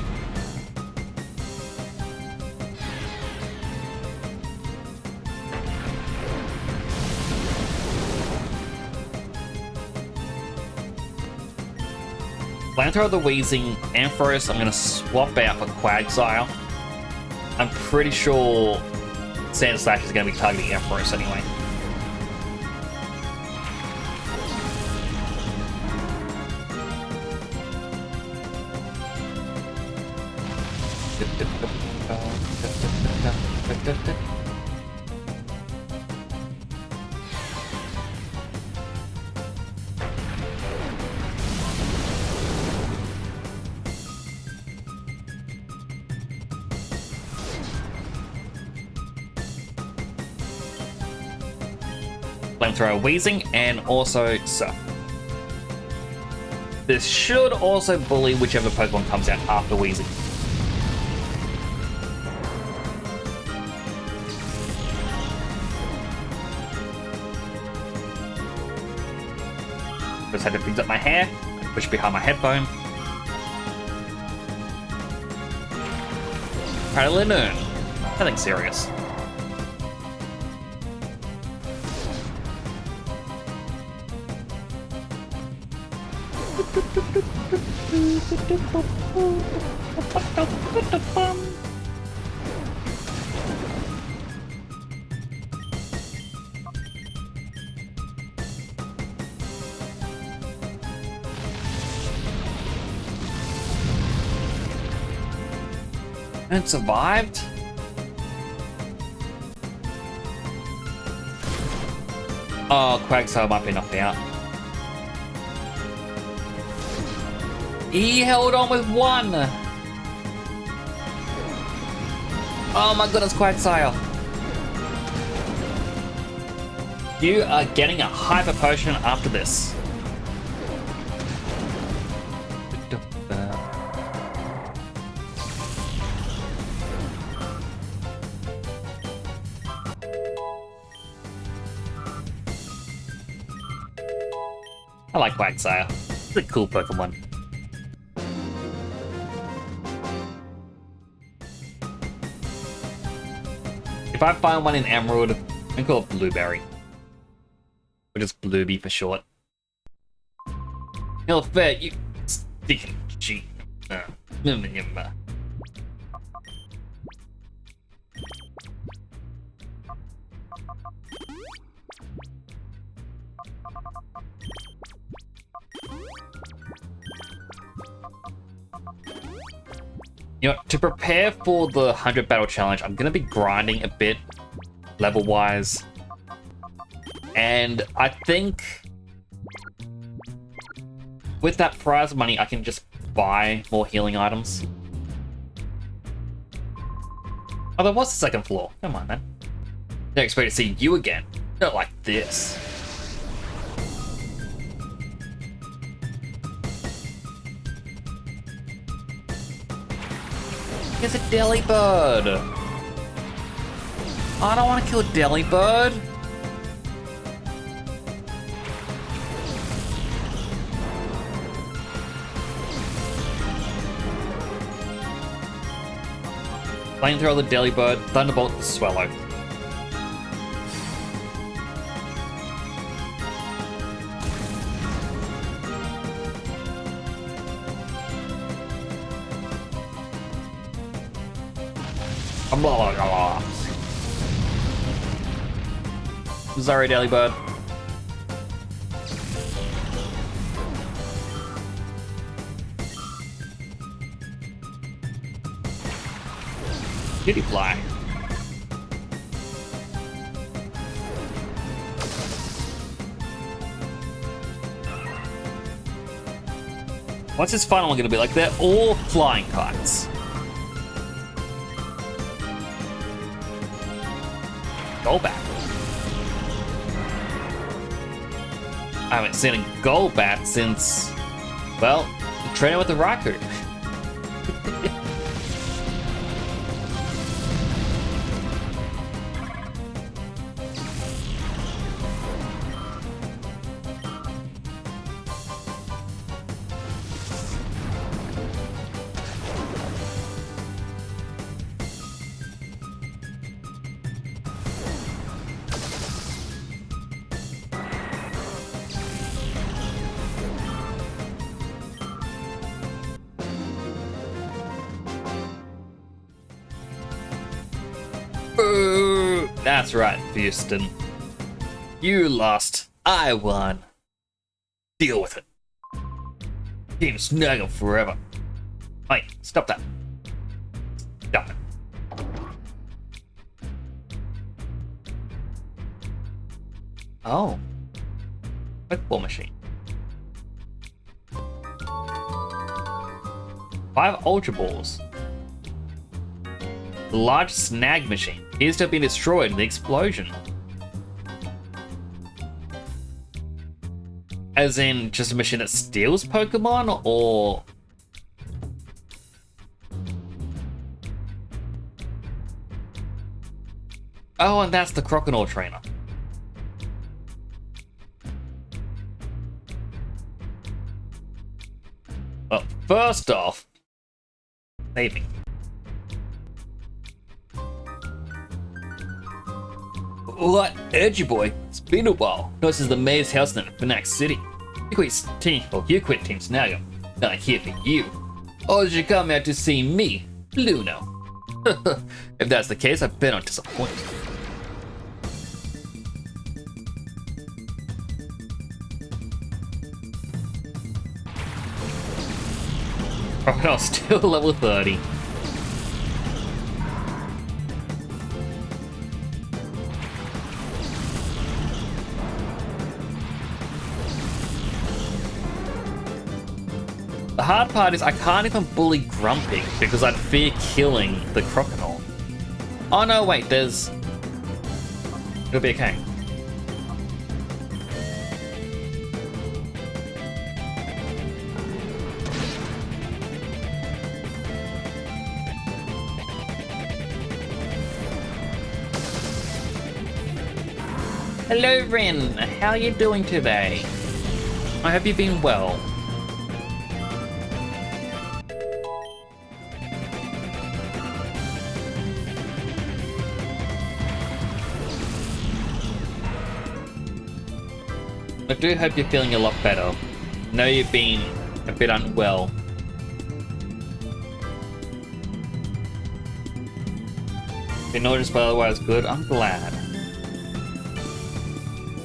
Lantern of the Wheezing, Ampharos, I'm going to swap out for Quagsire. I'm pretty sure Sand Slash is going to be targeting Ampharos anyway. Flamethrower Wheezing, and also Surf. This should also bully whichever Pokemon comes out after Wheezing. Just had to fix up my hair, push behind my headphone. Alright, Linoon. Nothing serious. And survived? Oh, Quagsire might be knocked out. He held on with one! Oh my goodness, Quagsire. You are getting a Hyper Potion after this. I like Quagsire. It's a cool Pokemon. If I find one in Emerald, I'm gonna call it Blueberry. Or just Blueby for short. Hell fair, you stinking cheat. You know, to prepare for the 100 battle challenge, I'm going to be grinding a bit, level-wise. And I think with that prize money, I can just buy more healing items. Although, what's the second floor? Come on, man. Don't expect to see you again. Not like this. It's a Delibird. I don't want to kill a Delibird. Flamethrower the Delibird, Thunderbolt the Swallow. Blah, blah, blah. Sorry, Delibird. Kitty fly. What's this final one gonna be like? They're all flying kites. Golbat. I haven't seen a Golbat since, well, training with the Raikou. Boo! That's right, Houston. You lost. I won. Deal with it. Team Snuggle forever. Wait, stop that. Stop it. Oh. Football machine. 5 Ultra Balls. The large snag machine appears to have been destroyed in the explosion. As in, just a machine that steals Pokemon, or... Oh, and that's the Crocodile trainer. Well, first off, save me. What? Edgy boy, it's been a while. This is the mayor's house in Phoenix City. You quit Team Snaggle. Not here for you. Or did you come out to see me, Luno? If that's the case, I bet I'm disappointed. Crocodile's still level 30. The hard part is I can't even bully Grumpy because I'd fear killing the Crocodile. Oh no, wait, there's... It'll be okay. Hello, Rin. How are you doing today? I hope you've been well. I do hope you're feeling a lot better. I know you've been a bit unwell. If you noticed, but otherwise good, I'm glad.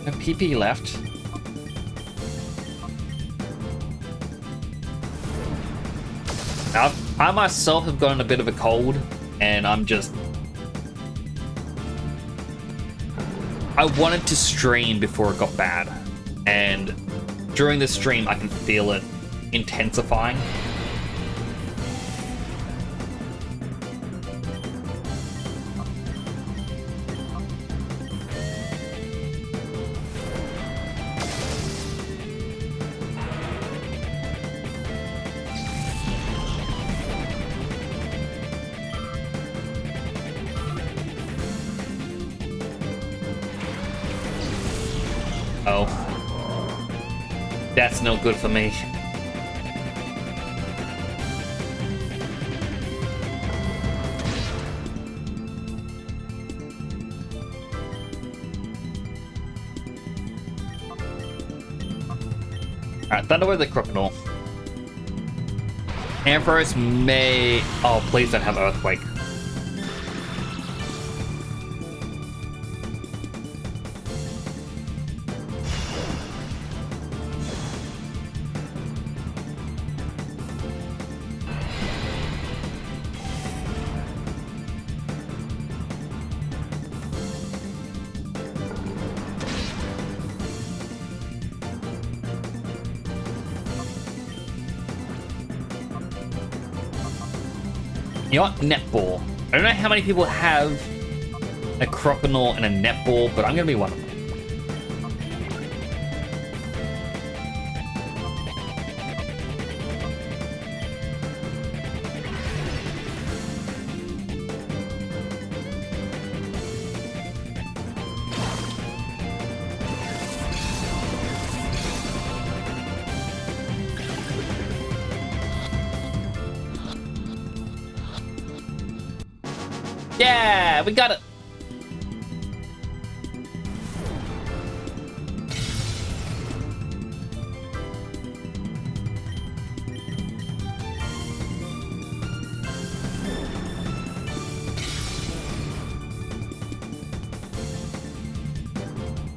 No PP left. Now, I myself have gotten a bit of a cold, and I'm just... I wanted to stream before it got bad, and during the stream I can feel it intensifying. Oh. That's no good for me. Alright, Thunder with the Crocodile. Ampharos may... Oh, please don't have Earthquake. You know what? Netball. I don't know how many people have a Crocodile and a netball, but I'm gonna be one of them. Yeah, we got it.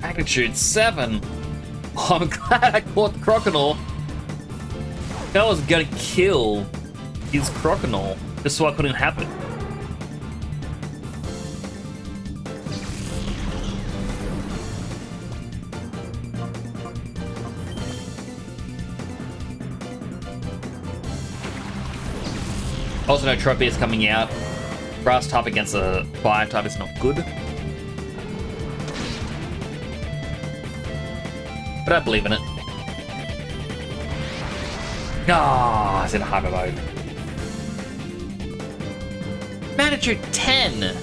Magnitude 7. Oh, I'm glad I caught the Crocodile. That was gonna kill his Crocodile, just so I couldn't have it. Also, no Trophy is coming out. Grass type against a fire type is not good. But I believe in it. Ah, it's in hyper mode. Magnitude 10!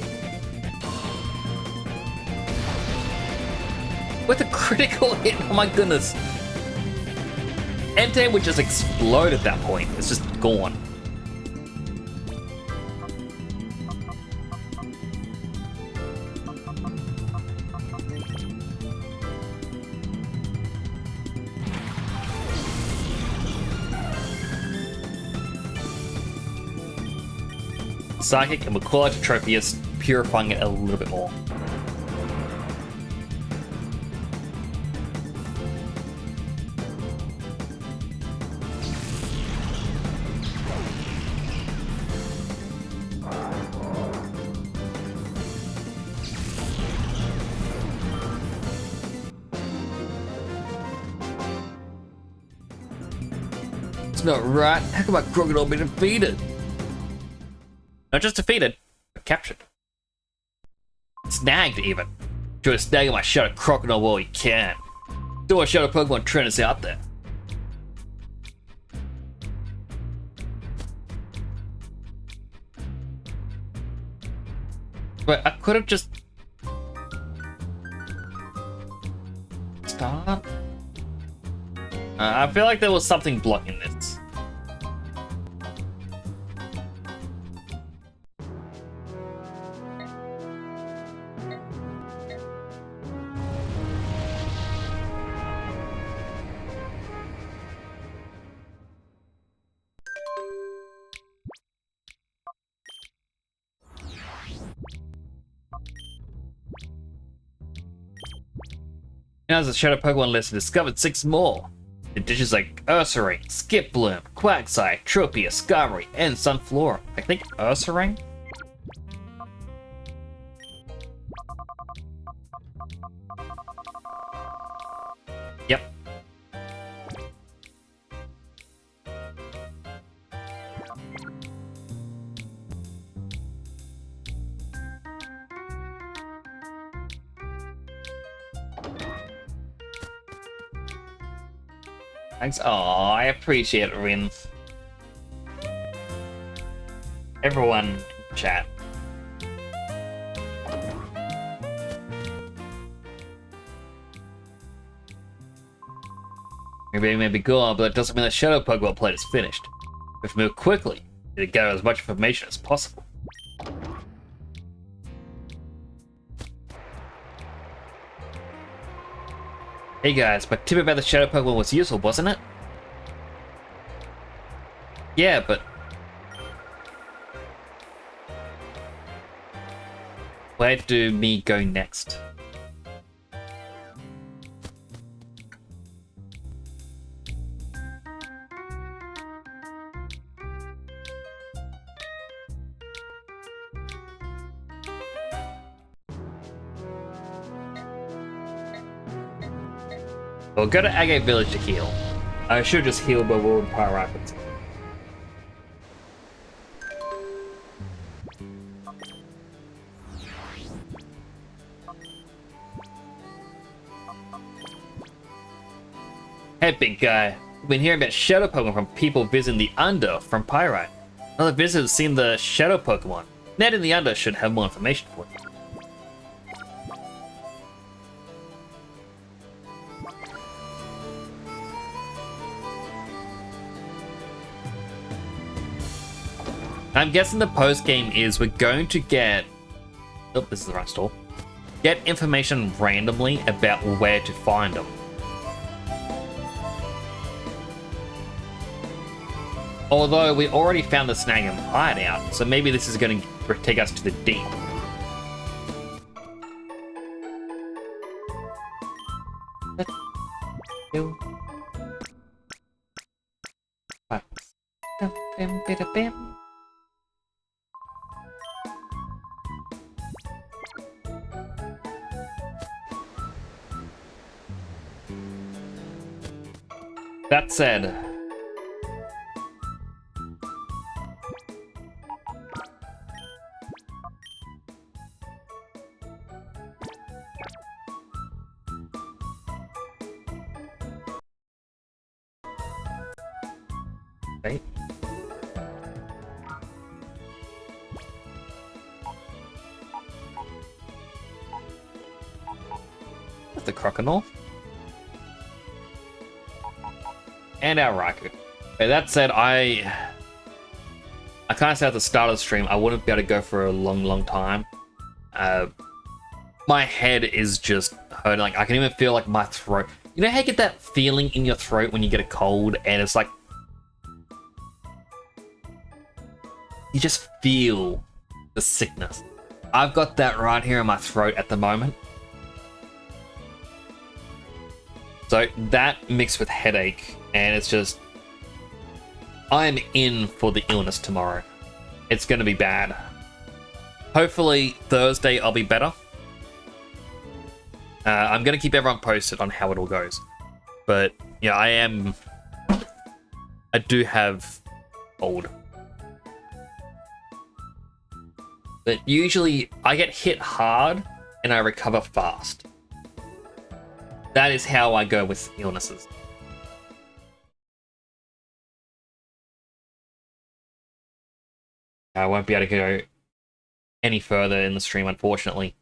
With a critical hit, oh my goodness. Entei would just explode at that point. It's just gone. Psychic, and we'll call it to Tropius, purifying it a little bit more. It's not right. How come my Crocodile be defeated? Not just defeated, but captured. Snagged, even. Try to snag my Shadow Crocodile while you can. Do a Shadow Pokemon trainers out there. But I could have just... Stop. I feel like there was something blocking this. Now, as the Shadow Pokemon list, discovered 6 more. The dishes like Ursaring, Skiploom, Quagsire, Tropius, Skarmory, and Sunflora. I think Ursaring? Yep. Thanks. Oh, I appreciate it, Rin. Everyone in chat. Maybe it may be gone, but it doesn't mean the Shadow Pokemon plate is finished. We have to move quickly to gather as much information as possible. Hey guys, my tip about the Shadow Pokemon was useful, wasn't it? Yeah, but where do me go next? We'll go to Agate Village to heal. I should just heal by World Empire Rapids. Hey, big guy. We've been hearing about Shadow Pokemon from people visiting the Under from Pyrite. Another visitor has seen the Shadow Pokemon. Ned in the Under should have more information for you. I'm guessing the post game is we're going to get. Oh, this is the right store. Get information randomly about where to find them. Although we already found the Snag'em hideout, so maybe this is going to take us to the deep. Let's go. That said, right? That's the Croconaw. And our Raikou. Okay, that said, I kind of said at the start of the stream, I wouldn't be able to go for a long time. My head is just hurting. Like, I can even feel like my throat. You know how you get that feeling in your throat when you get a cold and it's like you just feel the sickness. I've got that right here in my throat at the moment. So that mixed with headache, and it's just, I'm in for the illness tomorrow. It's going to be bad. Hopefully Thursday I'll be better. I'm going to keep everyone posted on how it all goes. But yeah, I do have cold. But usually I get hit hard and I recover fast. That is how I go with illnesses. I won't be able to go any further in the stream, unfortunately.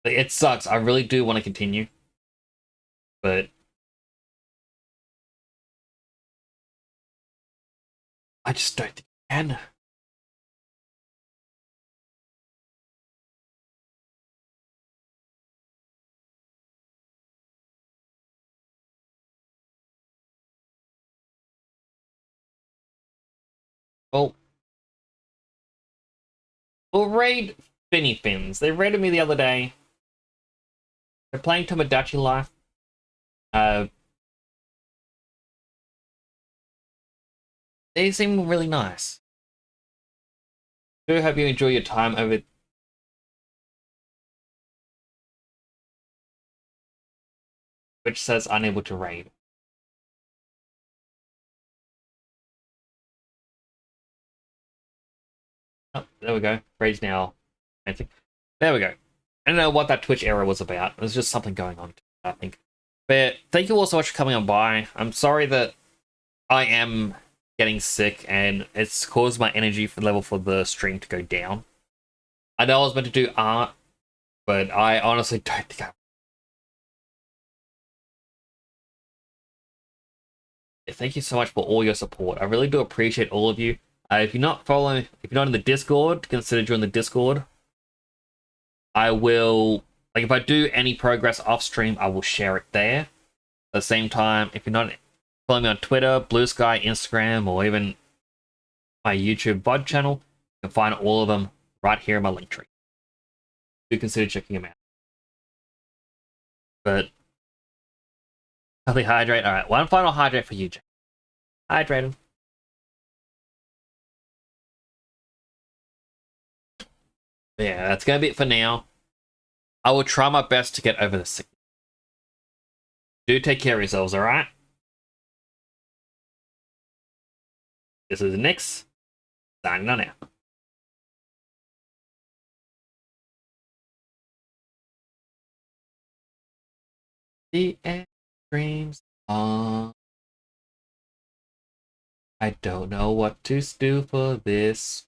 It sucks. I really do want to continue. But I just don't think I can. Well, we'll raid Finny Fins. They raided me the other day. They're playing Tomodachi Life. They seem really nice. Do hope you enjoy your time over. Which says unable to raid. Oh, there we go. Raid's now. There we go. I don't know what that Twitch error was about. There's just something going on, I think. But thank you all so much for coming on by. I'm sorry that I am getting sick and it's caused my energy level for the stream to go down. I know I was meant to do art, but I honestly don't think I... Thank you so much for all your support. I really do appreciate all of you. If you're not in the Discord, consider joining the Discord. I will, like, if I do any progress off stream, I will share it there. At the same time, if you're not Follow me on Twitter, Blue Sky, Instagram, or even my YouTube VOD channel. You can find all of them right here in my link tree. Do consider checking them out. But healthy hydrate. All right, one final hydrate for you, Jake. Hydrate him. Yeah, that's gonna be it for now. I will try my best to get over the sickness. Do take care of yourselves, alright? This is Nix, signing on out. The end dreams on. I don't know what to do for this